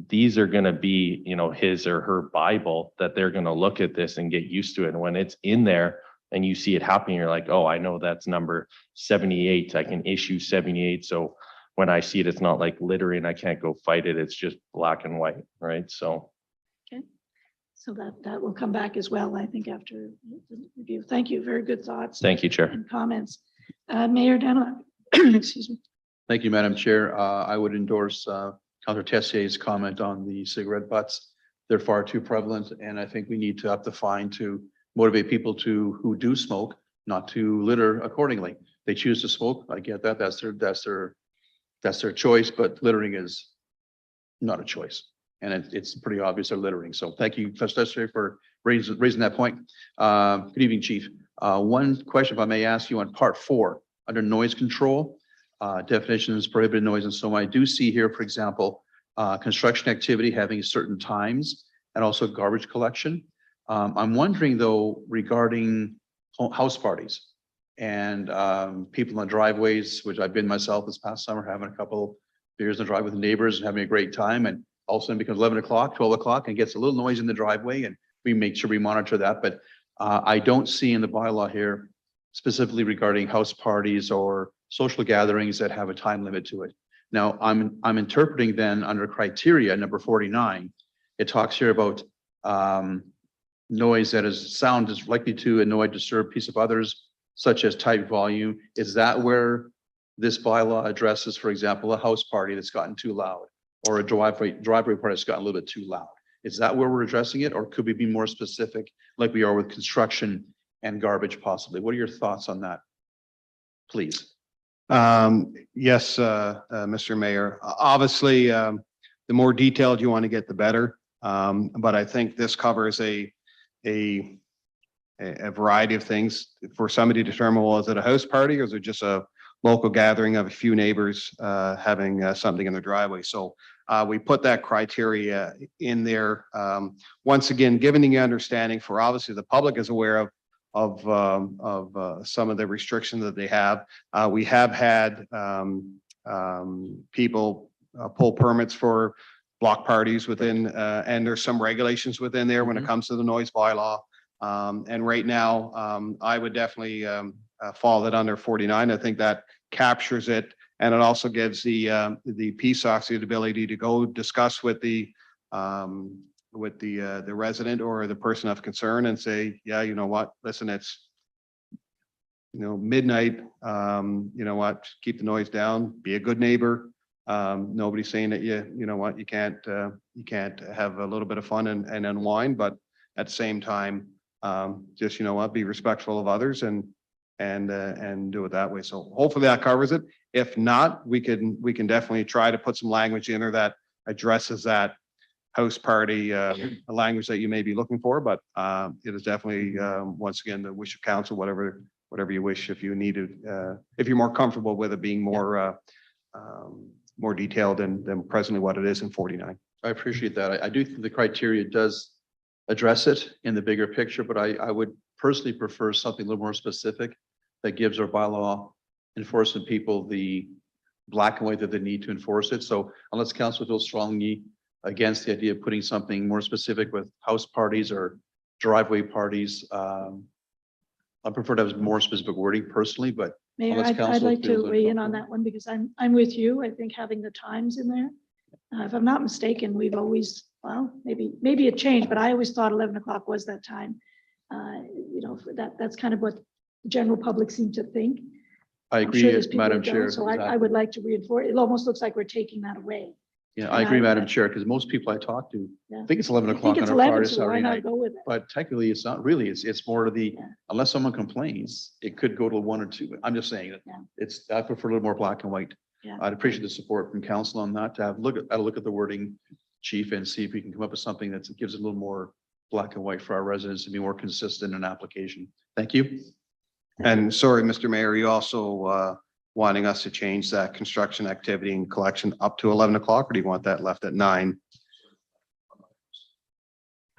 these are gonna be, his or her Bible that they're gonna look at this and get used to it. And when it's in there and you see it happening, you're like, oh, I know that's number 78. I can issue 78. So when I see it, it's not like littering. I can't go fight it. It's just black and white, right? So.
Okay. So that will come back as well, I think, after the review. Thank you. Very good thoughts.
Thank you, Chair.
And comments. Mayor Daniluk. Excuse me.
Thank you, Madam Chair. I would endorse Councillor Tessier's comment on the cigarette butts. They're far too prevalent, and I think we need to up the fine to motivate people who do smoke not to litter accordingly. They choose to smoke. I get that. That's their choice, but littering is not a choice. And it's pretty obvious they're littering. So thank you, Councillor Tessier, for raising that point. Good evening, Chief. One question, if I may ask you on part 4, under noise control, definitions, prohibited noise, and so on. I do see here, for example, construction activity having certain times and also garbage collection. I'm wondering though, regarding house parties and people on driveways, which I've been myself this past summer, having a couple beers in the drive with the neighbors and having a great time, and all of a sudden it becomes 11 o'clock, 12 o'clock, and gets a little noise in the driveway, and we make sure we monitor that. But I don't see in the bylaw here specifically regarding house parties or social gatherings that have a time limit to it. Now, I'm interpreting then under criteria number 49, it talks here about noise that is sound is likely to annoy, disturb peace of others, such as type volume. Is that where this bylaw addresses, for example, a house party that's gotten too loud or a driveway party that's gotten a little bit too loud? Is that where we're addressing it, or could we be more specific like we are with construction and garbage possibly? What are your thoughts on that, please?
Yes, Mr. Mayor. Obviously, the more detailed you want to get, the better. But I think this covers a variety of things for somebody to determine, well, is it a house party or is it just a local gathering of a few neighbors having something in their driveway. So we put that criteria in there. Once again, giving the understanding for obviously the public is aware of some of the restrictions that they have. We have had people pull permits for block parties within, and there's some regulations within there when it comes to the noise bylaw. And right now, I would definitely fall that under 49. I think that captures it. And it also gives the PSOCs the ability to go discuss with the resident or the person of concern and say, yeah, you know what, listen, it's, you know, midnight, you know what, keep the noise down, be a good neighbor. Nobody's saying that you know what, you can't have a little bit of fun and unwind, but at the same time, just, you know what, be respectful of others and do it that way. So hopefully that covers it. If not, we can definitely try to put some language in there that addresses that house party language that you may be looking for. But it is definitely once again the wish of council, whatever you wish. If you needed, if you're more comfortable with it being more more detailed than presently what it is in 49.
I appreciate that. I do think the criteria does address it in the bigger picture, but I would personally prefer something a little more specific that gives our bylaw enforcement people the black and white that they need to enforce it. So unless council feels strongly against the idea of putting something more specific with house parties or driveway parties, I prefer to have more specific wording personally, but
Mayor,
unless
I'd
council
like to
feels
weigh in on
uncomfortable.
that one because I'm with you. I think having the times in there, if I'm not mistaken, we've always, well, maybe it changed, but I always thought 11 o'clock was that time. You know, for that's kind of what the general public seem to think.
I
I'm
agree,
sure there's people
Madam
that don't,
Chair.
so I
exactly.
would like to reinforce. It almost looks like we're taking that away.
Yeah, I
and
agree,
I-
Madam Chair, because most people I talk to
Yeah.
think it's 11
I
o'clock
think it's
on a
11,
Friday,
so why
Saturday
not
night.
go with it?
But technically, it's not really. It's more to the,
Yeah.
unless someone complains, it could go to 1 or 2. I'm just saying that
Yeah.
it's, I prefer a little more black and white.
Yeah.
I'd appreciate the support from council on that, to have look at the wording, chief, and see if we can come up with something that gives it a little more black and white for our residents to be more consistent in application. Thank you.
And sorry, Mr. Mayor, you also wanting us to change that construction activity and collection up to 11 o'clock, or do you want that left at 9?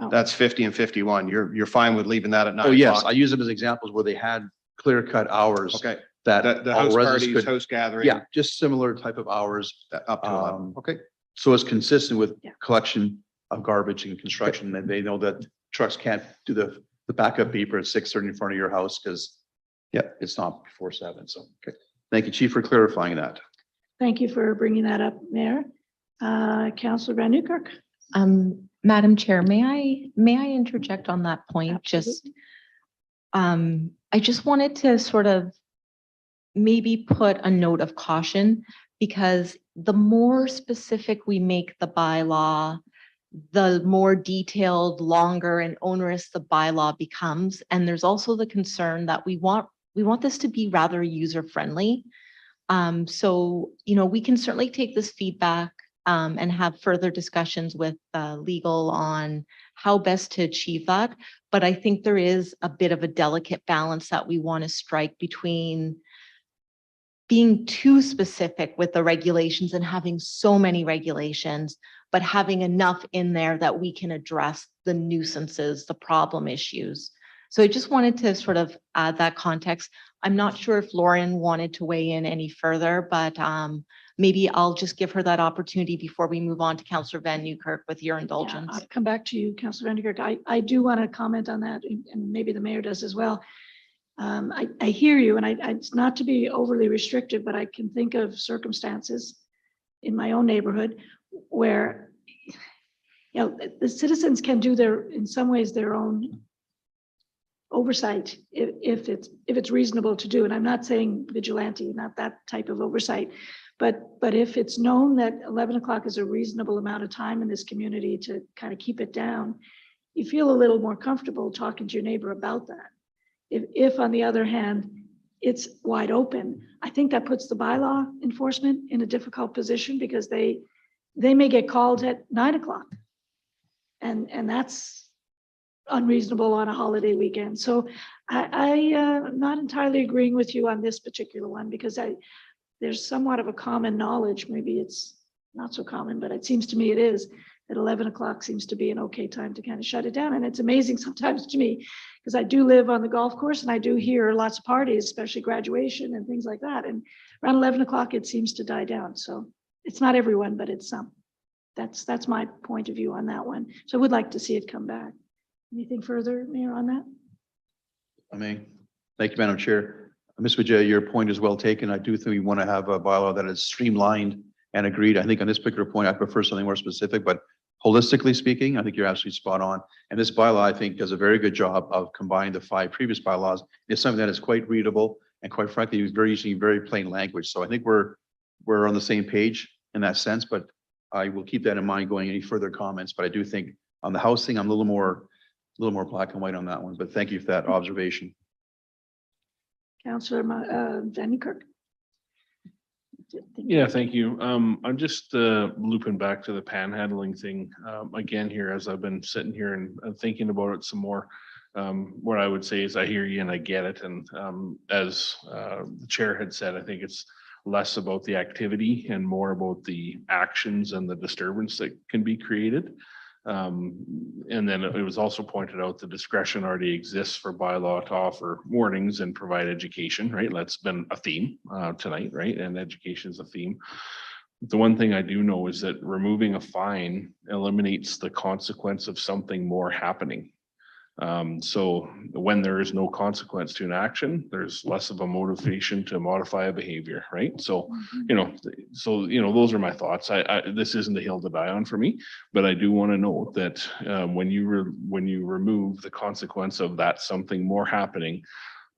Oh.
That's 50 and 51. You're fine with leaving that at 9
Oh, yes, I
o'clock?
use them as examples where they had clear cut hours.
Okay,
That
the
all
house
residents
parties,
could,
house gathering.
yeah, just similar type of hours.
Up to 11. Okay.
So it's consistent with
Yeah.
collection of garbage and construction, and they know that trucks can't do the backup beeper at 6:30 in front of your house because, yeah, it's not before 7. So, okay. Thank you, Chief, for clarifying that.
Thank you for bringing that up, Mayor. Councillor Van Newkirk.
Madam Chair, may I interject on that point? Just, I just wanted to sort of maybe put a note of caution, because the more specific we make the bylaw, the more detailed, longer and onerous the bylaw becomes. And there's also the concern that we want this to be rather user-friendly. So, you know, we can certainly take this feedback and have further discussions with legal on how best to achieve that. But I think there is a bit of a delicate balance that we want to strike between being too specific with the regulations and having so many regulations, but having enough in there that we can address the nuisances, the problem issues. So I just wanted to sort of add that context. I'm not sure if Lauren wanted to weigh in any further, but maybe I'll just give her that opportunity before we move on to Councillor Van Newkirk with your indulgence.
I'll come back to you, Councillor Van Newkirk. I do want to comment on that, and maybe the mayor does as well. I hear you, and it's not to be overly restrictive, but I can think of circumstances in my own neighborhood where, you know, the citizens can do in some ways, their own oversight if it's reasonable to do. And I'm not saying vigilante, not that type of oversight, but if it's known that 11 o'clock is a reasonable amount of time in this community to kind of keep it down, you feel a little more comfortable talking to your neighbor about that. If on the other hand, it's wide open, I think that puts the bylaw enforcement in a difficult position, because they may get called at 9 o'clock. And that's unreasonable on a holiday weekend. So I'm not entirely agreeing with you on this particular one because there's somewhat of a common knowledge. Maybe it's not so common, but it seems to me it is, that 11 o'clock seems to be an okay time to kind of shut it down. And it's amazing sometimes to me because I do live on the golf course and I do hear lots of parties, especially graduation and things like that. And around 11 o'clock, it seems to die down. So it's not everyone, but it's some. That's my point of view on that one. So I would like to see it come back. Anything further, Mayor, on that?
I mean, thank you, Madam Chair. Ms. Vijay, your point is well taken. I do think we want to have a bylaw that is streamlined and agreed. I think on this particular point, I prefer something more specific, but holistically speaking, I think you're absolutely spot on. And this bylaw, I think, does a very good job of combining the 5 previous bylaws. It's something that is quite readable and quite frankly, using very plain language. So I think we're on the same page in that sense, but I will keep that in mind going any further comments. But I do think on the house thing, I'm a little more black and white on that one, but thank you for that observation.
Councillor Van Niekerk.
Yeah, thank you. I'm just looping back to the panhandling thing again here as I've been sitting here and thinking about it some more. What I would say is I hear you and I get it. And as the chair had said, I think it's less about the activity and more about the actions and the disturbance that can be created. And then it was also pointed out the discretion already exists for bylaw to offer warnings and provide education, right? That's been a theme tonight, right? And education is a theme. The one thing I do know is that removing a fine eliminates the consequence of something more happening. So when there is no consequence to an action, there's less of a motivation to modify a behavior, right? So, those are my thoughts. This isn't the hill to die on for me, but I do want to note that when you remove the consequence of that something more happening,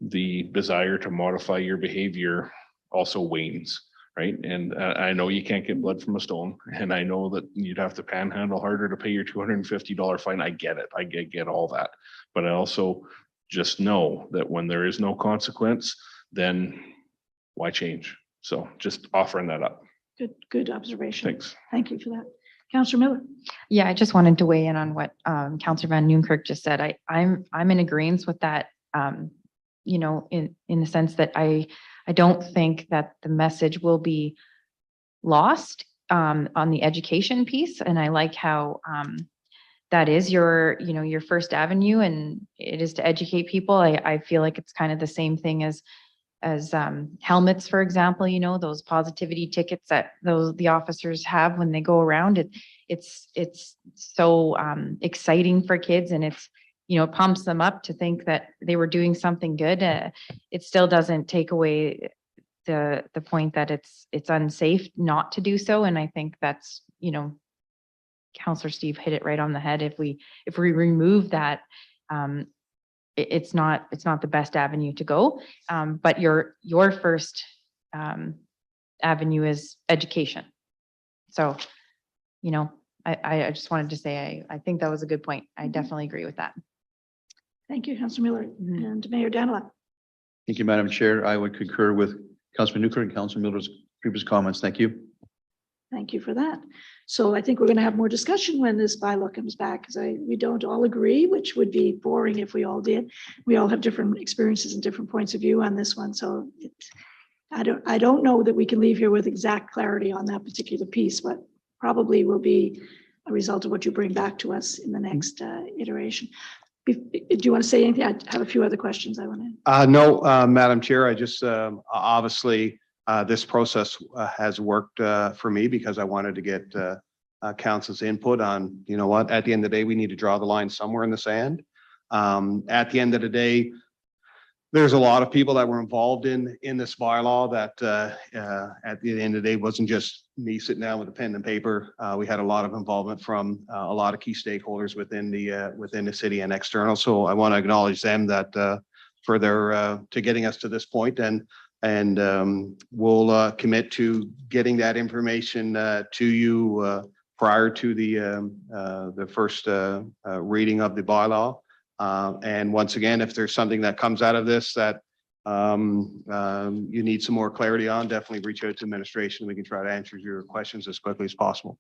the desire to modify your behavior also wanes. Right. And I know you can't get blood from a stone. And I know that you'd have to panhandle harder to pay your $250 fine. I get it. I get all that. But I also just know that when there is no consequence, then why change? So just offering that up.
Good observation.
Thanks.
Thank you for that. Councillor Miller.
Yeah, I just wanted to weigh in on what Councillor Van Nieuwkerk just said. I'm in agreement with that, in the sense that I don't think that the message will be lost on the education piece. And I like how that is your first avenue and it is to educate people. I feel like it's kind of the same thing as helmets, for example, those positivity tickets that the officers have when they go around. It's so exciting for kids and it pumps them up to think that they were doing something good. It still doesn't take away the point that it's unsafe not to do so. And I think that's, Councillor Steve hit it right on the head. If we remove that, it's not the best avenue to go. But your first avenue is education. So, I just wanted to say, I think that was a good point. I definitely agree with that.
Thank you, Councillor Miller and Mayor Danila.
Thank you, Madam Chair. I would concur with Councillor Nieuwkerk and Councillor Miller's previous comments. Thank you.
Thank you for that. So I think we're going to have more discussion when this bylaw comes back because we don't all agree, which would be boring if we all did. We all have different experiences and different points of view on this one. So I don't know that we can leave here with exact clarity on that particular piece, but probably will be a result of what you bring back to us in the next iteration. Do you want to say anything? I have a few other questions I want to.
No, Madam Chair, I just obviously this process has worked for me because I wanted to get council's input on, what, at the end of the day, we need to draw the line somewhere in the sand. At the end of the day, there's a lot of people that were involved in this bylaw that at the end of the day wasn't just me sitting down with a pen and paper. We had a lot of involvement from a lot of key stakeholders within the city and external. So I want to acknowledge them that for their to getting us to this point, and we'll commit to getting that information to you prior to the first reading of the bylaw. And once again, if there's something that comes out of this that you need some more clarity on, definitely reach out to administration. We can try to answer your questions as quickly as possible.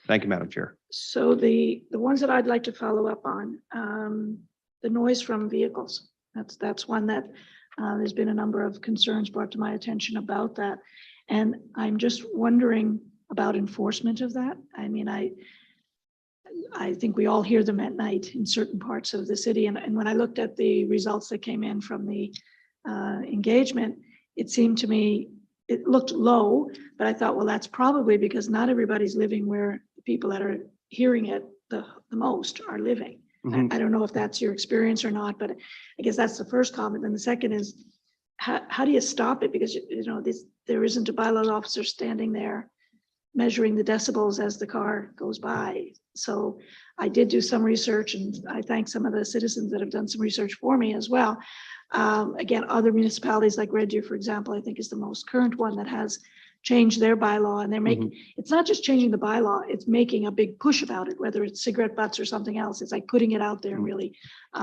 Thank you, Madam Chair.
So the ones that I'd like to follow up on, the noise from vehicles. That's one that there's been a number of concerns brought to my attention about that. And I'm just wondering about enforcement of that. I mean, I think we all hear them at night in certain parts of the city. And when I looked at the results that came in from the engagement, it seemed to me, it looked low, but I thought, well, that's probably because not everybody's living where the people that are hearing it the most are living. I don't know if that's your experience or not, but I guess that's the first comment. And the second is, how do you stop it? Because, you know, there isn't a bylaw officer standing there measuring the decibels as the car goes by. So I did do some research, and I thank some of the citizens that have done some research for me as well. Again, other municipalities like Red Deer, for example, I think is the most current one that has changed their bylaw, and they're making, it's not just changing the bylaw, it's making a big push about it, whether it's cigarette butts or something else. It's like putting it out there and really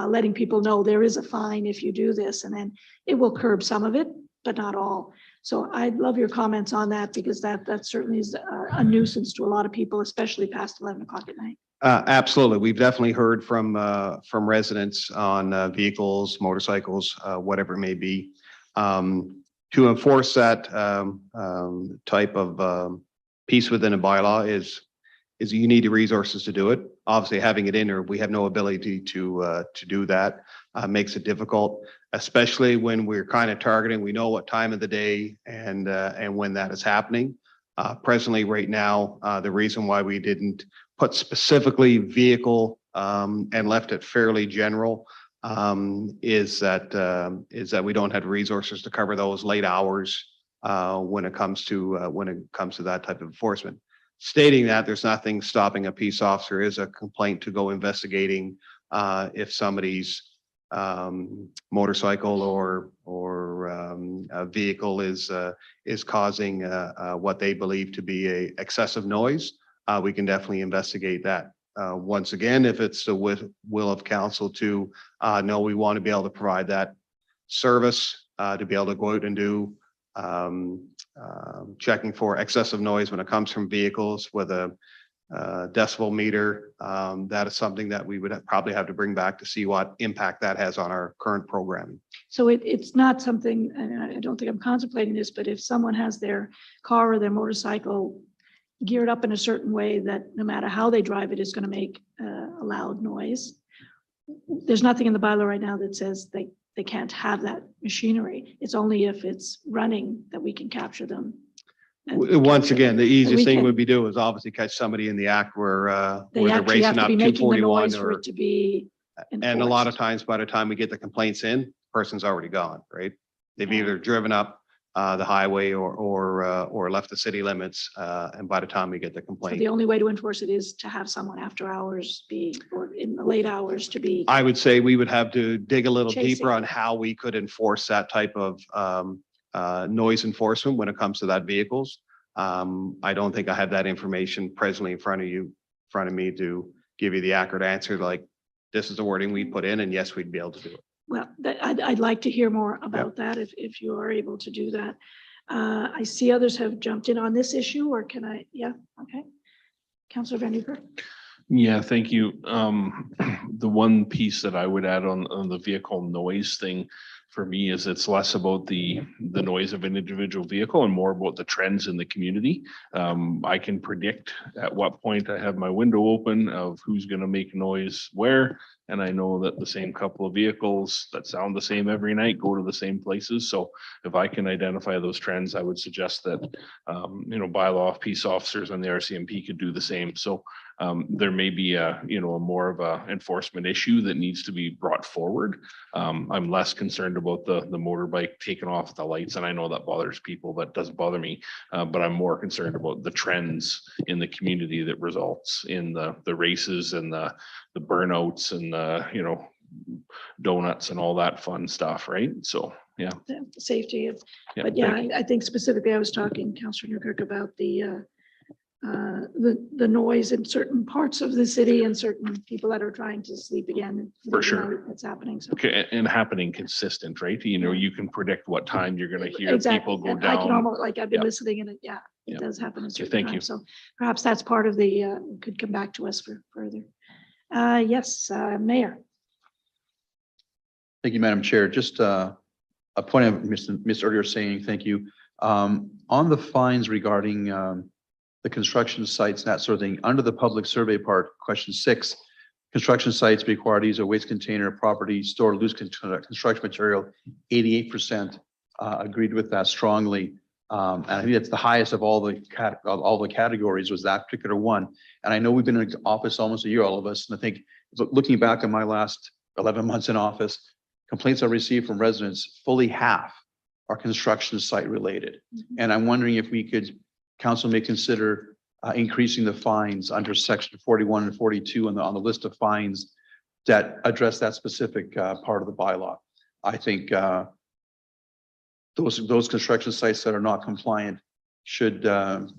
letting people know there is a fine if you do this, and then it will curb some of it, but not all. So I'd love your comments on that, because that certainly is a nuisance to a lot of people, especially past 11 o'clock at night.
Absolutely. We've definitely heard from residents on vehicles, motorcycles, whatever it may be. To enforce that type of piece within a bylaw is you need the resources to do it. Obviously, having it in, or we have no ability to do that, makes it difficult, especially when we're kind of targeting. We know what time of the day and when that is happening. Presently, right now, the reason why we didn't put specifically vehicle and left it fairly general is that we don't have resources to cover those late hours when it comes to that type of enforcement. Stating that, there's nothing stopping a peace officer is a complaint to go investigating if somebody's motorcycle or a vehicle is causing what they believe to be a excessive noise. We can definitely investigate that. Once again, if it's the will of council to know, we want to be able to provide that service to be able to go out and do checking for excessive noise when it comes from vehicles with a decibel meter. That is something that we would probably have to bring back to see what impact that has on our current programming.
So it's not something, and I don't think I'm contemplating this, but if someone has their car or their motorcycle geared up in a certain way that no matter how they drive it is going to make a loud noise, there's nothing in the bylaw right now that says they can't have that machinery. It's only if it's running that we can capture them.
Once again, the easiest thing
can-
would be do is obviously catch somebody in the act where
They
they're
actually have
racing
to
up
be making the
241
noise for
or,
it to be
and a lot of
enforced.
times by the time we get the complaints in, the person's already gone, right? They've either driven up the highway or left the city limits, and by the time we get the
So
complaint.
the only way to enforce it is to have someone after hours be, or in the late hours to be.
I would say we would have to dig a little
Chasing.
deeper on how we could enforce that type of noise enforcement when it comes to that vehicles. I don't think I have that information presently in front of me to give you the accurate answer, like this is the wording we put in, and yes, we'd be able to do it.
Well, I'd like to hear more about that if you are able to do that. I see others have jumped in on this issue, or can I? Yeah, okay. Councillor Van Uker.
Yeah, thank you. The one piece that I would add on the vehicle noise thing for me is it's less about the noise of an individual vehicle and more about the trends in the community. I can predict at what point I have my window open of who's going to make noise where. And I know that the same couple of vehicles that sound the same every night go to the same places. So if I can identify those trends, I would suggest that, bylaw peace officers and the RCMP could do the same. So there may be a more of a enforcement issue that needs to be brought forward. I'm less concerned about the motorbike taking off the lights, and I know that bothers people. That doesn't bother me, but I'm more concerned about the trends in the community that results in the races and the burnouts and donuts and all that fun stuff, right? So yeah,
The safety of,
Yeah,
but yeah,
thank
I think specifically I was talking, Councillor Newkirk, about the noise in certain parts of the city and certain people that are trying to sleep again.
For sure.
It's happening. So
okay, and happening consistent, right? You can predict what time you're going to hear
exactly.
people go
And I can
down.
almost, like, I've been
Yeah.
listening, and it
Yeah.
does happen at
Okay,
certain
thank you.
times. So perhaps that's part of the, could come back to us for further. Yes, Mayor.
Thank you, Madam Chair. Just a point of missed earlier saying, thank you. On the fines regarding the construction sites and that sort of thing, under the public survey part, question 6, construction sites require to use a waste container, property, store loose construction material. 88% agreed with that strongly. And I think that's the highest of all the categories was that particular one. And I know we've been in office almost a year, all of us. And I think looking back on my last 11 months in office, complaints I received from residents, fully half are construction site related. And I'm wondering if we could, council may consider increasing the fines under section 41 and 42 on the list of fines that address that specific part of the bylaw. I think those construction sites that are not compliant should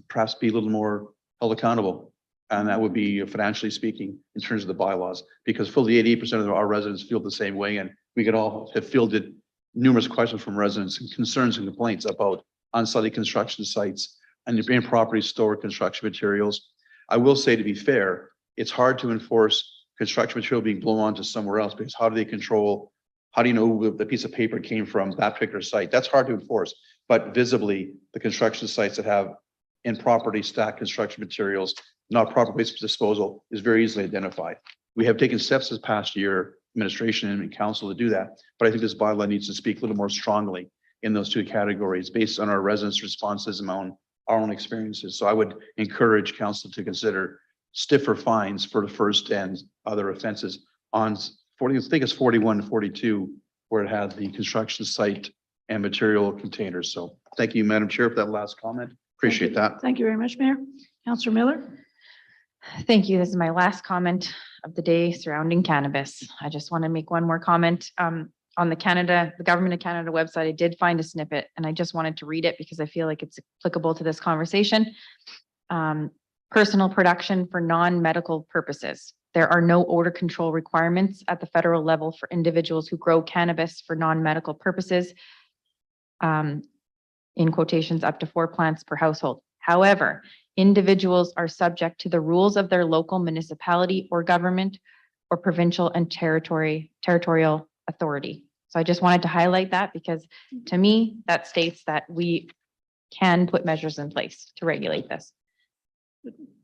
perhaps be a little more held accountable. And that would be financially speaking in terms of the bylaws, because fully 88% of our residents feel the same way. And we could all have fielded numerous questions from residents and concerns and complaints about unsightly construction sites and improperly stored construction materials. I will say, to be fair, it's hard to enforce construction material being blown onto somewhere else, because how do they control, how do you know who the piece of paper came from that particular site? That's hard to enforce, but visibly the construction sites that have improperly stacked construction materials, not proper waste disposal, is very easily identified. We have taken steps this past year, administration and council, to do that, but I think this bylaw needs to speak a little more strongly in those two categories based on our residents' responses and our own experiences. So I would encourage council to consider stiffer fines for the first and other offenses on 40, I think it's 41 and 42, where it had the construction site and material containers. So thank you, Madam Chair, for that last comment. Appreciate that.
Thank you very much, Mayor. Councillor Miller.
Thank you. This is my last comment of the day surrounding cannabis. I just want to make one more comment. On the Government of Canada website, I did find a snippet and I just wanted to read it because I feel like it's applicable to this conversation. Personal production for non-medical purposes. There are no odor control requirements at the federal level for individuals who grow cannabis for non-medical purposes. In quotations, up to 4 plants per household. However, individuals are subject to the rules of their local municipality or government or provincial and territorial authority. So I just wanted to highlight that because to me, that states that we can put measures in place to regulate this.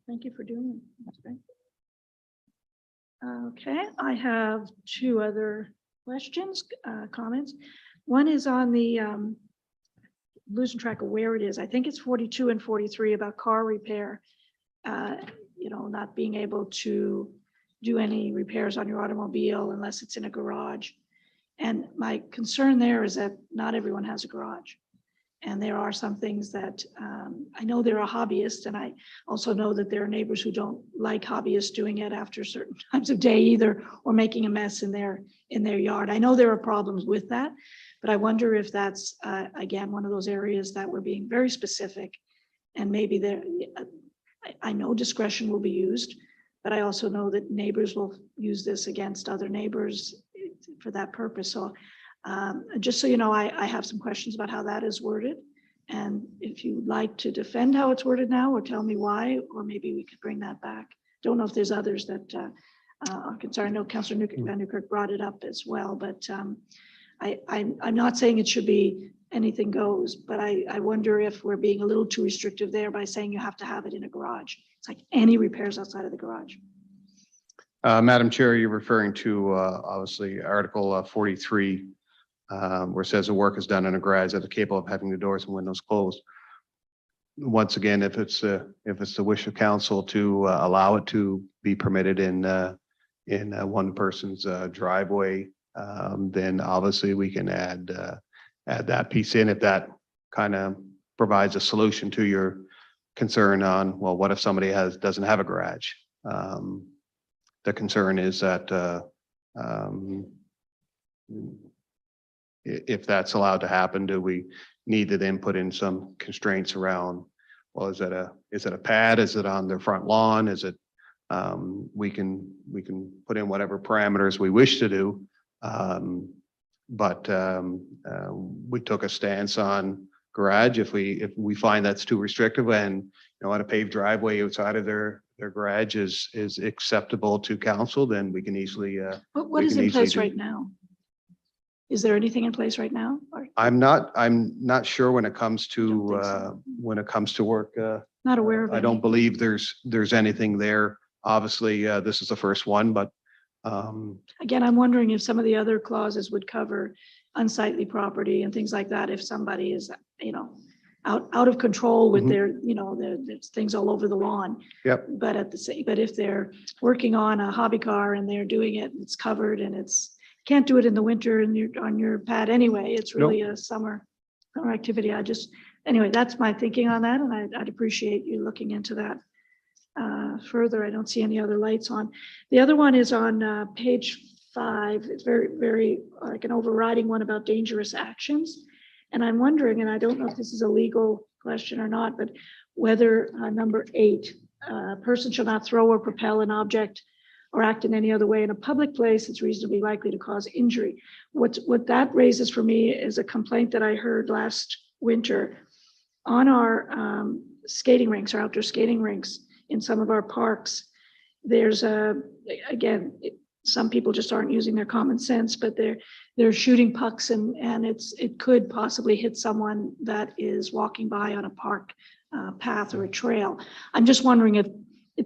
Thank you for doing that. That's great. Okay, I have 2 other questions, comments. One is on the losing track of where it is. I think it's 42 and 43 about car repair. Not being able to do any repairs on your automobile unless it's in a garage. And my concern there is that not everyone has a garage. And there are some things that I know there are hobbyists, and I also know that there are neighbors who don't like hobbyists doing it after certain times of day either, or making a mess in their yard. I know there are problems with that, but I wonder if that's again one of those areas that we're being very specific, and maybe there. I know discretion will be used, but I also know that neighbors will use this against other neighbors for that purpose. So just so you know, I have some questions about how that is worded. And if you'd like to defend how it's worded now or tell me why, or maybe we could bring that back. Don't know if there's others that are concerned. I know Councillor Newkirk brought it up as well, but I'm not saying it should be anything goes, but I wonder if we're being a little too restrictive there by saying you have to have it in a garage. It's like any repairs outside of the garage.
Madam Chair, you're referring to obviously Article 43, where it says the work is done in a garage that is capable of having the doors and windows closed. Once again, if it's the wish of council to allow it to be permitted in one person's driveway, then obviously we can add that piece in if that kind of provides a solution to your concern on, well, what if somebody doesn't have a garage? The concern is that if that's allowed to happen, do we need to then put in some constraints around, well, is it a pad? Is it on their front lawn? Is it, we can put in whatever parameters we wish to do. But we took a stance on garage. If we find that's too restrictive and on a paved driveway outside of their garage is acceptable to council, then we can easily.
What is in place right now? Is there anything in place right now? Or
I'm not sure when it comes
Don't think
to,
so.
when it comes to work.
not aware of
I don't
any?
believe there's anything there. Obviously, this is the first one, but
Again, I'm wondering if some of the other clauses would cover unsightly property and things like that. If somebody is, out of control with
Mhm.
there's things all over the lawn.
Yep.
But but if they're working on a hobby car and they're doing it, it's covered and can't do it in the winter and you're on your pad anyway. It's really a summer activity. Anyway, that's my thinking on that. And I'd appreciate you looking into that further. I don't see any other lights on. The other one is on page 5. It's very, very like an overriding one about dangerous actions. And I'm wondering, and I don't know if this is a legal question or not, but whether number 8, a person shall not throw or propel an object or act in any other way in a public place that's reasonably likely to cause injury. What that raises for me is a complaint that I heard last winter on our skating rinks, our outdoor skating rinks in some of our parks. There's some people just aren't using their common sense, but they're shooting pucks and it could possibly hit someone that is walking by on a park path or a trail. I'm just wondering if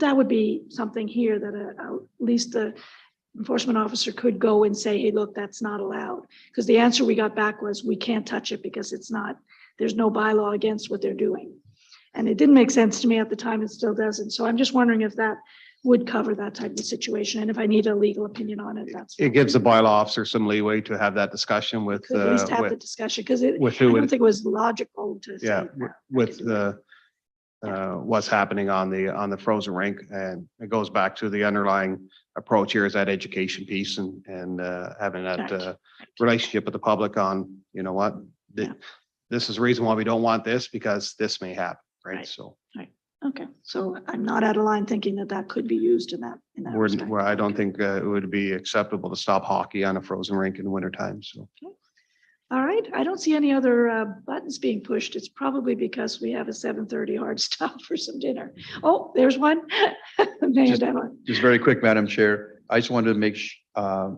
that would be something here that at least the enforcement officer could go and say, hey, look, that's not allowed. Because the answer we got back was we can't touch it because there's no bylaw against what they're doing. And it didn't make sense to me at the time. It still doesn't. So I'm just wondering if that would cover that type of situation. And if I need a legal opinion on it, that's.
it gives the bylaw officer some leeway to have that discussion with,
Could at least have the discussion because I
with who,
don't think it was logical to say.
yeah,
no,
with the, what's happening on the frozen rink. And it goes back to the underlying approach here is that education piece and having that
Right.
relationship with the public on, you know what?
Yeah.
This is the reason why we don't want this because this may happen, right?
Right.
So
Okay, so I'm not out of line thinking that could be used in that respect.
where I don't think it would be acceptable to stop hockey on a frozen rink in the wintertime. So
All right, I don't see any other buttons being pushed. It's probably because we have a 7:30 hard stop for some dinner. Oh, there's one. Mayor Devlin.
Just very quick, Madam Chair. I just wanted to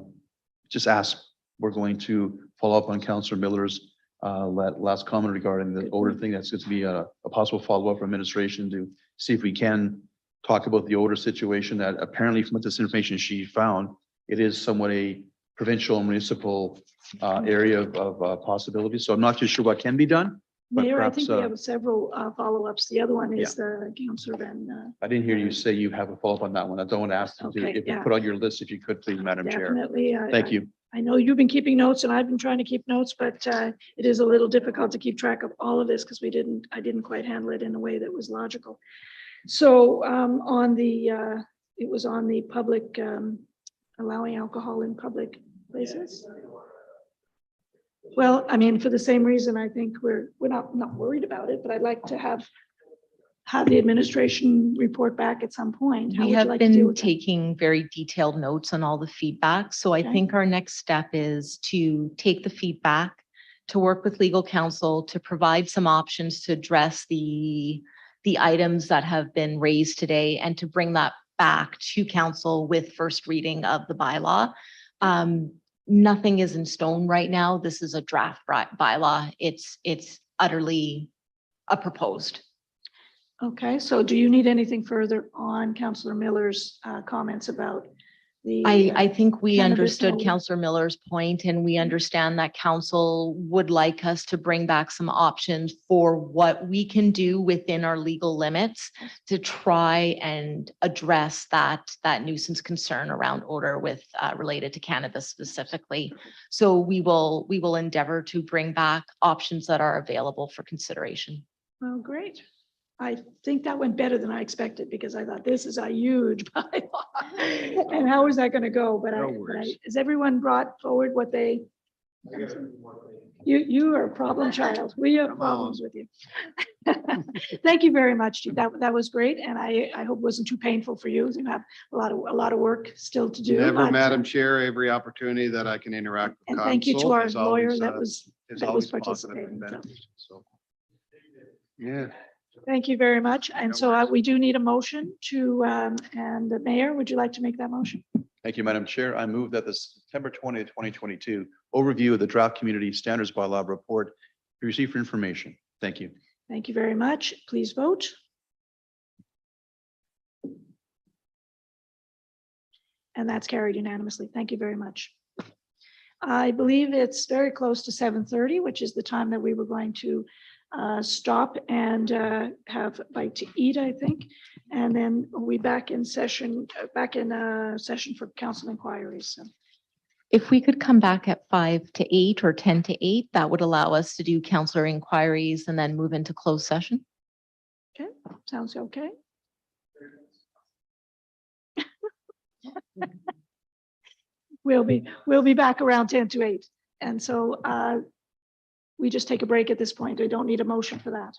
just ask, we're going to follow up on Councillor Miller's last comment regarding the odor thing. That's going to be a possible follow-up from administration to see if we can talk about the odor situation that apparently from this information she found, it is somewhat a provincial and municipal area of possibilities. So I'm not too sure what can be done. But
Mayor, I
perhaps,
think we have several follow-ups. The other one is the Councillor Van.
I didn't hear you say you have a follow-up on that one. I don't want to ask you to,
Okay,
if you
yeah.
put on your list, if you could, please, Madam Chair.
Definitely.
Thank you.
I know you've been keeping notes and I've been trying to keep notes, but it is a little difficult to keep track of all of this because I didn't quite handle it in a way that was logical. So it was on the public, allowing alcohol in public places. Well, I mean, for the same reason, I think we're not worried about it, but I'd like to have the administration report back at some point. How
We
would you
have
like to deal
been
with that?
taking very detailed notes on all the feedback. So I
Okay.
think our next step is to take the feedback, to work with legal counsel, to provide some options to address the items that have been raised today and to bring that back to council with first reading of the bylaw. Nothing is in stone right now. This is a draft bylaw. It's utterly a proposed.
Okay, so do you need anything further on Councillor Miller's comments about the?
I think we
cannabis
understood
odor?
Councillor Miller's point, and we understand that council would like us to bring back some options for what we can do within our legal limits to try and address that nuisance concern around odor with related to cannabis specifically. So we will endeavor to bring back options that are available for consideration.
Well, great. I think that went better than I expected because I thought this is a huge bylaw. And how is that going to go? But has everyone brought forward what they? You are a problem child. We have problems with you. Thank you very much, Chief. That was great. And I hope it wasn't too painful for you. You have a lot of work still to do.
never,
but,
Madam Chair, every opportunity that I can interact with
and thank you to
council
our
is
lawyer
always,
that was
positive
participating.
and beneficial. So, yeah.
Thank you very much. And so we do need a motion to, and the mayor, would you like to make that motion?
Thank you, Madam Chair. I move that the September 20th, 2022 overview of the draft community standards bylaw report be received for information. Thank you.
Thank you very much. Please vote. And that's carried unanimously. Thank you very much. I believe it's very close to 7:30, which is the time that we were going to stop and have a bite to eat, I think. And then we'll be back in session for council inquiries. So.
If we could come back at 5 to 8 or 10 to 8, that would allow us to do councillor inquiries and then move into closed session.
Okay, sounds okay. We'll be back around 10 to 8. And so we just take a break at this point. We don't need a motion for that.